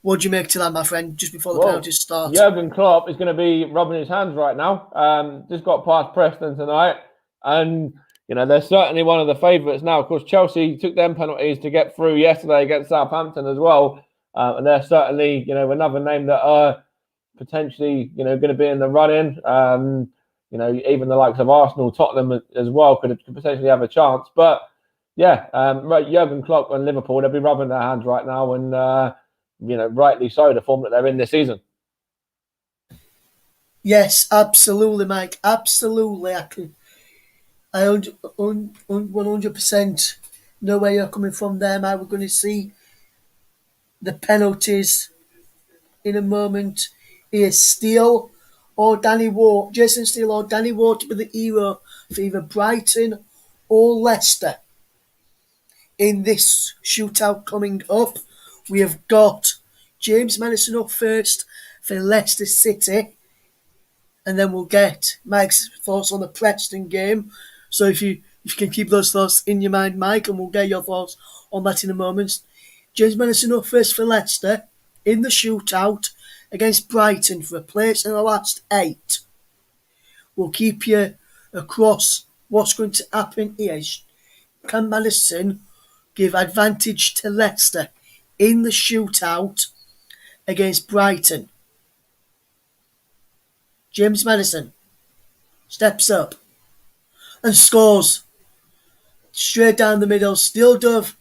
What do you make to that, my friend, just before the Well, penalties start? Jurgen Klopp is going to be rubbing his hands right now. Just got past Preston tonight, and they're certainly one of the favourites now. Of course, Chelsea took them penalties to get through yesterday against Southampton as well, and they're certainly another name that are potentially going to be in the run-in. Even the likes of Arsenal, Tottenham as well could potentially have a chance. But yeah, Jurgen Klopp and Liverpool, they'll be rubbing their hands right now, and rightly so, the form that they're in this season. Yes, absolutely, Mike. Absolutely. I 100% know where you're coming from there, Mike. We're going to see the penalties in a moment. Here's Steele or Danny Ward. Jason Steele or Danny Ward to be the hero for either Brighton or Leicester. In this shootout coming up, we have got James Maddison up first for Leicester City, and then we'll get Mike's thoughts on the Preston game. So if you can keep those thoughts in your mind, Mike, and we'll get your thoughts on that in a moment. James Maddison up first for Leicester in the shootout against Brighton for a place in the last 8. We'll keep you across what's going to happen here. Can Maddison give advantage to Leicester in the shootout against Brighton? James Maddison steps up and scores straight down the middle. Steele Dove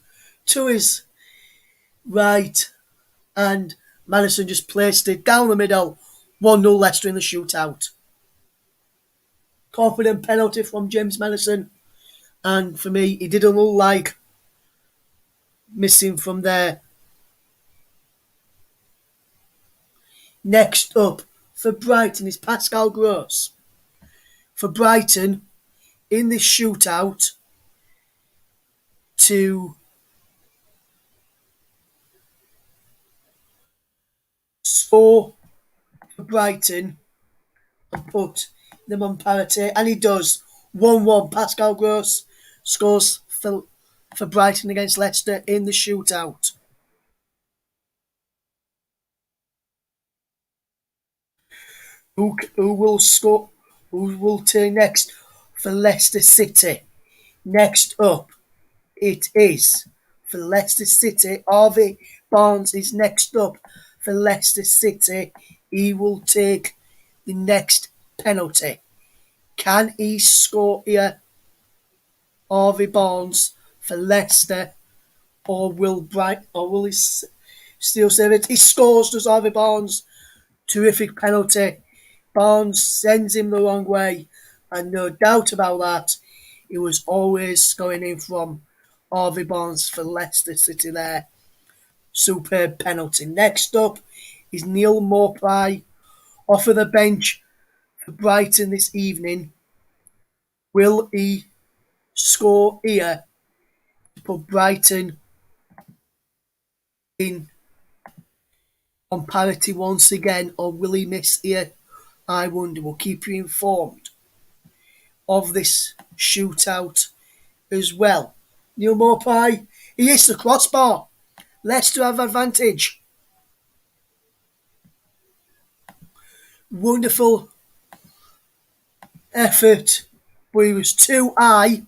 to his right, and Maddison just placed it down the middle. 1-0 Leicester in the shootout. Confident penalty from James Maddison, and for me, he didn't look like missing from there. Next up for Brighton is Pascal Gross. For Brighton, in this shootout, to score for Brighton and put them on parity, and he does. 1-1. Pascal Gross scores for Brighton against Leicester in the shootout. Who will score? Who will take next for Leicester City? Next up, it is for Leicester City. Harvey Barnes is next up for Leicester City. He will take the next penalty. Can he score here, Harvey Barnes, for Leicester, or will he still save it? He scores, does Harvey Barnes. Terrific penalty. Barnes sends him the wrong way, and no doubt about that, it was always going in from Harvey Barnes for Leicester City there. Superb penalty. Next up is Neil Maupay off of the bench for Brighton this evening. Will he score here to put Brighton in on parity once again, or will he miss here? I wonder. We'll keep you informed of this shootout as well. Neil Maupay, he hits the crossbar. Leicester have advantage. Wonderful effort, but he was too high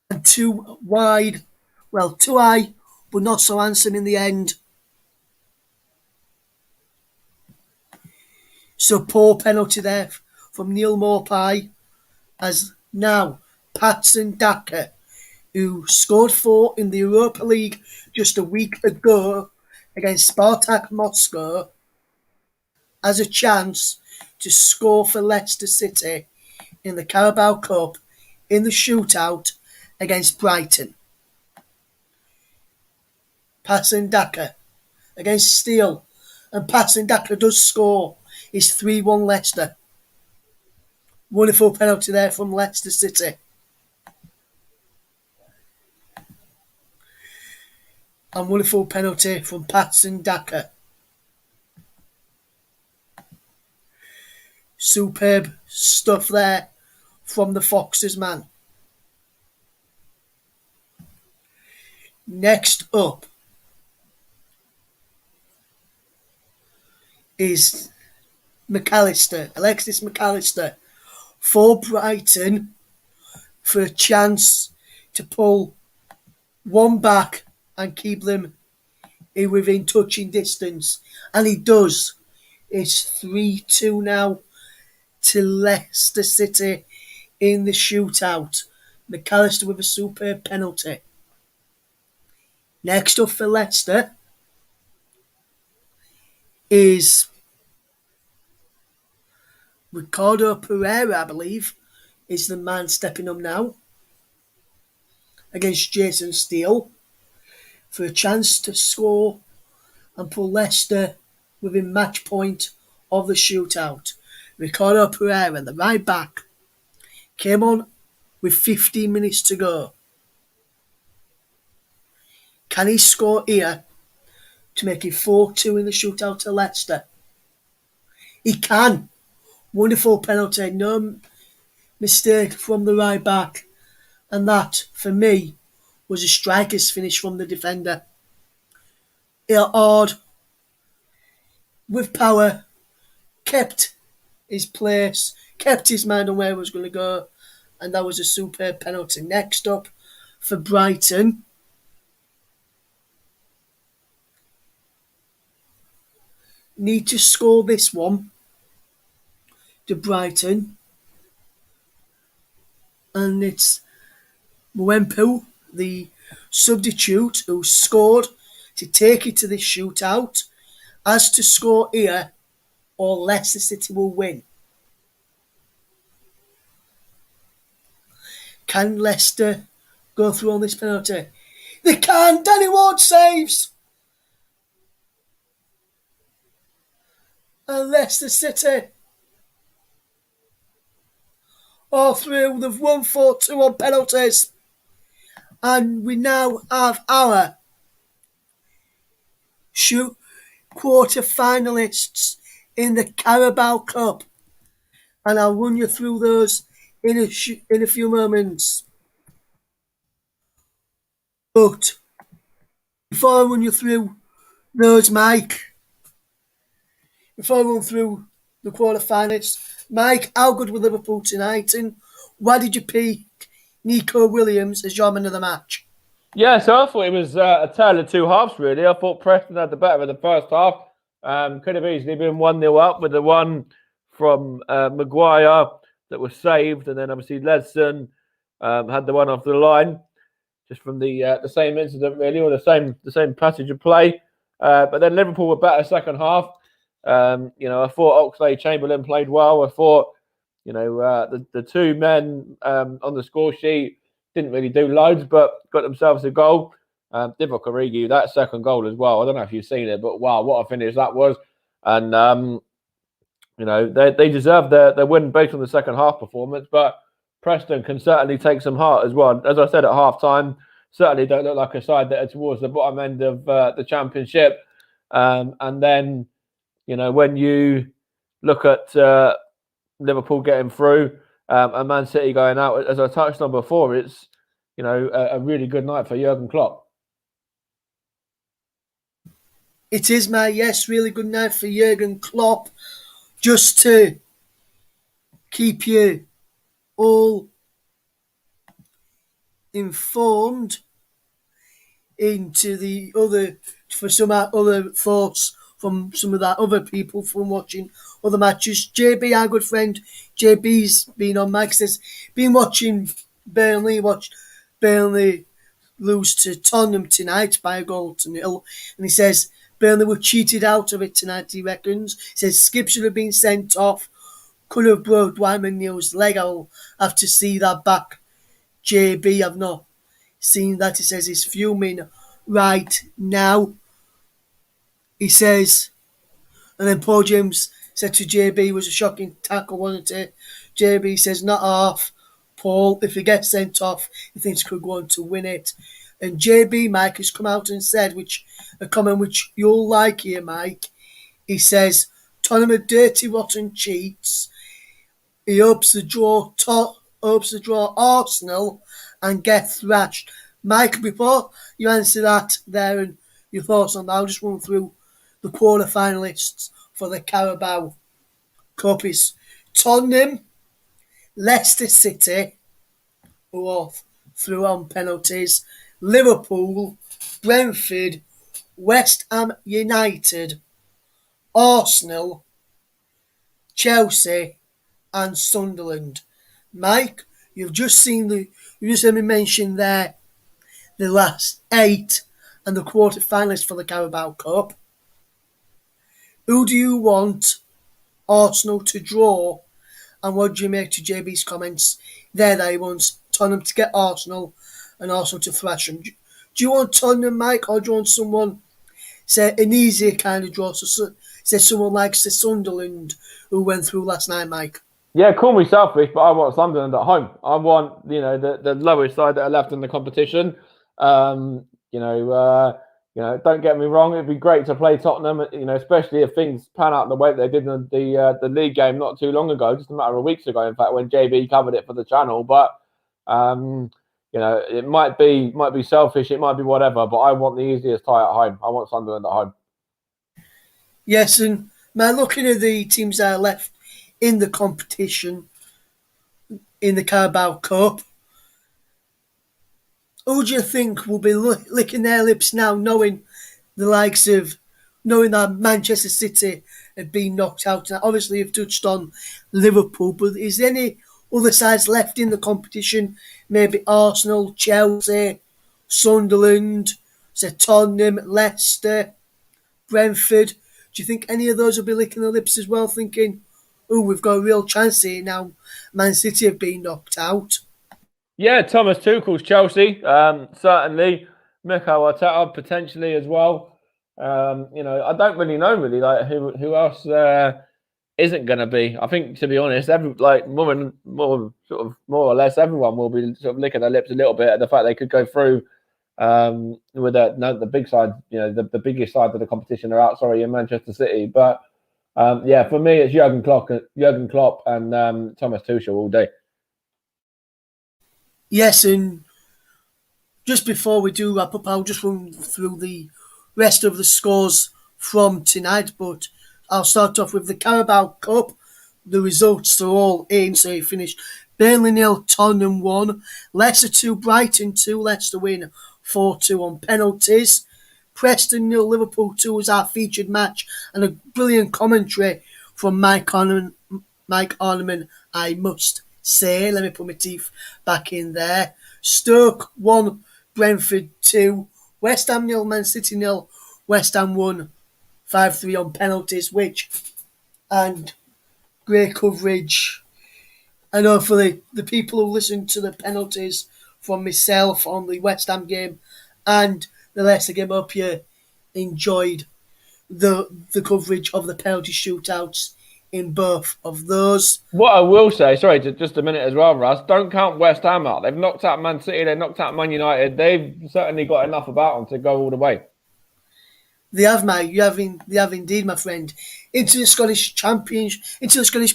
and too wide. Well, too high, but not so handsome in the end. So poor penalty there from Neil Maupay, as now Patson Daka, who scored 4 in the Europa League just a week ago against Spartak Moscow, has a chance to score for Leicester City in the Carabao Cup in the shootout against Brighton. Preston Daka against Steele, and Preston Daka does score. It's 3-1 Leicester. Wonderful penalty there from Leicester City. And wonderful penalty from Preston Daka. Superb stuff there from the Foxes man. Next up is Alexis McAllister for Brighton for a chance to pull one back and keep them within touching distance. And he does. It's 3-2 now to Leicester City in the shootout. McAllister with a superb penalty. Next up for Leicester is Ricardo Pereira, I believe, is the man stepping up now against Jason Steele for a chance to score and pull Leicester within match point of the shootout. Ricardo Pereira, the right back, came on with 15 minutes to go. Can he score here to make it 4-2 in the shootout to Leicester? He can. Wonderful penalty, no mistake from the right back. And that, for me, was a striker's finish from the defender. Hard, with power, kept his place, kept his mind on where he was going to go, and that was a superb penalty. Next up for Brighton, need to score this one to Brighton, and it's Mwempu, the substitute who scored to take it to this shootout, has to score here or Leicester City will win. Can Leicester go through on this penalty? They can. Danny Ward saves. And Leicester City all through. They've won 4-2 on penalties. And we now have our quarter finalists in the Carabao Cup. And I'll run you through those in a few moments. But before I run you through those, before I run through the quarter finalists, Mike, how good were Liverpool tonight? And why did you pick Nico Williams as your man of the match? Yeah, so I thought it was a tale of two halves, really. I thought Preston had the better of the first half. Could have easily been 1-0 up with the one from Maguire that was saved, and then obviously Ledson had the one off the line, just from the same incident, really, or the same passage of play. But then Liverpool were better second half. I thought Oxlade-Chamberlain played well. I thought, the two men on the score sheet didn't really do loads, but got themselves a goal. Divock Origi, that second goal as well. I don't know if you've seen it, but wow, what a finish that was. And, they deserve their win based on the second half performance, but Preston can certainly take some heart as well. As I said at half time, certainly don't look like a side that are towards the bottom end of the Championship. And then, when you look at Liverpool getting through and Man City going out, as I touched on before, it's, a really good night for Jurgen Klopp. It is, yes, really good night for Jurgen Klopp. Just to keep you all informed into the other, for some other thoughts from some of that other people from watching other matches. JB, our good friend, JB's been on Mike, says, been watching Burnley, watched Burnley lose to Tottenham tonight by 1-0. And he says, Burnley were cheated out of it tonight, he reckons. He says, Skip should have been sent off. could have broke Wyman Neal's leg. I'll have to see that back. JB, I've not seen that. He says he's fuming right now. He says, and then Paul James said to JB, it was a shocking tackle, wasn't it? JB says, not half. Paul, if he gets sent off, he thinks he could go on to win it. And JB, Mike, has come out and said, a comment which you'll like here, Mike. He says, Tottenham are dirty, rotten cheats. He hopes to draw Arsenal and get thrashed. Mike, before you answer that there and your thoughts on that, I'll just run through the quarter-finalists for the Carabao Cup. Is Tottenham, Leicester City, who are through on penalties, Liverpool, Brentford, West Ham United, Arsenal, Chelsea, and Sunderland. Mike, you've just heard me mention there the last 8 and the quarter-finalists for the Carabao Cup. Who do you want Arsenal to draw, and what do you make to JB's comments there that he wants Tottenham to get Arsenal and Arsenal to thrash them? Do you want Tottenham, Mike, or do you want someone, say, an easier kind of draw? So, say someone like Sunderland who went through last night, Mike. Yeah, call me selfish, but I want Sunderland at home. I want, the lowest side that are left in the competition. Don't get me wrong. It'd be great to play Tottenham, especially if things pan out the way that they did in the league game not too long ago, just a matter of weeks ago, in fact, when JB covered it for the channel. But it might be selfish, it might be whatever, but I want the easiest tie at home. I want Sunderland at home. Yes, and man, looking at the teams that are left in the competition in the Carabao Cup, who do you think will be licking their lips now, knowing that Manchester City have been knocked out? Now, obviously, you've touched on Liverpool, but is there any other sides left in the competition? Maybe Arsenal, Chelsea, Sunderland, Tottenham, Leicester, Brentford. Do you think any of those will be licking their lips as well, thinking, we've got a real chance here now Man City have been knocked out? Yeah, Thomas Tuchel's Chelsea, certainly. Mikel Arteta potentially as well. I don't really know who else isn't going to be. I think, to be honest, more or less everyone will be sort of licking their lips a little bit at the fact they could go through with the big side. The biggest side of the competition are out. Sorry, in Manchester City, but for me it's Jurgen Klopp and Thomas Tuchel all day. Yes, and just before we do wrap up, I'll just run through the rest of the scores from tonight, but I'll start off with the Carabao Cup. The results are all in, so it finished Burnley 0, Tottenham 1, Leicester 2, Brighton 2, Leicester win 4-2 on penalties. Preston 0, Liverpool 2 was our featured match, and a brilliant commentary from Mike Arneman, I must say. Let me put my teeth back in there. Stoke 1, Brentford 2, West Ham 0, Man City 0, West Ham 1, 5-3 on penalties, and great coverage. And hopefully the people who listened to the penalties from myself on the West Ham game and the Leicester game, up you enjoyed the coverage of the penalty shootouts in both of those. What I will say, sorry, just a minute as well, Russ, don't count West Ham out. They've knocked out Man City, they've knocked out Man United. They've certainly got enough about them to go all the way. They have, mate. They have indeed, my friend. Into the Scottish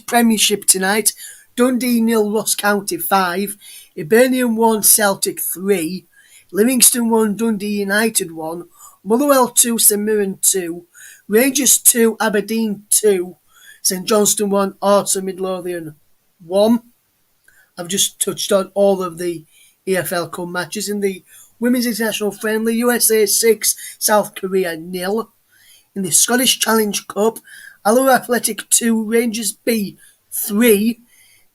Premiership tonight. Dundee 0, Ross County 5. Hibernian 1, Celtic 3. Livingston 1, Dundee United 1. Motherwell 2, St Mirren 2. Rangers 2, Aberdeen 2. St Johnstone 1, Hearts of Midlothian 1. I've just touched on all of the EFL Cup matches. In the Women's International Friendly, USA 6, South Korea 0. In the Scottish Challenge Cup, Alloa Athletic 2, Rangers B 3.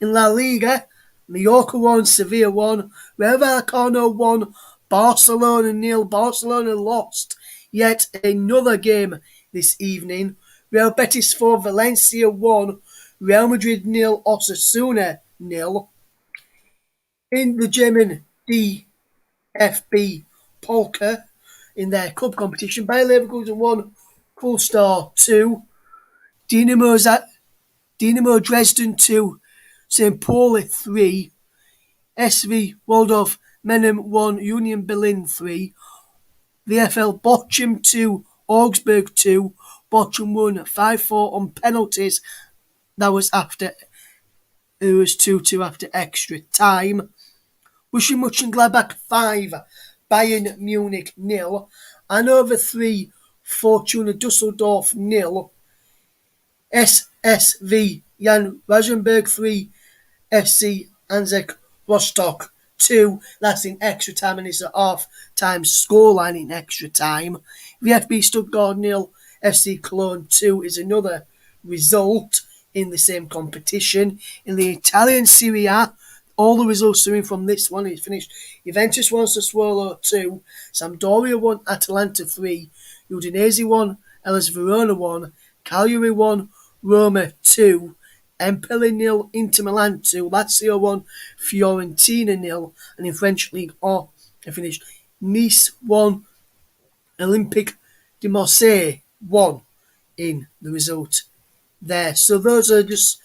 In La Liga, Mallorca 1, Sevilla 1, Rayo Vallecano 1, Barcelona 0. Barcelona lost yet another game this evening. Real Betis 4, Valencia 1, Real Madrid 0, Osasuna 0. In the German DFB Polka, in their cup competition, Bayer Leverkusen 1, Kulstar 2, Dynamo Dresden 2, St. Pauli 3, SV Waldorf Menem 1, Union Berlin 3, VfL Bochum 2, Augsburg 2, Bochum 1, 5-4 on penalties. That was after, it was 2-2 after extra time. Borussia Mönchengladbach 5, Bayern Munich 0, Hannover 3, Fortuna Düsseldorf 0, SSV Jan Rosenberg 3, FC Anzek Rostock 2. That's in extra time, and it's a half-time scoreline in extra time. VfB Stuttgart 0, FC Cologne 2 is another result in the same competition. In the Italian Serie A, all the results are in from this one. It's finished. Juventus 1, Sassuolo 2, Sampdoria 1, Atalanta 3, Udinese 1, Hellas Verona 1, Cagliari 1, Roma 2, Empoli 0, Inter Milan 2, Lazio 1, Fiorentina 0, and in French League O, it finished Nice 1, Olympique de Marseille 1 in the result there. So those are just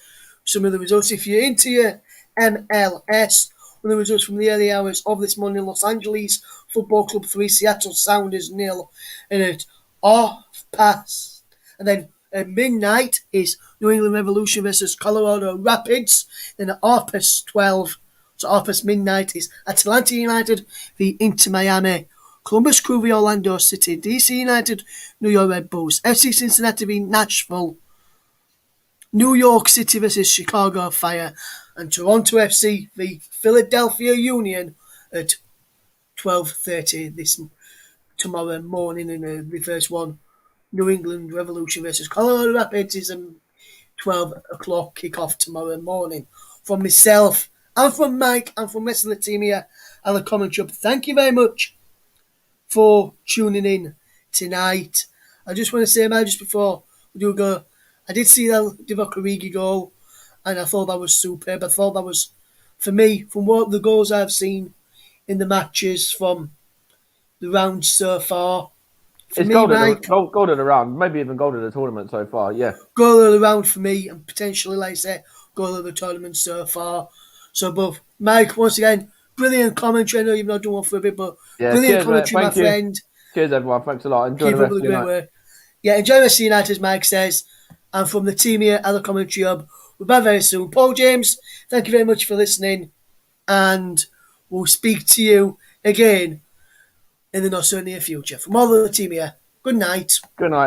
some of the results. If you're into your MLS, one of the results from the early hours of this morning: Los Angeles Football Club 3, Seattle Sounders 0, and at half past, and then at midnight is New England Revolution versus Colorado Rapids. Then at half past 12, so half past midnight, is Atlanta United v Inter Miami, Columbus Crew v Orlando City, DC United, New York Red Bulls, FC Cincinnati v Nashville, New York City versus Chicago Fire, and Toronto FC v Philadelphia Union at 12:30 this tomorrow morning. And the first one, New England Revolution versus Colorado Rapids, is a 12 o'clock kickoff tomorrow morning. From myself and from Mike and from the rest of the team here at the commentary up, thank you very much for tuning in tonight. I just want to say, Mike, just before we do go, I did see that Divock Origi goal, and I thought that was superb. I thought that was, for me, from what the goals I've seen in the matches from the round so far, for It's me, gold Mike, of the round, maybe even gold of the tournament so far, yeah. goal of the round for me, and potentially, like I say, goal of the tournament so far. So, but Mike, once again, brilliant commentary. I know you've not done one for a bit, but Yeah, brilliant cheers, commentary, mate. my Thank you. friend. Cheers, everyone. Thanks a lot. Enjoy Keep the up rest with of the your great night. work. Yeah, enjoy the United, as Mike says. And from the team here at the Commentary Hub, we'll be back very soon. Paul James, thank you very much for listening, and we'll speak to you again in the not so near future. From all of the team here, good night. Good night.